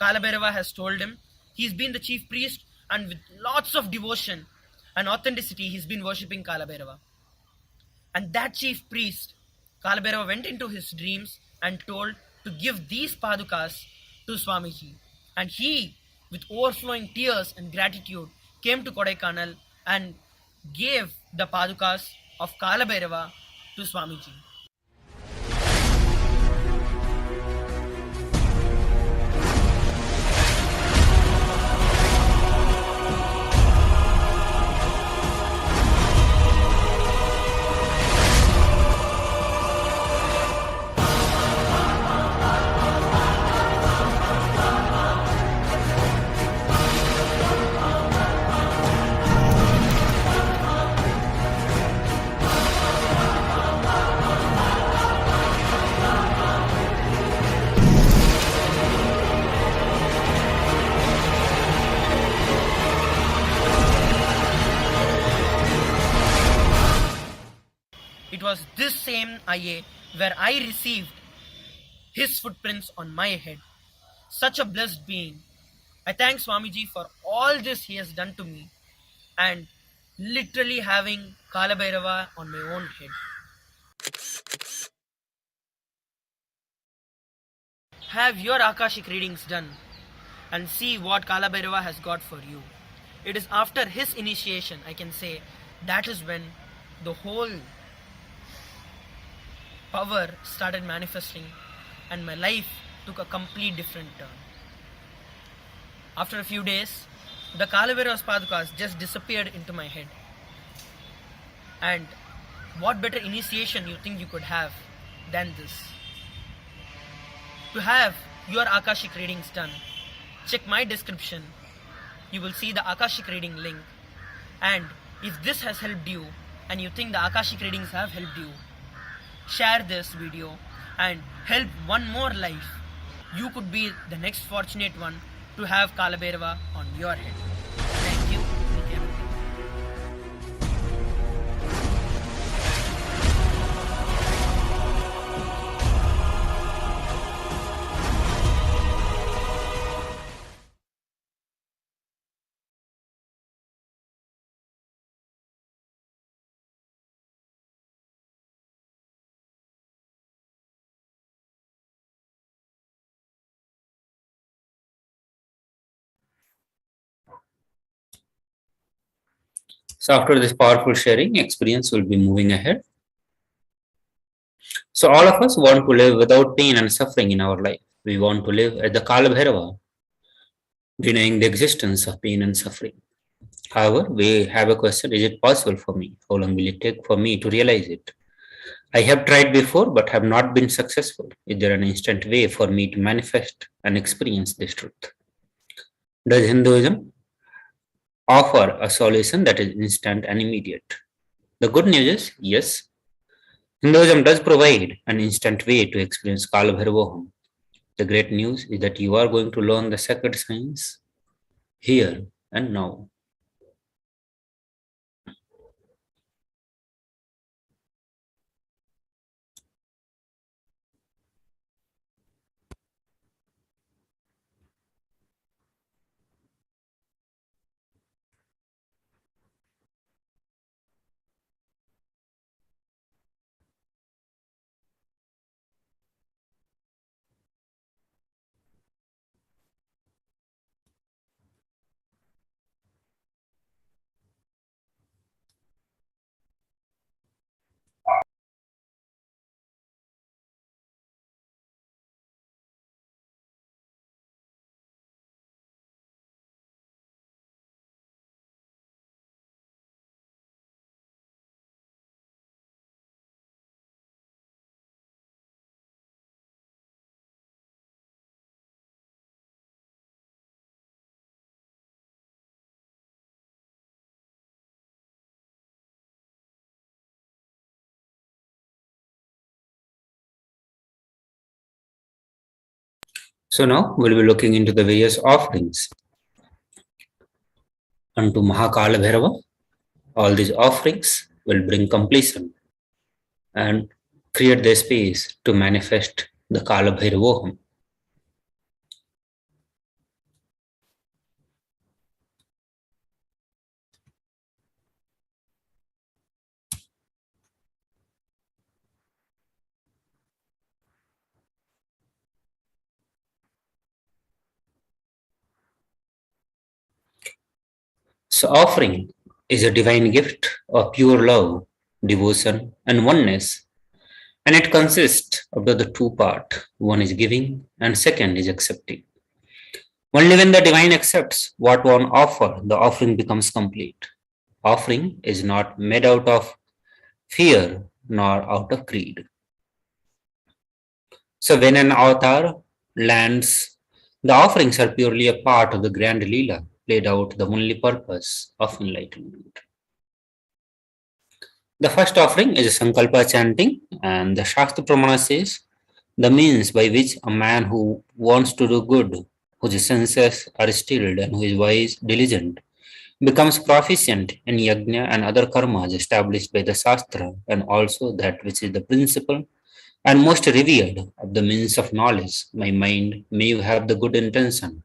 Kalabhairava has told him he's been the chief priest, and with lots of devotion and authenticity, he's been worshipping Kalabhairava. And that chief priest, Kalabhairava, went into his dreams and told to give these padukas to Swamiji. And he, with overflowing tears and gratitude, came to Kodaikanal and gave the padukas of Kalabhairava to Swamiji. It was this same IA where I received his footprints on my head. Such a blessed being. I thank Swamiji for all this he has done to me and literally having Kalabhairava on my own head. Have your Akashic readings done and see what Kalabhairava has got for you. It is after his initiation, I can say, that is when the whole power started manifesting and my life took a complete different turn. After a few days, the Kalabhairava padukas just disappeared into my head. And what better initiation you think you could have than this? To have your Akashic readings done, check my description. You will see the Akashic reading link. And if this has helped you and you think the Akashic readings have helped you, share this video and help one more life. You could be the next fortunate one to have Kalabhairava on your head. Thank you, Nithyananda. So after this powerful sharing, experience will be moving ahead. So all of us want to live without pain and suffering in our life. We want to live at the Kalabhairava, denying the existence of pain and suffering. However, we have a question: is it possible for me? How long will it take for me to realize it? I have tried before but have not been successful. Is there an instant way for me to manifest and experience this truth? Does Hinduism offer a solution that is instant and immediate? The good news is yes, Hinduism does provide an instant way to experience Kalabhairavoham. The great news is that you are going to learn the sacred science here and now. So now we'll be looking into the various offerings unto Kalabhairava. All these offerings will bring completion and create the space to manifest the Kalabhairavoham. So offering is a divine gift of pure love, devotion, and oneness, and it consists of the two parts. One is giving, and second is accepting. Only when the divine accepts what one offer, the offering becomes complete. Offering is not made out of fear nor out of greed. So when an avatar lands, the offerings are purely a part of the grand Leela, played out the only purpose of enlightenment. The first offering is a Sankalpa chanting, and the Shastra Pramana says the means by which a man who wants to do good, whose senses are stilled and who is wise, diligent, becomes proficient in yajna and other karmas established by the Shastra, and also that which is the principle and most revered of the means of knowledge. My mind may have the good intention.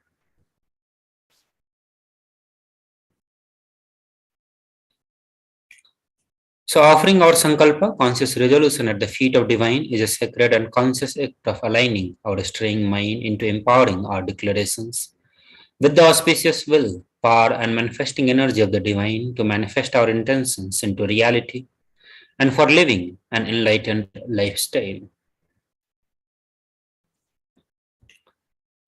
So offering our sankalpa, conscious resolution at the feet of divine, is a sacred and conscious act of aligning our straying mind into empowering our declarations with the auspicious will, power, and manifesting energy of the divine to manifest our intentions into reality and for living an enlightened lifestyle.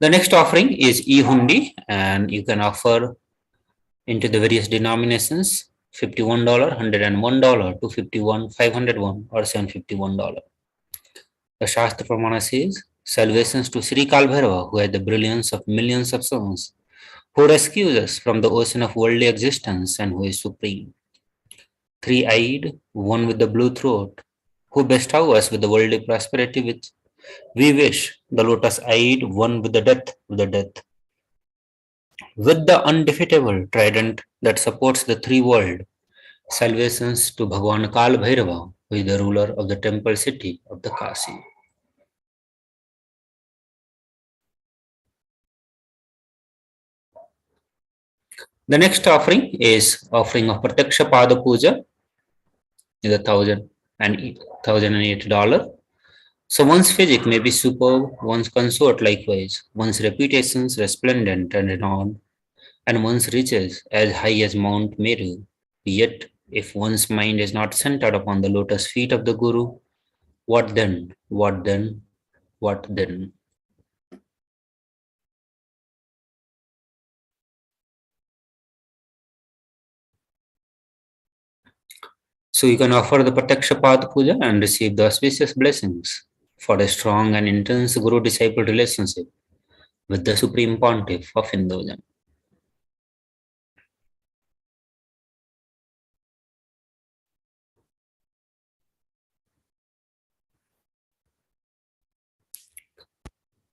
The next offering is e-hundi, and you can offer into the various denominations $51, $101, $251, $501, or $751. The Shastra Pramana says salvations to Sri Kalabhairava, who had the brilliance of millions of suns, who rescues us from the ocean of worldly existence and who is supreme. Three-eyed, one with the blue throat, who bestow us with the worldly prosperity which we wish, the lotus-eyed, one with the death with the undefeatable trident that supports the three world, salvations to Bhagavan Kalabhairava, who is the ruler of the temple city of the Kasi. The next offering is offering of Prataksha Pada Puja, is $1,008. So one's physique may be superb, one's consort likewise, one's reputation resplendent and renowned, and one's riches as high as Mount Meru. Yet, if one's mind is not centered upon the lotus feet of the Guru, what then? What then? What then? So you can offer the Prataksha Path Puja and receive the auspicious blessings for a strong and intense Guru-disciple relationship with the Supreme Pontiff of Hinduism.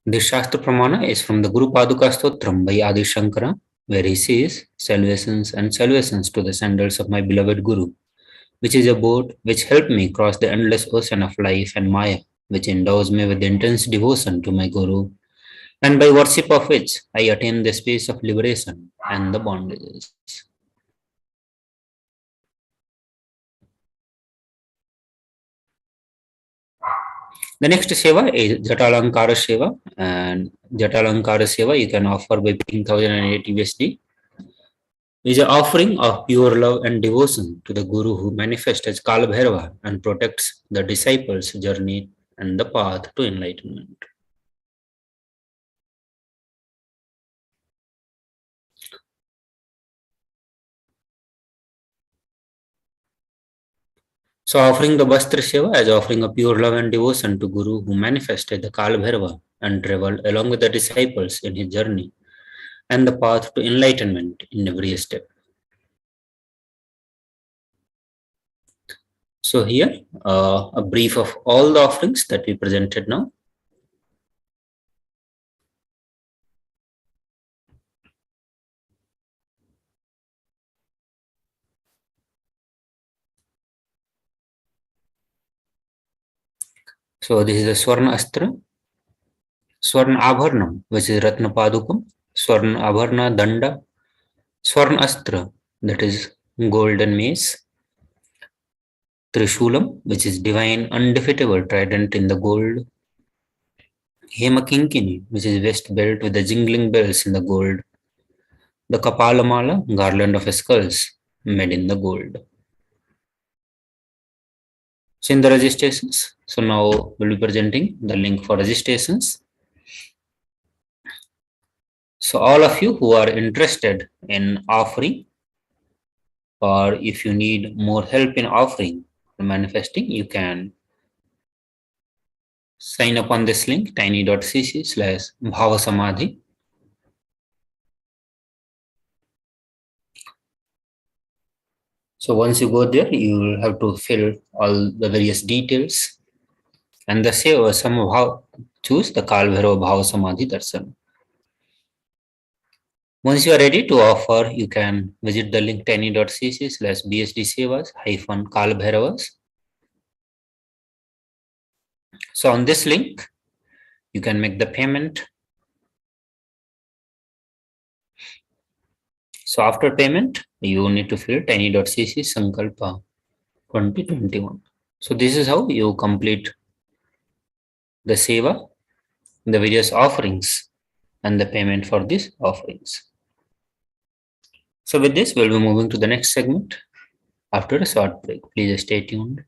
This Shastra Pramana is from the Guru Paduka Stotram by Adi Shankara, where he says, salvations and salvations to the sandals of my beloved Guru, which is a boat which helped me cross the endless ocean of life and Maya, which endows me with intense devotion to my Guru, and by worship of which I attain the space of liberation and the bondages. The next Seva is Jatalankara Seva, and Jatalankara Seva you can offer by paying 1008 USD. Is an offering of pure love and devotion to the Guru who manifests as Kalabhairava and protects the disciples' journey and the path to enlightenment. So offering the Vastra Seva as offering a pure love and devotion to Guru who manifested the Kalabhairava and traveled along with the disciples in his journey and the path to enlightenment in every step. So here a brief of all the offerings that we presented now. So this is the Swarna Astra, Swarna Abharnam, which is Ratna Padukam, Swarna Abharna Danda, Swarna Astra, that is golden mace, Trishulam, which is divine undefeatable trident in the gold, Hemakinkini, which is vest belt with the jingling bells in the gold, the Kapalamala, garland of skulls made in the gold. So in the registrations, so now we'll be presenting the link for registrations. So all of you who are interested in offering, or if you need more help in offering and manifesting, you can sign up on this link tiny.cc/Bhava Samadhi. So once you go there, you will have to fill all the various details and the seva somehow choose the Kalabhairava Bhava Samadhi Darshan. Once you are ready to offer, you can visit the link tiny.cc/BSD-Sevas-Kalabhairavas. So on this link, you can make the payment. So after payment, you need to fill tiny.cc Sankalpa 2021. So this is how you complete the seva, the various offerings, and the payment for these offerings. So with this, we'll be moving to the next segment after a short break. Please stay tuned.